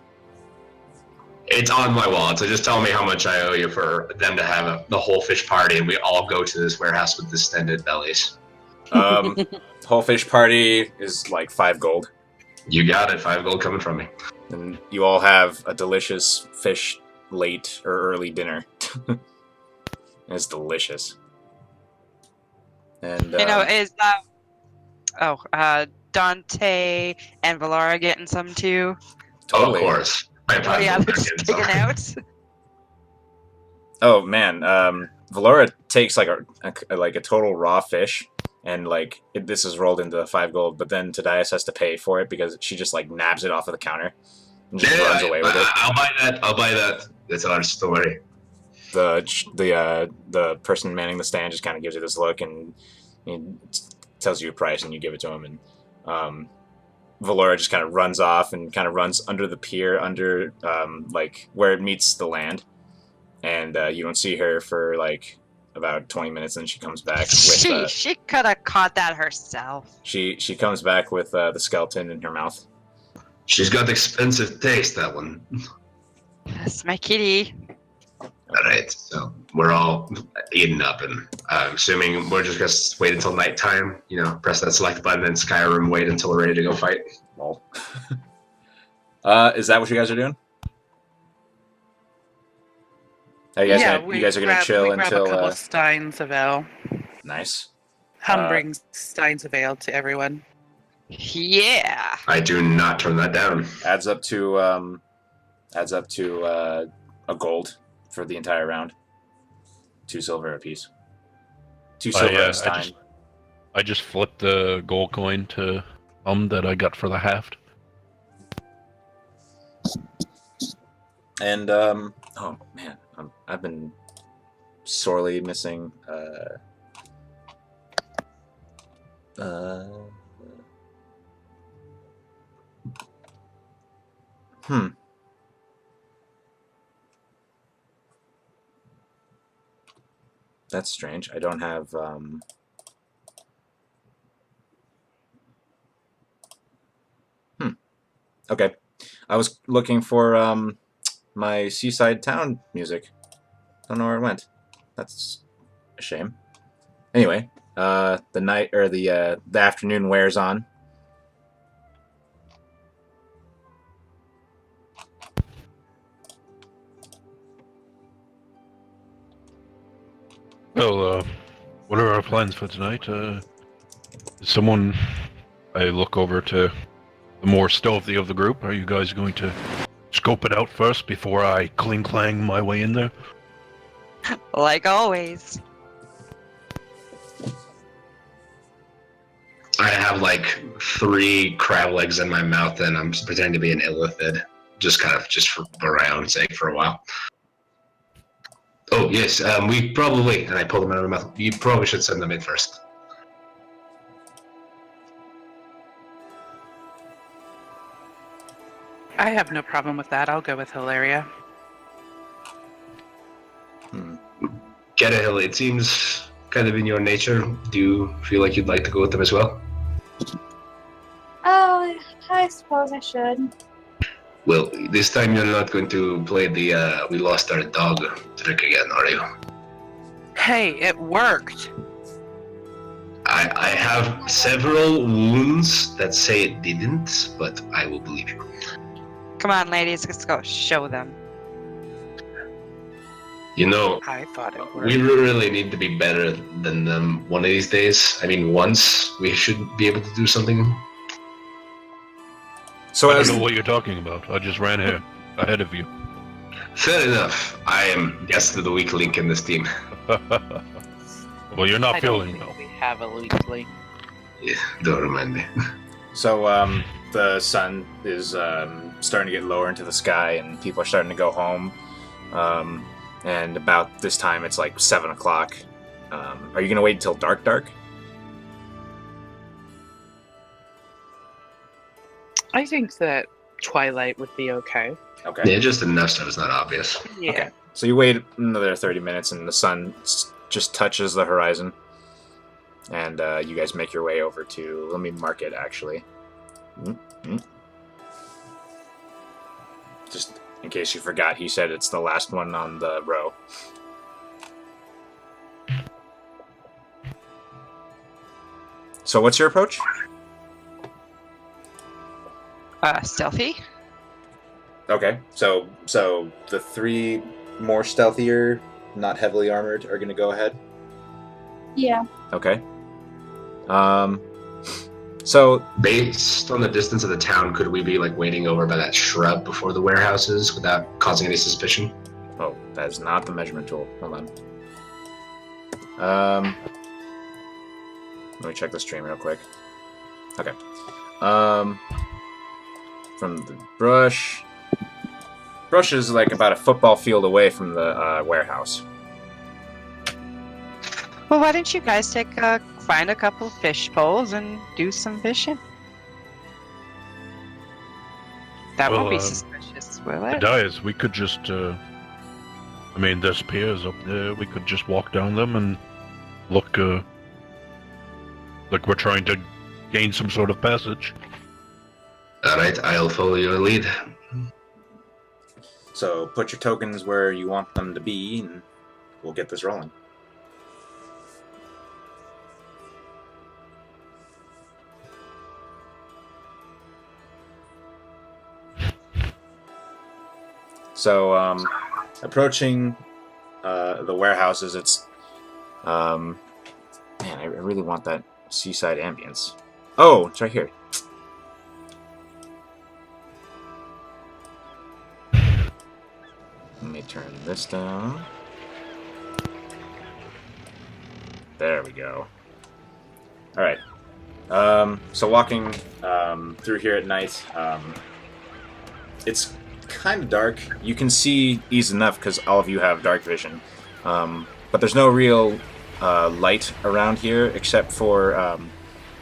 It's on my wallet, so just tell me how much I owe you for them to have the whole fish party, and we all go to this warehouse with distended bellies. Whole fish party is like 5 gold. You got it. 5 gold coming from me. And you all have a delicious fish late or early dinner. It's delicious. And Is Dante and Valara getting some too? totally. Oh, of course. I have Oh 5 yeah, gold they're back just in, so. picking out. Oh man, Valora takes like a total raw fish, and like this is rolled into the 5 gold, but then Tadias has to pay for it because she just like nabs it off of the counter and just runs away with it. I'll buy that. That's another story. The person manning the stand just kind of gives you this look and he tells you a price and you give it to him, and Valora just kind of runs off and kind of runs under the pier under like where it meets the land, and you don't see her for like about 20 minutes, and she comes back with She could have caught that herself. she comes back with the skeleton in her mouth. She's got expensive taste, that one. That's my kitty. Alright, so we're all eating up, and I'm assuming we're just gonna wait until nighttime, press that select button in Skyrim, wait until we're ready to go fight. Lol. Is that what you guys are doing? You guys are gonna chill we grab until a couple steins of ale. nice. Hum brings steins of ale to everyone. Yeah. I do not turn that down. Adds up to a gold for the entire round. 2 silver apiece. 2 silver yeah, a stein. I just flipped the gold coin to that I got for the haft. And oh man, I've been sorely missing That's strange. I don't have... Okay. I was looking for my seaside town music. Don't know where it went. That's a shame. Anyway, the night or the afternoon wears on. Well, what are our plans for tonight? Someone... I look over to the more stealthy of the group. Are you guys going to scope it out first before I clang my way in there? Like always. I have like 3 crab legs in my mouth, and I'm pretending to be an illithid, just for around sake for a while. Oh yes, we probably, and I pull them out of my mouth. You probably should send them in first. I have no problem with that. I'll go with Hilaria. Get a hill. It seems kind of in your nature. Do you feel like you'd like to go with them as well? Oh, I suppose I should. Well, this time you're not going to play the we lost our dog trick again, are you? Hey, it worked. I have several wounds that say it didn't, but I will believe you. Come on, ladies, let's go show them. You know, I thought it worked. we really need to be better than them one of these days. I mean, once we should be able to do something. So I don't as know what you're talking about. I just ran here ahead of you. Fair enough. I am yes to the weak link in this team. Well, you're not I don't feeling think well. we have a weak link. Yeah, don't remind me. So the sun is starting to get lower into the sky, and people are starting to go home. And about this time, it's like 7 o'clock. Are you gonna wait until dark? I think that twilight would be okay. Okay. Yeah, just enough so it's not obvious. Yeah. Okay. So you wait another 30 minutes, and the sun just touches the horizon. And you guys make your way over to... Let me mark it, actually. Just in case you forgot, he said it's the last one on the row. So what's your approach? Stealthy? Okay, so the 3 more stealthier, not heavily armored, are going to go ahead? Yeah. Okay. So Based on the distance of the town, could we be like waiting over by that shrub before the warehouses without causing any suspicion? Oh, that is not the measurement tool. Hold on. Let me check the stream real quick. Okay. From the brush. Brush is like about a football field away from the warehouse. Well, why don't you guys find a couple fish poles and do some fishing? That won't be Well, suspicious, will The it? Dyers, we could just, I mean, there's piers up there. We could just walk down them and look, like we're trying to gain some sort of passage. Alright, I'll follow your lead. So put your tokens where you want them to be, and we'll get this rolling. So, approaching the warehouses, it's... man, I really want that seaside ambience. Oh, it's right here. Let me turn this down. There we go. Alright. So walking through here at night, it's kind of dark. You can see easy enough because all of you have dark vision. But there's no real light around here except for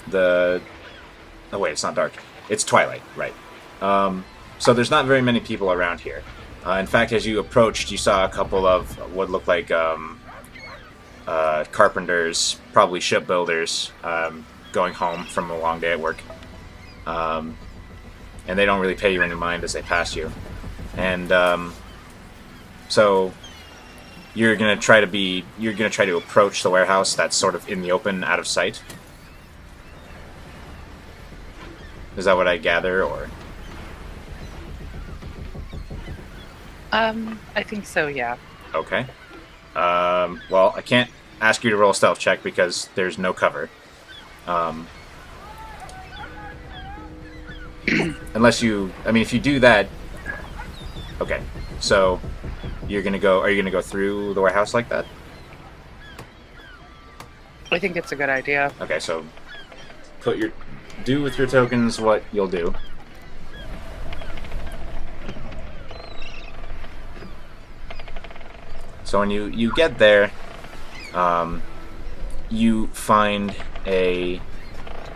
the... Oh wait, it's not dark. It's twilight, right. So there's not very many people around here. In fact, as you approached, you saw a couple of what looked like carpenters, probably shipbuilders, going home from a long day at work. And they don't really pay you any mind as they pass you. And so you're gonna try to approach the warehouse that's sort of in the open, out of sight. Is that what I gather, or? I think so, yeah. Okay. Well, I can't ask you to roll a stealth check because there's no cover. Unless you... I mean, if you do that... Okay. So, you're gonna go... Are you gonna go through the warehouse like that? I think it's a good idea. Okay, so... Do with your tokens what you'll do. So when you get there, you find a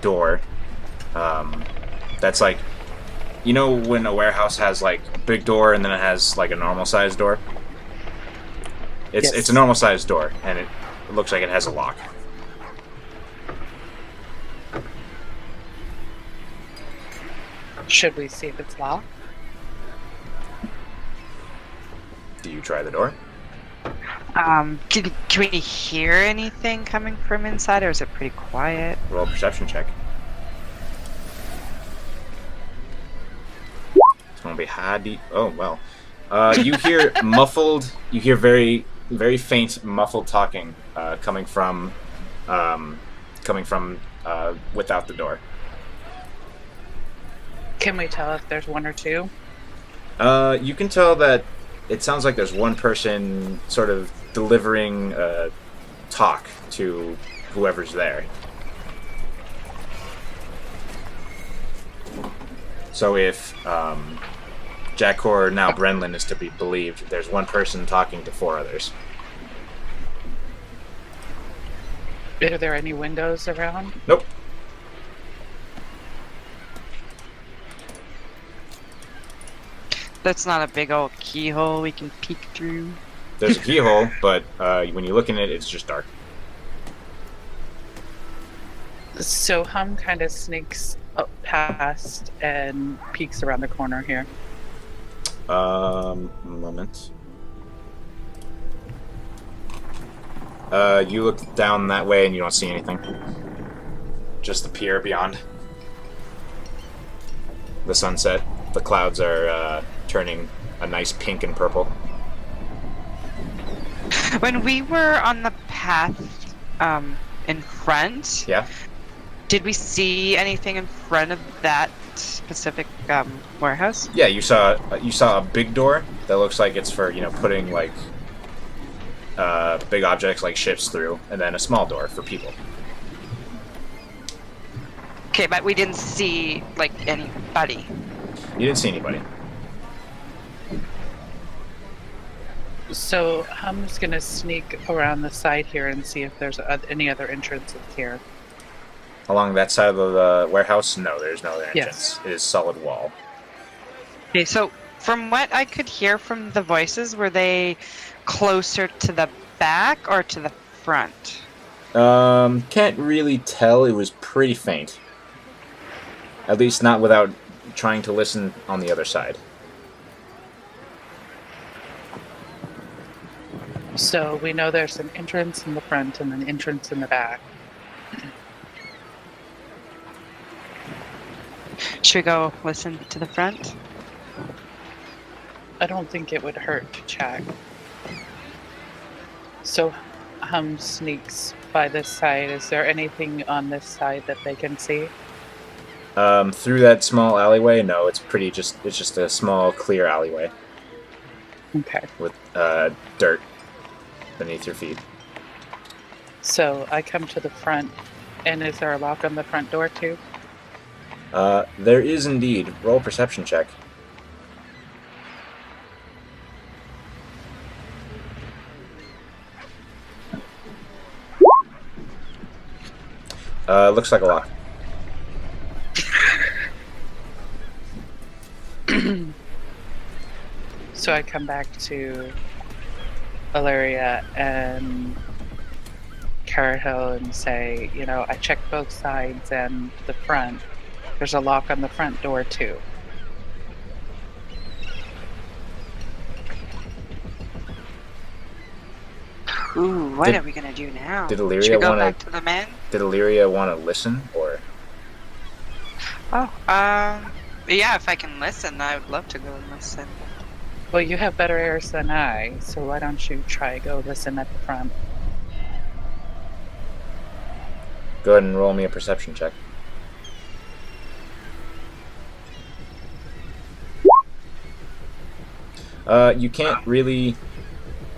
door that's like, you know when a warehouse has like a big door and then it has like a normal sized door? It's a normal sized door, and it looks like it has a lock. Should we see if it's locked? Do you try the door? Can we hear anything coming from inside, or is it pretty quiet? Roll a perception check. It's gonna be high. Oh well. You hear muffled. You hear very, very faint muffled talking coming from without the door. Can we tell if there's one or two? You can tell that it sounds like there's one person sort of delivering talk to whoever's there. So if Jackor, now Brenlin, is to be believed, there's one person talking to four others. Are there any windows around? Nope. That's not a big old keyhole we can peek through. There's a keyhole, but when you look in it, it's just dark. So Hum kind of sneaks up past and peeks around the corner here. Moment. You look down that way and you don't see anything. Just the pier beyond. The sunset. The clouds are turning a nice pink and purple. When we were on the path in front, Yeah? did we see anything in front of that specific warehouse? Yeah, you saw a big door that looks like it's for, putting like big objects like ships through, and then a small door for people. Okay, but we didn't see like anybody. You didn't see anybody. So Hum's gonna sneak around the side here and see if there's any other entrances here. Along that side of the warehouse, no, there's no other entrance. Yes. It is solid wall. Okay, so from what I could hear from the voices, were they closer to the back or to the front? Can't really tell. It was pretty faint. At least not without trying to listen on the other side. So we know there's an entrance in the front and an entrance in the back. Should we go listen to the front? I don't think it would hurt to check. So Hum sneaks by this side. Is there anything on this side that they can see? Through that small alleyway, no, it's just a small clear alleyway Okay. with dirt beneath your feet. So I come to the front, and is there a lock on the front door too? There is indeed. Roll a perception check. Looks like a lock. So I come back to Valeria and Carahill and say, I checked both sides and the front. There's a lock on the front door too. Ooh, what are we gonna do now? Did Should we Illyria go want back to the men? Did Illyria want to listen, or? Oh, yeah, if I can listen, I would love to go and listen. Well, you have better ears than I, so why don't you try go listen at the front? Go ahead and roll me a perception check. You can't really...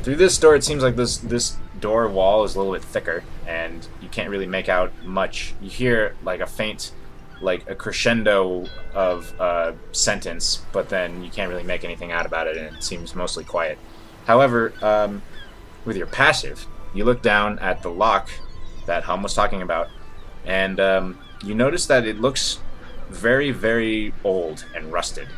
Through this door, it seems like this door wall is a little bit thicker, and you can't really make out much. You hear, like, a faint, like, a crescendo of a sentence, but then you can't really make anything out about it, and it seems mostly quiet. However, with your passive, you look down at the lock that Hum was talking about, and you notice that it looks very, very old and rusted.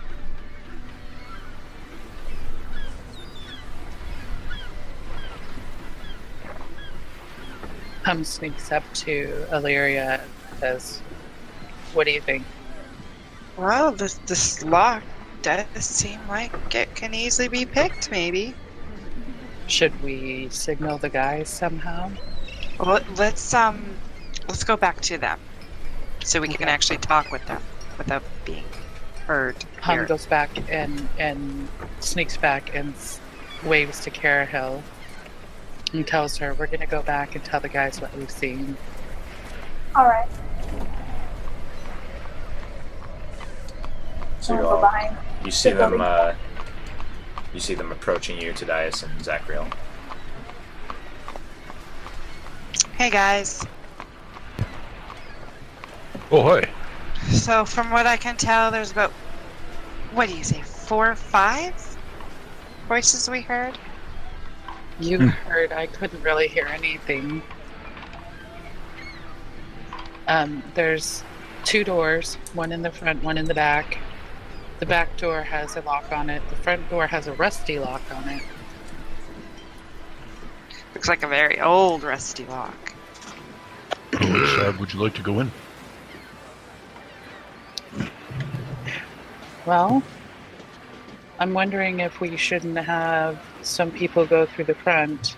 Hum sneaks up to Illyria and says, "What do you think?" Well, this lock does seem like it can easily be picked, maybe. Should we signal the guys somehow? Well, let's go back to them, so we can actually talk with them without being heard. Hum here. goes back and sneaks back and waves to Carahill and tells her, "We're gonna go back and tell the guys what we've seen." Alright. So I'm you gonna go all, behind. you see the them, building. you see them approaching you, Tadias and Zachriel. Hey guys. Oh, hi. So from what I can tell, there's about, what do you say, 4 or 5 voices we heard? You heard, I couldn't really hear anything. There's 2 doors, one in the front, one in the back. The back door has a lock on it. The front door has a rusty lock on it. Looks like a very old rusty lock. Which side would you like to go in? Well, I'm wondering if we shouldn't have some people go through the front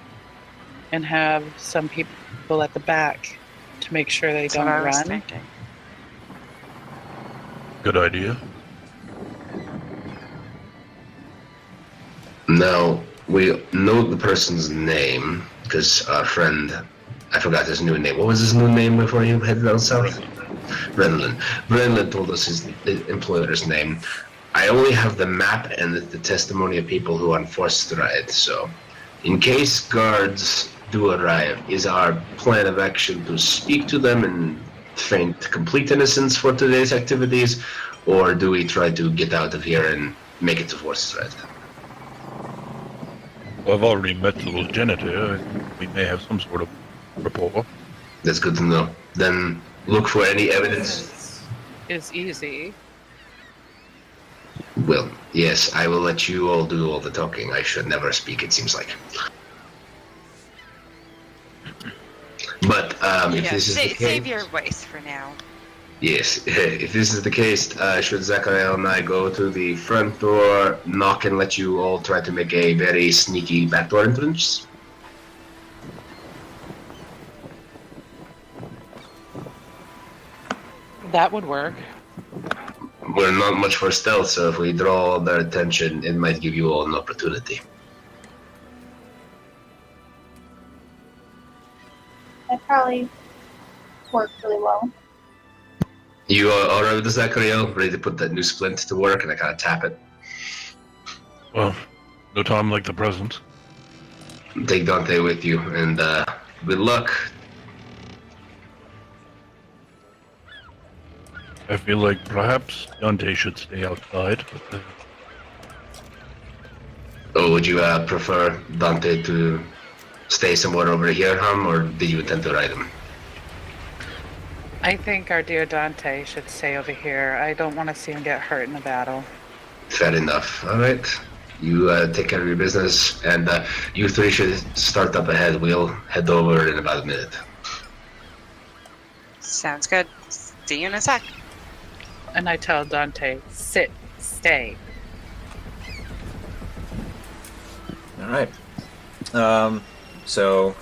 and have some people at the back to make sure they That's don't what I was run. thinking. Good idea. Now, we know the person's name, because our friend, I forgot his new name. What was his new name before you headed down south? Brennan. Brennan told us his employer's name. I only have the map and the testimony of people who unforced the riot, so in case guards do arrive, is our plan of action to speak to them and feign complete innocence for today's activities, or do we try to get out of here and make it to forced riot? Well, I've already met the lieutenant here. We may have some sort of rapport. That's good to know. Then look for any evidence. Is easy. Well, yes, I will let you all do all the talking. I should never speak, it seems like. But if this is the case... Save your voice for now. Yes, if this is the case, should Zachariah and I go to the front door, knock, and let you all try to make a very sneaky backdoor entrance? That would work. We're not much for stealth, so if we draw their attention, it might give you all an opportunity. That probably worked really well. You are alright with the Zachariah? Ready to put that new splint to work, and I kind of tap it. Well, no time like the present. Take Dante with you, and good luck. I feel like perhaps Dante should stay outside. But, Or would you prefer Dante to stay somewhere over here, Hum, or did you intend to ride him? I think our dear Dante should stay over here. I don't want to see him get hurt in a battle. Fair enough. Alright. You take care of your business, and you three should start up ahead. We'll head over in about a minute. Sounds good. See you in a sec. And I tell Dante, sit, stay. All right. So,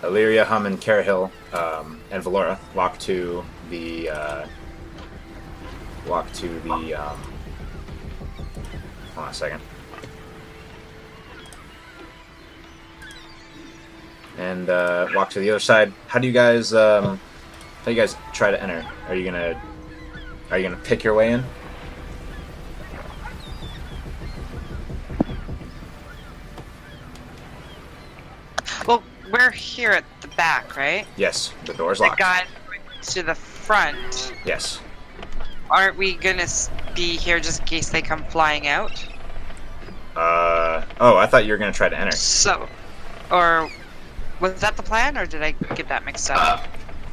Illyria, Hum, and Carahil, and Valora walk to the hold on a second. And walk to the other side. How do you guys try to enter? Are you gonna pick your way in? Well, we're here at the back, right? Yes, the door's The locked. guy to the front. Yes. Aren't we gonna be here just in case they come flying out? Oh, I thought you were gonna try to enter. So, or was that the plan, or did I get that mixed up?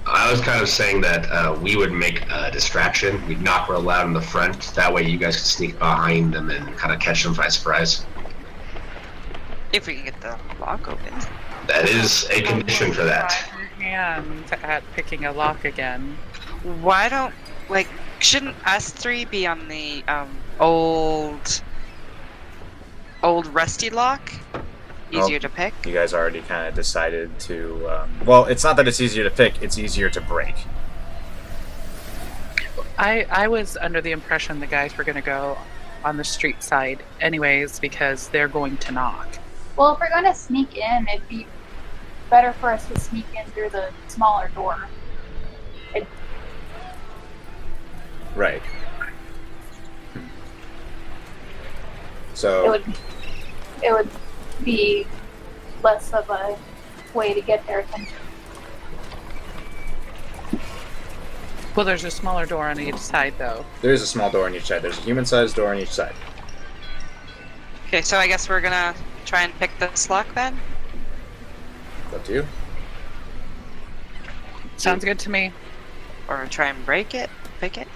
I was kind of saying that we would make a distraction. We'd knock real loud in the front. That way you guys could sneak behind them and kind of catch them by surprise. If we can get the lock open. That is a condition for that. Try your hand at picking a lock again. Why don't, shouldn't us three be on the old rusty lock? Easier to pick? You guys already kind of decided to. Well, it's not that it's easier to pick; it's easier to break. I was under the impression the guys were going to go on the street side anyways because they're going to knock. Well, if we're going to sneak in, it'd be better for us to sneak in through the smaller door. Right. So It would be less of a way to get their attention. Well, there's a smaller door on each side, though. there is a small door on each side. There's a human-sized door on each side. Okay, so I guess we're gonna try and pick this lock then? It's up to you. Sounds good to me. Or try and break it? Pick it?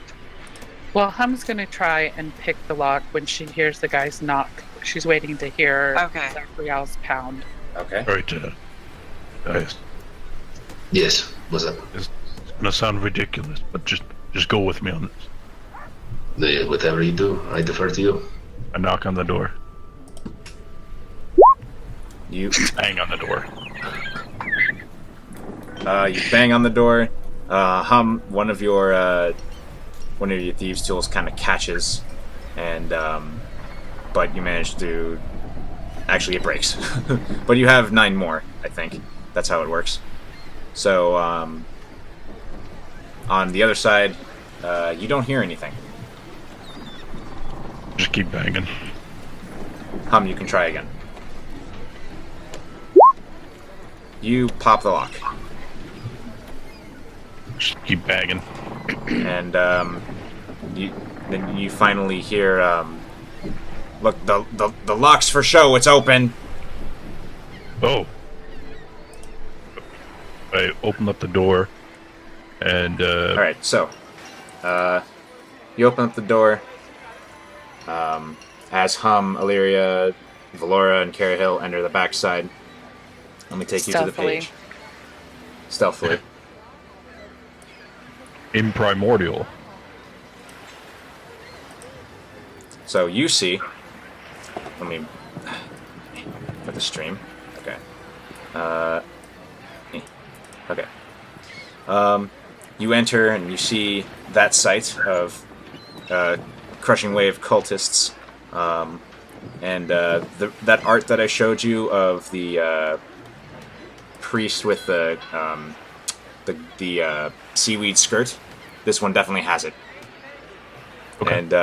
Well, Hum's going to try and pick the lock when she hears the guys knock. She's waiting to hear Okay. Zachariel's pound. Okay. All right, guys. Yes, what's up? It's gonna sound ridiculous, but just go with me on this. Whatever you do, I defer to you. I knock on the door. You Bang on the door. you bang on the door. Hum, one of your thieves' tools kind of catches, and but you manage to. Actually, it breaks. But you have 9 more, I think. That's how it works. So on the other side, you don't hear anything. Just keep banging. Hum, you can try again. You pop the lock. Just keep banging. And then you finally hear, look, the lock's for show, it's open. Oh. I open up the door, and Alright, so, you open up the door, as Hum, Illyria, Valora, and Carahil enter the backside. Let me take you to the Stealthily. page. Stealthily. in Primordial. So you see, let me, for the stream, okay. Okay. You enter and you see that sight of crushing wave cultists, and that art that I showed you of the priest with the seaweed skirt. This one definitely has it. Okay. And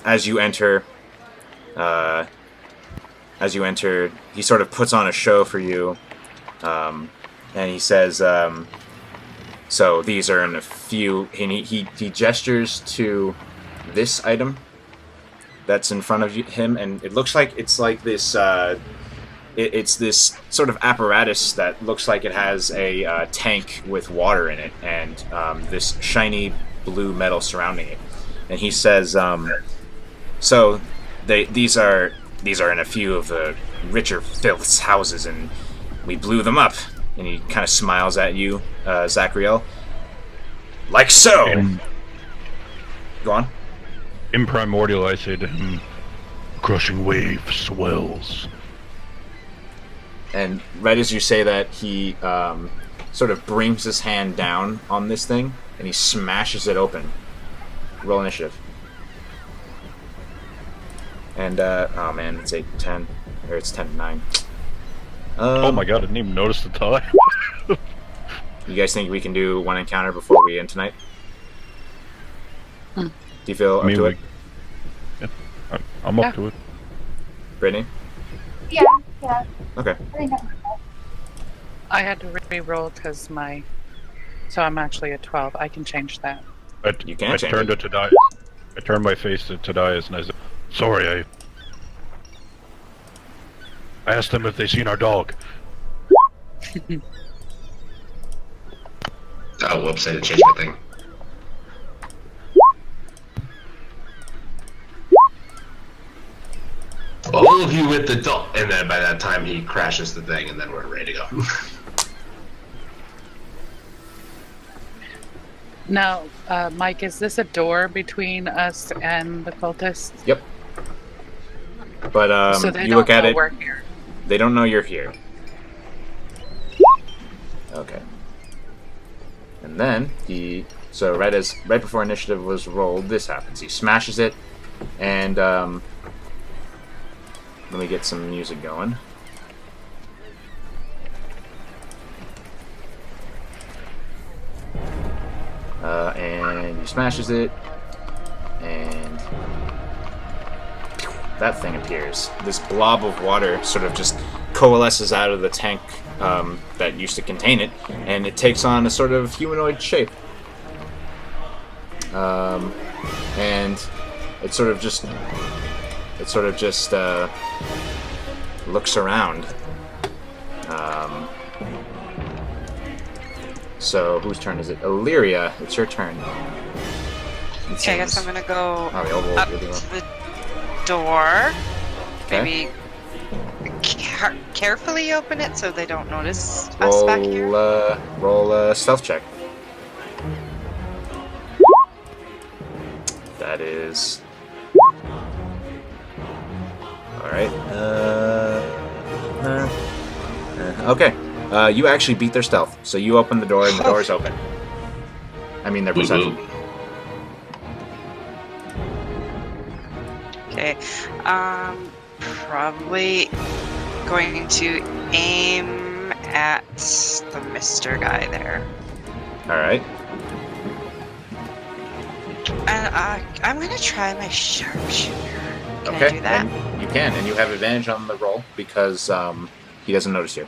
as you enter, he sort of puts on a show for you, and he says, "So these are in a few." And he gestures to this item that's in front of him, and it looks like it's like this. It's this sort of apparatus that looks like it has a tank with water in it, and this shiny blue metal surrounding it. And he says, "So these are in a few of the richer filth's houses, and we blew them up. And he kind of smiles at you, Zachriel. Like so! Go on. In Primordial, I say to him, crushing wave swells. And right as you say that, he sort of brings his hand down on this thing, and he smashes it open. Roll initiative. And, oh man, it's 8 to 10. Or it's 10 to 9. Oh my god, I didn't even notice the time. You guys think we can do one encounter before we end tonight? Do you feel up to it? Yeah, I'm up to it. Brittany? Yeah. Okay. I think I'm I had to re-roll because so I'm actually at 12. I can change that. You can I change turned it. to Tadias. I turned my face to Tadias and I said, sorry, I asked them if they seen our dog. Oh, whoops, I didn't change my thing. All of you with the dog. And then by that time he crashes the thing and then we're ready to go. Now, Mike, is this a door between us and the cultists? Yep. But So they you don't look at know it. we're here. They don't know you're here. Okay. And then so right before initiative was rolled, this happens. He smashes it, and let me get some music going. And he smashes it, and that thing appears. This blob of water sort of just coalesces out of the tank that used to contain it, and it takes on a sort of humanoid shape. And it sort of just looks around. So whose turn is it? Illyria, it's your turn. Okay, I guess I'm gonna go Oh, the oval, up you're the to one. the door. Okay. Maybe carefully open it so they don't notice us back here. Roll a stealth check. That is... Alright. Okay. You actually beat their stealth. So you open the door and the door is open. I mean their perception. Okay. Probably going to aim at the Mr. guy there. Alright. And I'm gonna try my sharpshooter. Can Okay. I do that? And you can, and you have advantage on the roll because he doesn't notice you.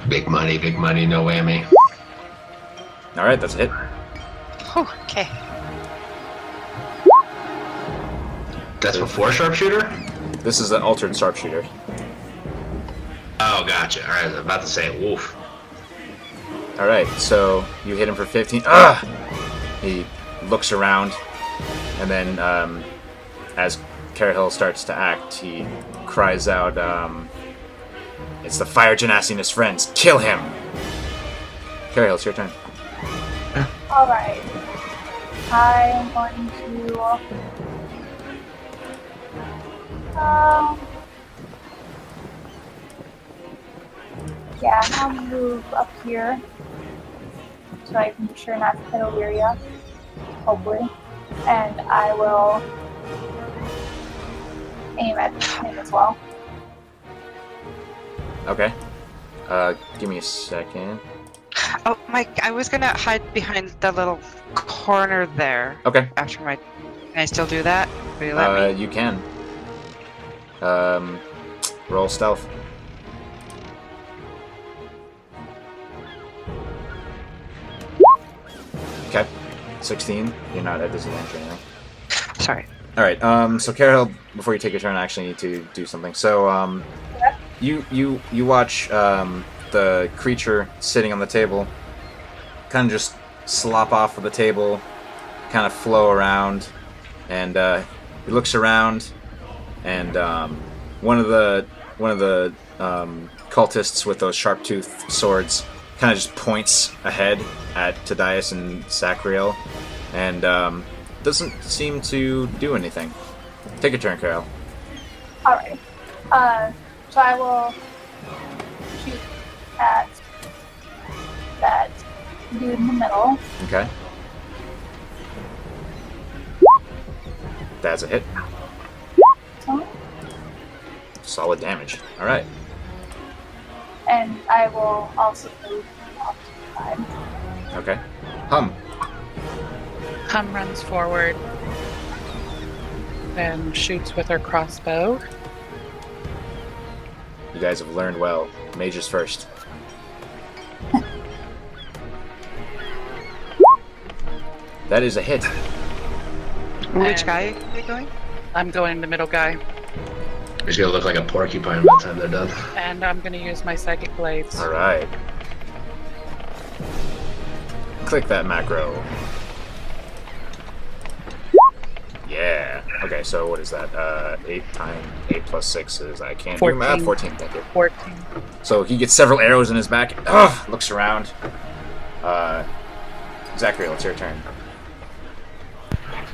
Big money, no whammy. Alright, that's a hit. Oh, okay. That's before sharpshooter? This is an altered sharpshooter. Oh, gotcha. Alright, I was about to say, woof. Alright, so you hit him for 15. Ah! He looks around, and then as Carahill starts to act, he cries out, it's the Fire Genasi and his friends. Kill him! Carahill, it's your turn. Alright. I am going to... yeah, I'll move up here so I can be sure not to hit Illyria, hopefully. And I will aim at him as well. Okay. Give me a second. Oh, Mike, I was gonna hide behind the little corner there Okay. after my... Can I still do that? Will you let me? You can. Roll stealth. Okay. 16. You're not at disadvantage or anything. Sorry. Alright, so Carahill, before you take your turn, I actually need to do something. So, you watch the creature sitting on the table kind of just slop off of the table, kind of flow around, and he looks around, and one of the cultists with those sharp-toothed swords kind of just points ahead at Tadias and Sacriel, and doesn't seem to do anything. Take a turn, Carol. Alright. So I will shoot at that dude in the middle. Okay. That's a hit. So, Solid damage. All right. and I will also move off to the side. Okay. Hum. Hum runs forward and shoots with her crossbow. You guys have learned well. Mages first. That is a hit. Which And guy are you going? I'm going the middle guy, He's gonna look like a porcupine by the time they're done. and I'm going to use my psychic blades. All right. Click that macro. Yeah. Okay, so what is that? 8 plus 6 is, I can't do math. 14, thank you. 14. So he gets several arrows in his back. Ugh, looks around. Zachary, it's your turn.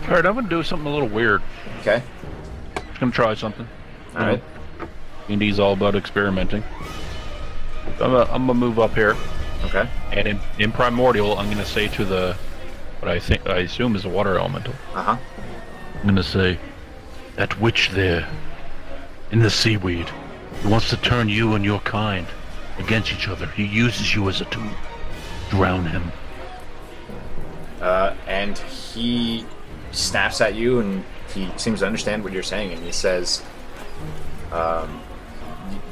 Alright, I'm gonna do something a little weird. Okay. Just gonna try something. Alright. Indy's all about experimenting. I'm gonna move up here, Okay. and in Primordial, I'm gonna say to the what I assume is a water elemental. Uh-huh. I'm gonna say, that witch there, in the seaweed, he wants to turn you and your kind against each other. He uses you as a tool. Drown him. And he snaps at you, and he seems to understand what you're saying, and he says,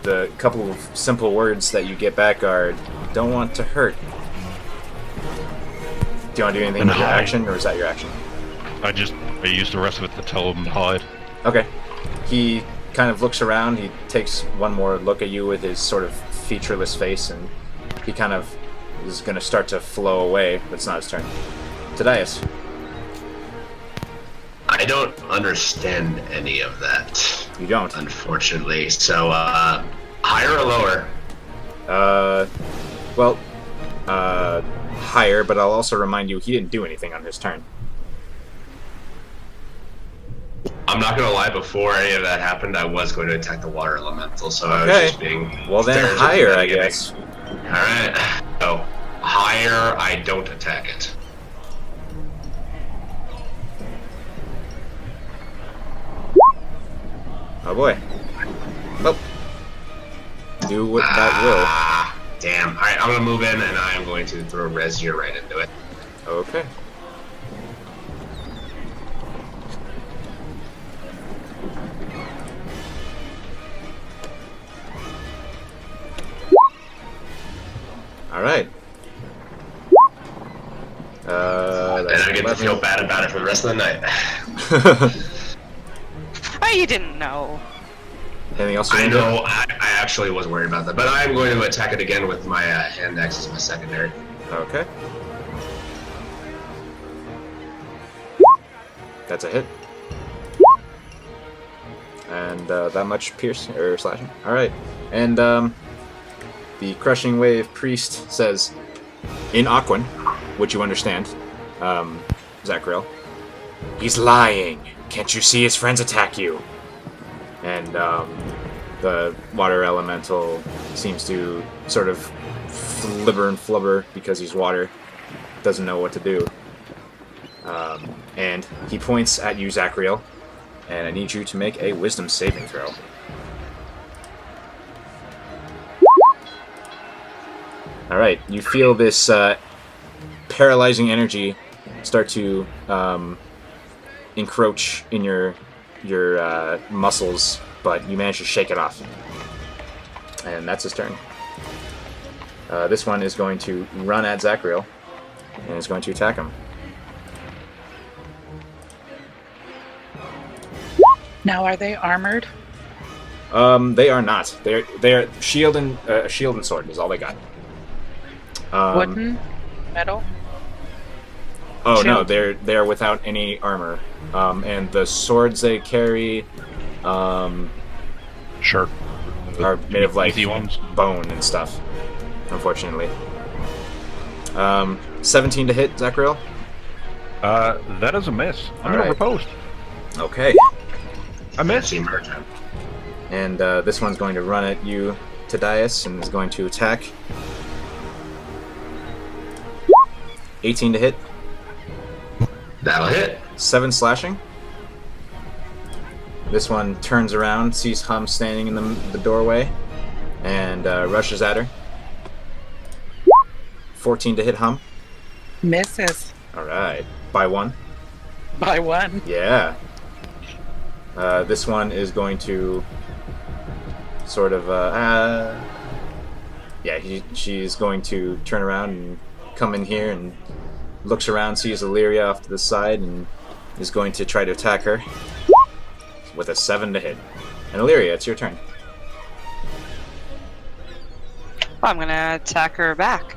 the couple of simple words that you get back are, don't want to hurt. Do you want to do anything And with your hide. action, or is that your action? I used the rest of it to tell him to hide. Okay. He kind of looks around, he takes one more look at you with his sort of featureless face, and he kind of is going to start to flow away, but it's not his turn. Tadias. I don't understand any of that, You don't. unfortunately. So, higher or lower? Well, higher, but I'll also remind you he didn't do anything on his turn. I'm not gonna lie, before any of that happened, I was going to attack the water elemental, so I was Okay. just being... Well then, fair to higher, the I beginning. guess. Alright, so, higher, I don't attack it. Oh boy. Nope. Do what that Damn. Alright, I'm gonna move in, and I am going to throw Rezier right into it. will. Okay. Alright. And That's I get to feel bad about it for the rest of the night. 11. Oh, you didn't know. Anything else you I want to do? know, I actually was worried about that, but I'm going to attack it again with my hand axe as my secondary. Okay. That's a hit. And that much piercing or slashing. All right. And the crushing wave priest says, in Aquan, which you understand, Zachriel, he's lying. Can't you see his friends attack you? And the water elemental seems to sort of flibber and flubber because he's water. Doesn't know what to do. And he points at you, Zachriel, and I need you to make a wisdom saving throw. Alright, you feel this paralyzing energy start to encroach in your muscles, but you manage to shake it off. And that's his turn. This one is going to run at Zachriel and is going to attack him. Now, are they armored? They are not. They're shield and sword is all they got. Wooden? Metal? Oh no, Shield? they're without any armor. And the swords they carry, Sure. are made of like Easy ones. bone and stuff. Unfortunately. 17 to hit, Zachariel. That is a miss. I'm gonna Alright. riposte. Okay. I miss. Fancy merchant. And this one's going to run at you, Tadias, and is going to attack. 18 to hit. That'll hit. 7 slashing. This one turns around, sees Hum standing in the doorway, and rushes at her. 14 to hit Hum. Misses Alright. By 1. by 1. Yeah. This one is going to sort of, she's going to turn around and come in here and looks around, sees Illyria off to the side, and is going to try to attack her with a 7 to hit. And Illyria, it's your turn. I'm gonna attack her back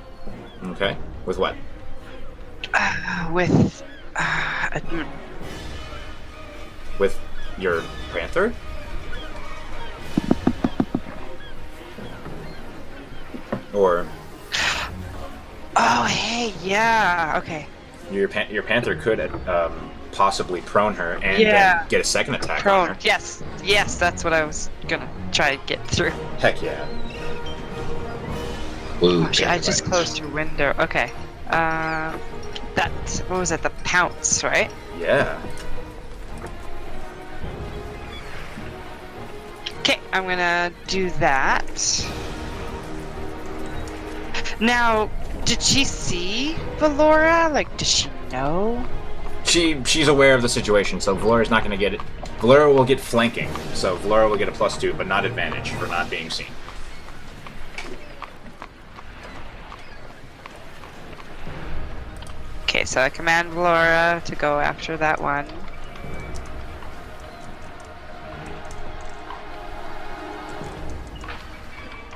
Okay. With what? with. With your panther? Or Oh, hey, yeah. Okay. your panther could possibly prone her and Yeah. then get a second attack on Prone. her. Yes, that's what I was gonna try to get through. Heck yeah. Blue. Oh, shit, I just closed your window. Okay. What was it? The pounce, right? Yeah. Okay, I'm gonna do that. Now, did she see Valora? Like, does she know? She's aware of the situation, so Valora's not going to get it. Valora will get flanking, so Valora will get a +2, but not advantage for not being seen. Okay, so I command Valora to go after that one.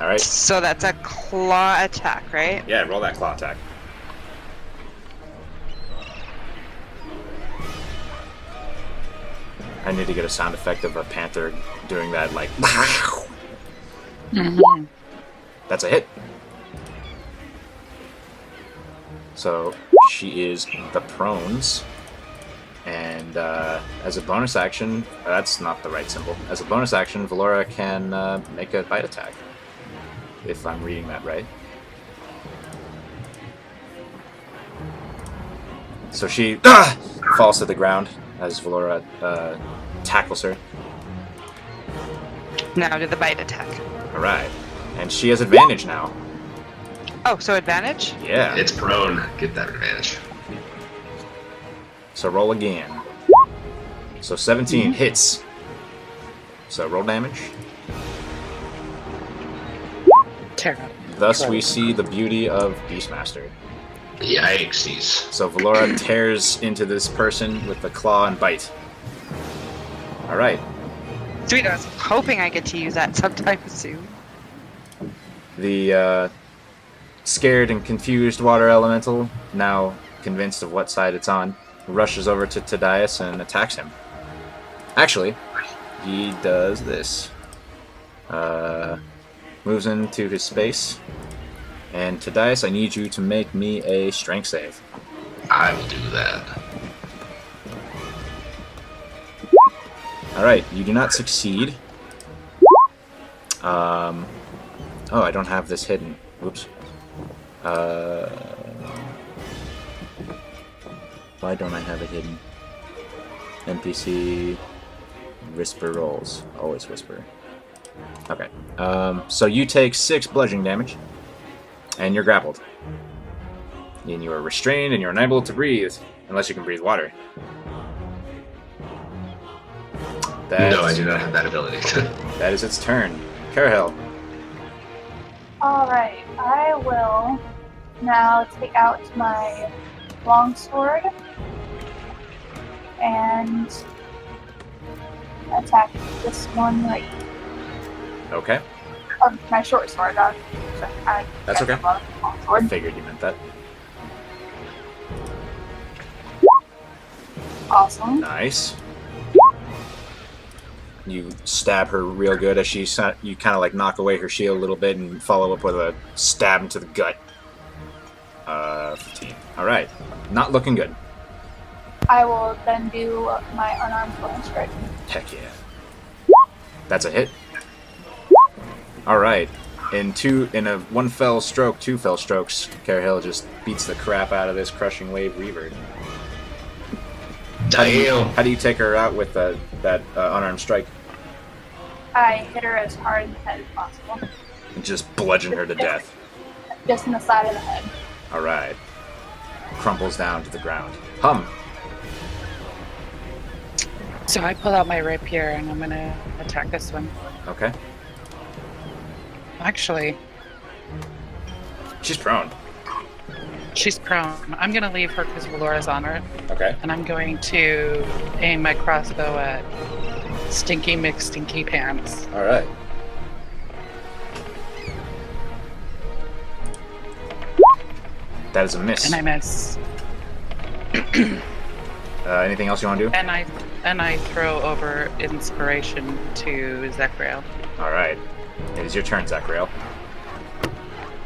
Alright? So that's a claw attack, right? Yeah, roll that claw attack. I need to get a sound effect of a panther doing that, like... Mm-hmm. That's a hit. So, she is the prones. And as a bonus action... that's not the right symbol. As a bonus action, Valora can make a bite attack. If I'm reading that right. So she falls to the ground as Valora tackles her. Now to the bite attack. Alright. And she has advantage now. Oh, so advantage? Yeah. It's prone. Get that advantage. So roll again. So 17 hits. So roll damage. Terrible. Thus we see the beauty of Beastmaster. Yikesies. So Valora tears into this person with the claw and bite. Alright. Sweet, I was hoping I get to use that sometime soon. The scared and confused water elemental, now convinced of what side it's on, rushes over to Tadias and attacks him. Actually, he does this. Moves into his space. And Tadias, I need you to make me a strength save. I will do that. Alright, you do not succeed. Oh, I don't have this hidden. Oops. Why don't I have it hidden? NPC whisper rolls. Always whisper. Okay. So you take 6 bludgeoning damage, and you're grappled. And you are restrained, and you're unable to breathe, unless you can breathe water. No, I do not have that ability. That is its turn. Carahel. Alright, I will now take out my longsword and attack this one right. Okay. Or my short sword. That's okay. I Longsword. figured you meant that. Awesome. Nice. you stab her real good as you kind of like knock away her shield a little bit and follow up with a stab into the gut. 15. All right, not looking good. I will then do my unarmed flank strike. Heck yeah. That's a hit. All right. In a one fell stroke, two fell strokes, Cahill just beats the crap out of this crushing wave reaver. How do you take her out with that unarmed strike? I hit her as hard in the head as possible. And just bludgeon her to death. Just in the side of the head. All right. Crumples down to the ground. Hum. So I pull out my rapier and I'm gonna attack this one. Okay. Actually, She's prone. she's prone. I'm gonna leave her because Valora's on her, Okay. and I'm going to aim my crossbow at Stinky McStinky Pants. All right. That is a miss. And I miss. Anything else you want to do? And I throw over inspiration to Zechariel. All right. It is your turn, Zachariel.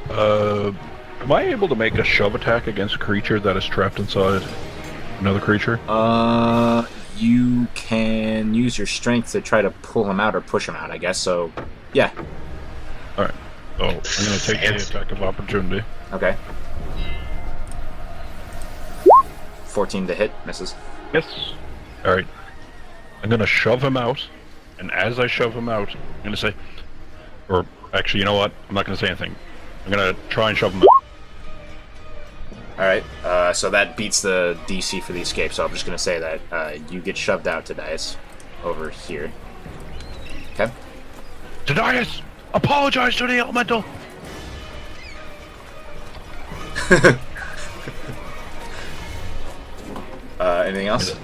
Am I able to make a shove attack against a creature that is trapped inside another creature? You can use your strength to try to pull him out or push him out, I guess. So, yeah. All right. So I'm going to take the attack of opportunity. Okay. 14 to hit, misses. Yes. All right. I'm going to shove him out, and as I shove him out, I'm going to say, or actually, you know what? I'm not going to say anything. I'm going to try and shove him out. All right. So that beats the DC for the escape. So I'm just gonna say that you get shoved out to Dice over here. Okay. Tadias, apologize to the elemental. Anything else?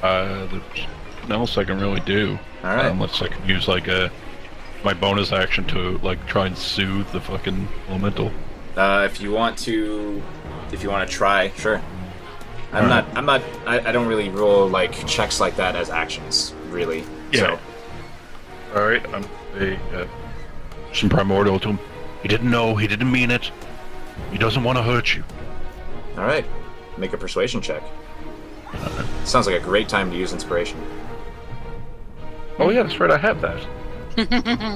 There's nothing else I can really do. All right. Unless I can use like my bonus action to like try and soothe the fucking elemental. If you want to try, sure. I don't really roll like checks like that as actions, really. Yeah. So. All right. I'm some primordial to him. He didn't know. He didn't mean it. He doesn't want to hurt you. All right. Make a persuasion check. Sounds like a great time to use inspiration. Oh yeah, that's right. I have that.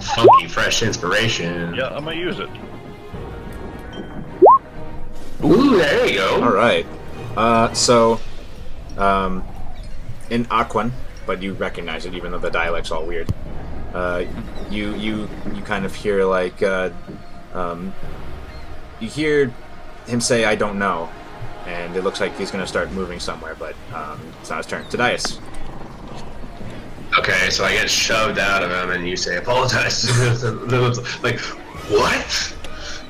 Funky, fresh inspiration. Yeah, I might use it. Ooh, there you go. All right. So, in Aquan, but you recognize it even though the dialect's all weird. You kind of hear like you hear him say, "I don't know," and it looks like he's gonna start moving somewhere, but it's not his turn. Tadias. Okay, so I get shoved out of him, and you say, "Apologize." Like, what?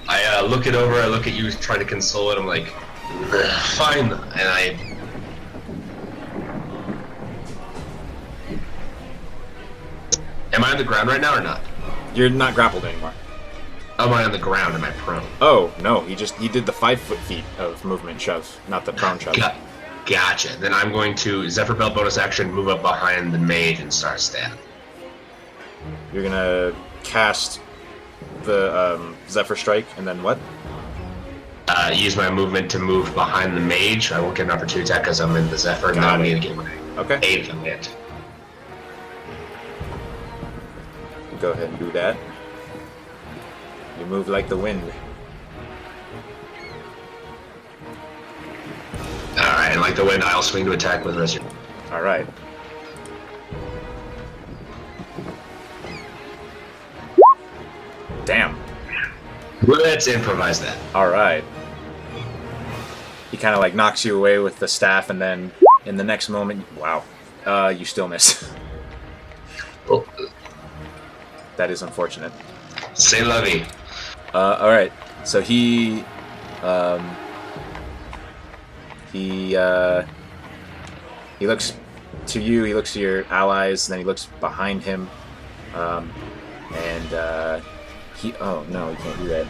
I look it over. I look at you, trying to console it. I'm like, fine, and I. Am I on the ground right now or not? You're not grappled anymore. Am I on the ground? Am I prone? Oh no, he did the 5 feet of movement shove, not the prone shove. Gotcha. Then I'm going to Zephyr Belt bonus action, move up behind the mage, and start stabbing. You're gonna cast the Zephyr Strike, and then what? Use my movement to move behind the mage. I won't get an opportunity attack because I'm in the Zephyr. Now I need to get my 8th hit. Go ahead and do that. You move like the wind. Alright, and like the wind, I'll swing to attack with Rescue. Alright. Damn. Let's improvise that. Alright. He kind of like knocks you away with the staff, and then in the next moment, wow, you still miss. Oh. That is unfortunate. C'est la vie. Alright, so he looks to you, he looks to your allies, and then he looks behind him, and oh no, he can't do that.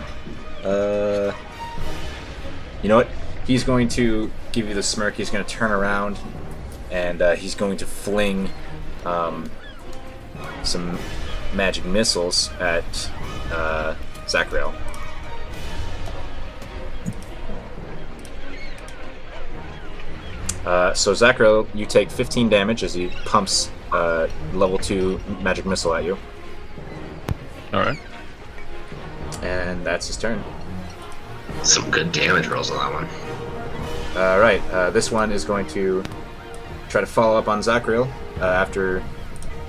You know what? He's going to give you the smirk. He's going to turn around, and he's going to fling some magic missiles at Zachariel. So Zachariel, you take 15 damage as he pumps level 2 magic missile at you. Alright. And that's his turn. Some good damage rolls on that one. Alright, this one is going to try to follow up on Zachariel after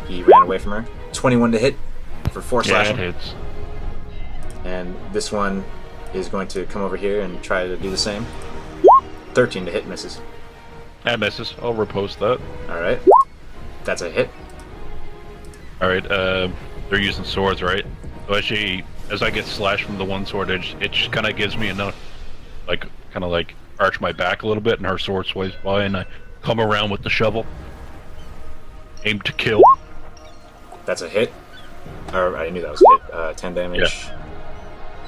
he ran away from her. 21 to hit for 4 slashing. Yeah, it hits. And this one is going to come over here and try to do the same. 13 to hit, misses. That misses. I'll repost that. Alright. That's a hit. Alright, they're using swords, right? So actually, as I get slashed from the one sword edge, it just kind of gives me enough, like, kind of like arch my back a little bit, and her sword sways by, and I come around with the shovel. Aim to kill. That's a hit. Or I knew that was a hit. 10 damage. Yeah.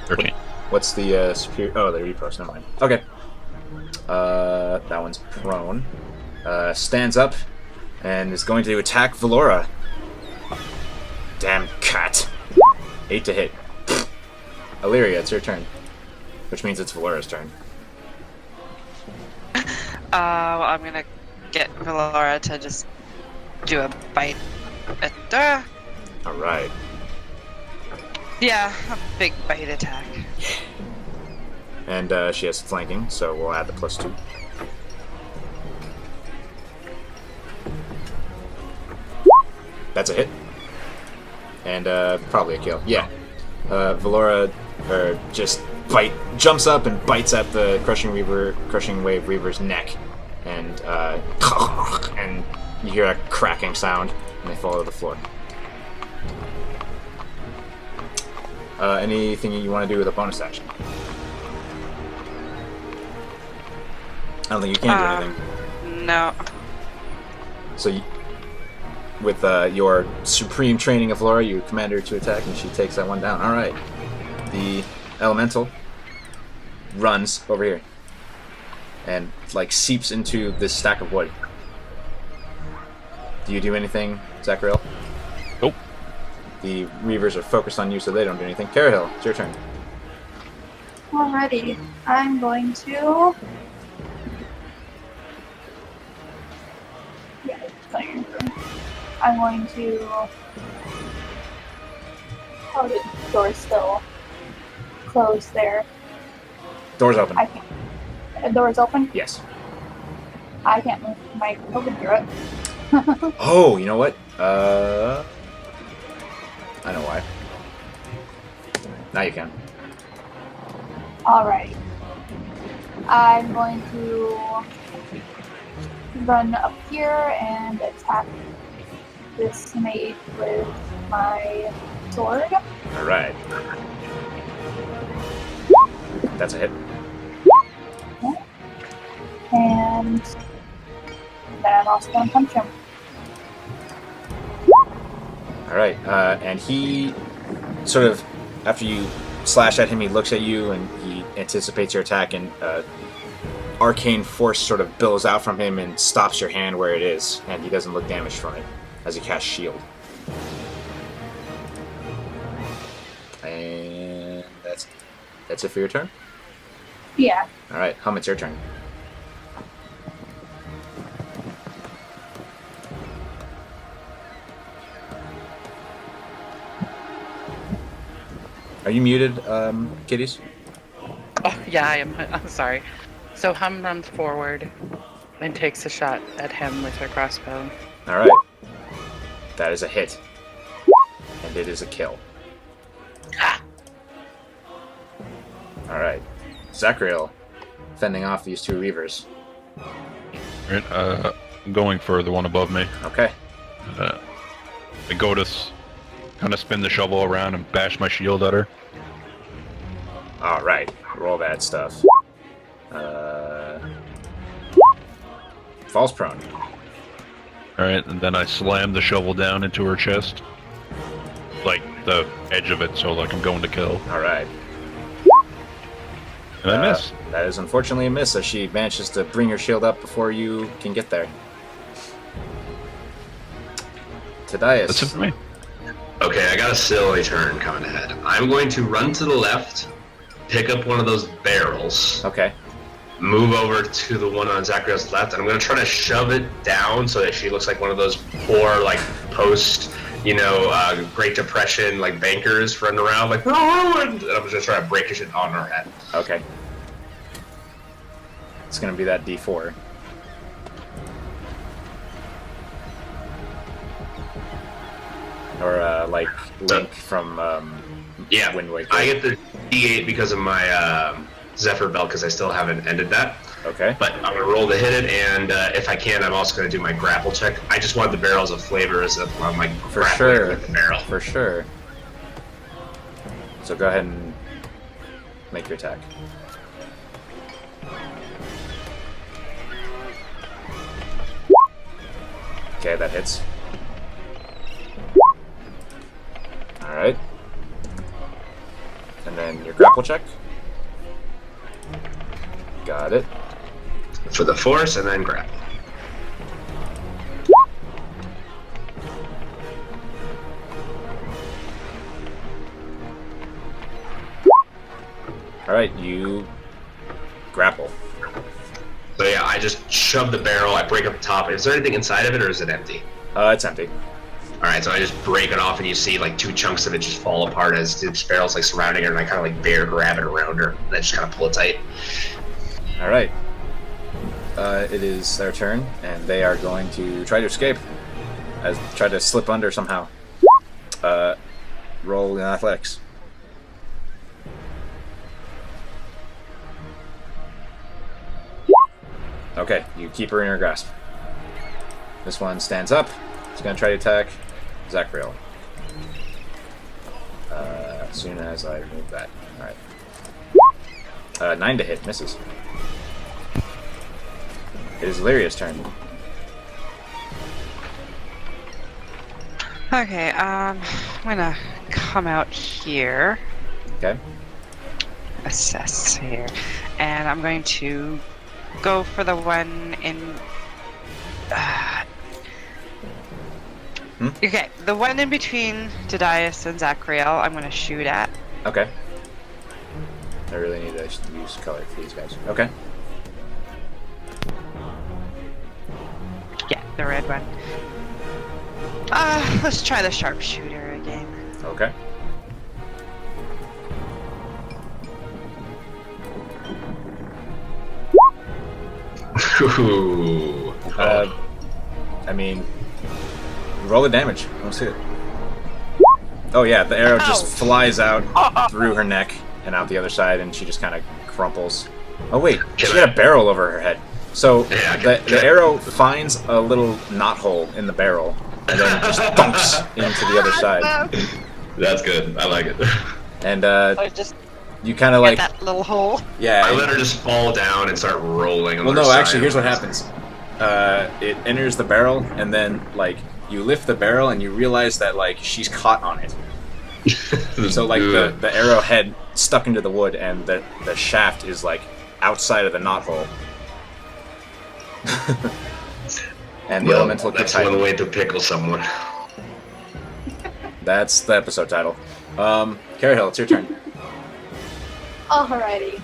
13. What's the superior? Oh, the repros. Never mind. Okay. That one's prone. Stands up and is going to attack Valora. Damn cat. 8 to hit. Illyria, it's your turn. Which means it's Valora's turn. I'm gonna get Valora to just do a bite at Alright. yeah, a big bite attack. And she has flanking, so we'll add the +2. That's a hit. And probably a kill. Yeah. Valora just jumps up and bites at the Crushing Wave Reaver's neck. And and you hear a cracking sound, and they fall to the floor. Anything you want to do with a bonus action? I don't think you can do anything. No. So, with your supreme training of Laura, you command her to attack, and she takes that one down. All right. The elemental runs over here and like seeps into this stack of wood. Do you do anything, Zachariel? Nope. The Reavers are focused on you, so they don't do anything. Carahil, it's your turn. Alrighty, I'm going to. Yeah, it's not your turn. I'm going to. Oh, the door's still closed there. Door's open. I can't. The door's open? Yes. I can't move my token through it. Oh, you know what? I know why. Now you can. Alright. I'm going to run up here and attack this mage with my sword. Alright. That's a hit. And then I'm also going to punch him. Alright, and he sort of, after you slash at him, he looks at you and he anticipates your attack, and arcane force sort of billows out from him and stops your hand where it is, and he doesn't look damaged from it as he casts shield. And that's it for your turn? Yeah. Alright, Hum, it's your turn. Are you muted, Kitties? Oh, yeah, I am. I'm sorry. So Hum runs forward and takes a shot at him with her crossbow. Alright. That is a hit. And it is a kill. Alright. Zachariel, fending off these two Reavers. Right, I'm going for the one above me. Okay. I go to kind of spin the shovel around and bash my shield at her. Alright. Roll that stuff. Falls prone. Alright, and then I slam the shovel down into her chest. Like, the edge of it, so like I'm going to kill. Alright. And I miss. That is unfortunately a miss, as she manages to bring her shield up before you can get there. Tadias. That's it for me. Okay, I got a silly turn coming ahead. I'm going to run to the left, pick up one of those barrels, Okay. move over to the one on Zachariel's left, and I'm going to try to shove it down so that she looks like one of those poor, like, post, Great Depression, like, bankers running around, like, ruined! And I'm just trying to break it on her head. Okay. It's gonna be that D4. Or, like, Link from, Wind Waker. I get the D8 because of my, Zephyr Belt, because I still haven't ended that. Okay. But I'm going to roll to hit it, and if I can, I'm also going to do my grapple check. I just want the barrels of flavors of my For grappling sure. with the barrel. For sure. So go ahead and make your attack. Okay, that hits. Alright. And then your grapple check. Got it. For the force, and then grapple. Alright, you grapple. So yeah, I just shove the barrel, I break up the top. Is there anything inside of it, or is it empty? It's empty. Alright, so I just break it off, and you see like 2 chunks of it just fall apart as the barrel's like surrounding her, and I kind of like bear grab it around her, and I just kind of pull it tight. Alright. It is their turn, and they are going to try to escape. Try to slip under somehow. Roll in athletics. Okay, you keep her in your grasp. This one stands up. He's going to try to attack Zachriel. As soon as I remove that. Alright. 9 to hit. Misses. It is Illyria's turn. Okay, I'm gonna come out here. Okay. Assess here. And I'm going to go for the one in... Okay, the one in between Dadius and Zachriel I'm going to shoot at. Okay. I really need to use color for these guys. Okay. Yeah, the red one. Let's try the sharpshooter again. Okay. Ooh. I mean, roll the damage. Let's see it. Oh yeah, the arrow just flies out through her neck and out the other side, and she just kind of crumples. Oh wait, she got a barrel over her head. So the arrow finds a little knot hole in the barrel, and then just thumps into the other side. That's good. I like it. And Just you kind of get like, that little hole. yeah. I let her just fall down and start rolling. On Well, her no, side. actually, here's what happens. It enters the barrel, and then like you lift the barrel, and you realize that like she's caught on it. So like the arrow head stuck into the wood, and the shaft is like outside of the knot hole. And the elemental gets That's one tight. way to pickle someone. That's the episode title. Carahill, it's your turn. Alrighty.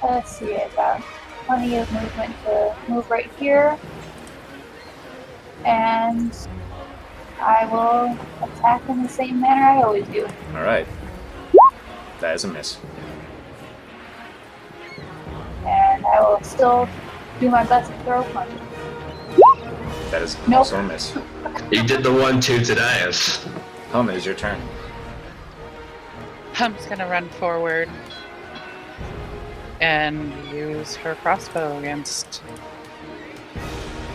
Let's see, I've got plenty of movement to move right here. And I will attack in the same manner I always do. Alright. That is a miss. And I will still do my best to throw punch. That is Nope. also a miss. You did the 1-2 today. Hum, it is your turn. Hum's gonna run forward and use her crossbow against.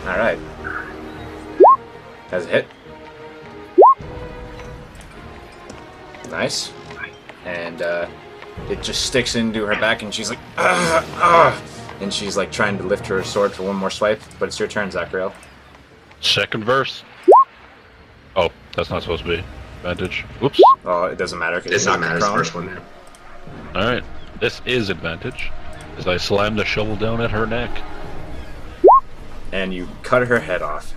Alright. Has a hit. Nice. And it just sticks into her back, and she's like, and she's like trying to lift her sword for one more swipe. But it's your turn, Zachriel. Second verse. Oh, that's not supposed to be advantage. Whoops. Oh, it doesn't matter because It it's not doesn't matter. It's the first one. All right. This is advantage, as I slam the shovel down at her neck. And you cut her head off.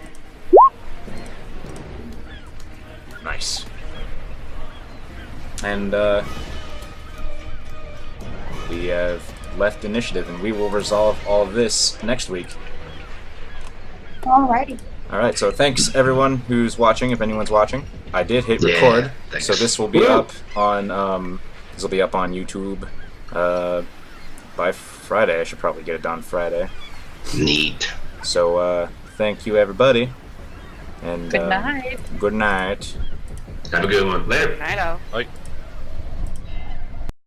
Nice. And we have left initiative, and we will resolve all of this next week. Alrighty. Alright, so thanks everyone who's watching, if anyone's watching. I did hit record, thanks. so this will be up on YouTube by Friday. I should probably get it done Friday. Neat. So thank you everybody. And Good night. Good night. Have a good one. Later. Night out. Like.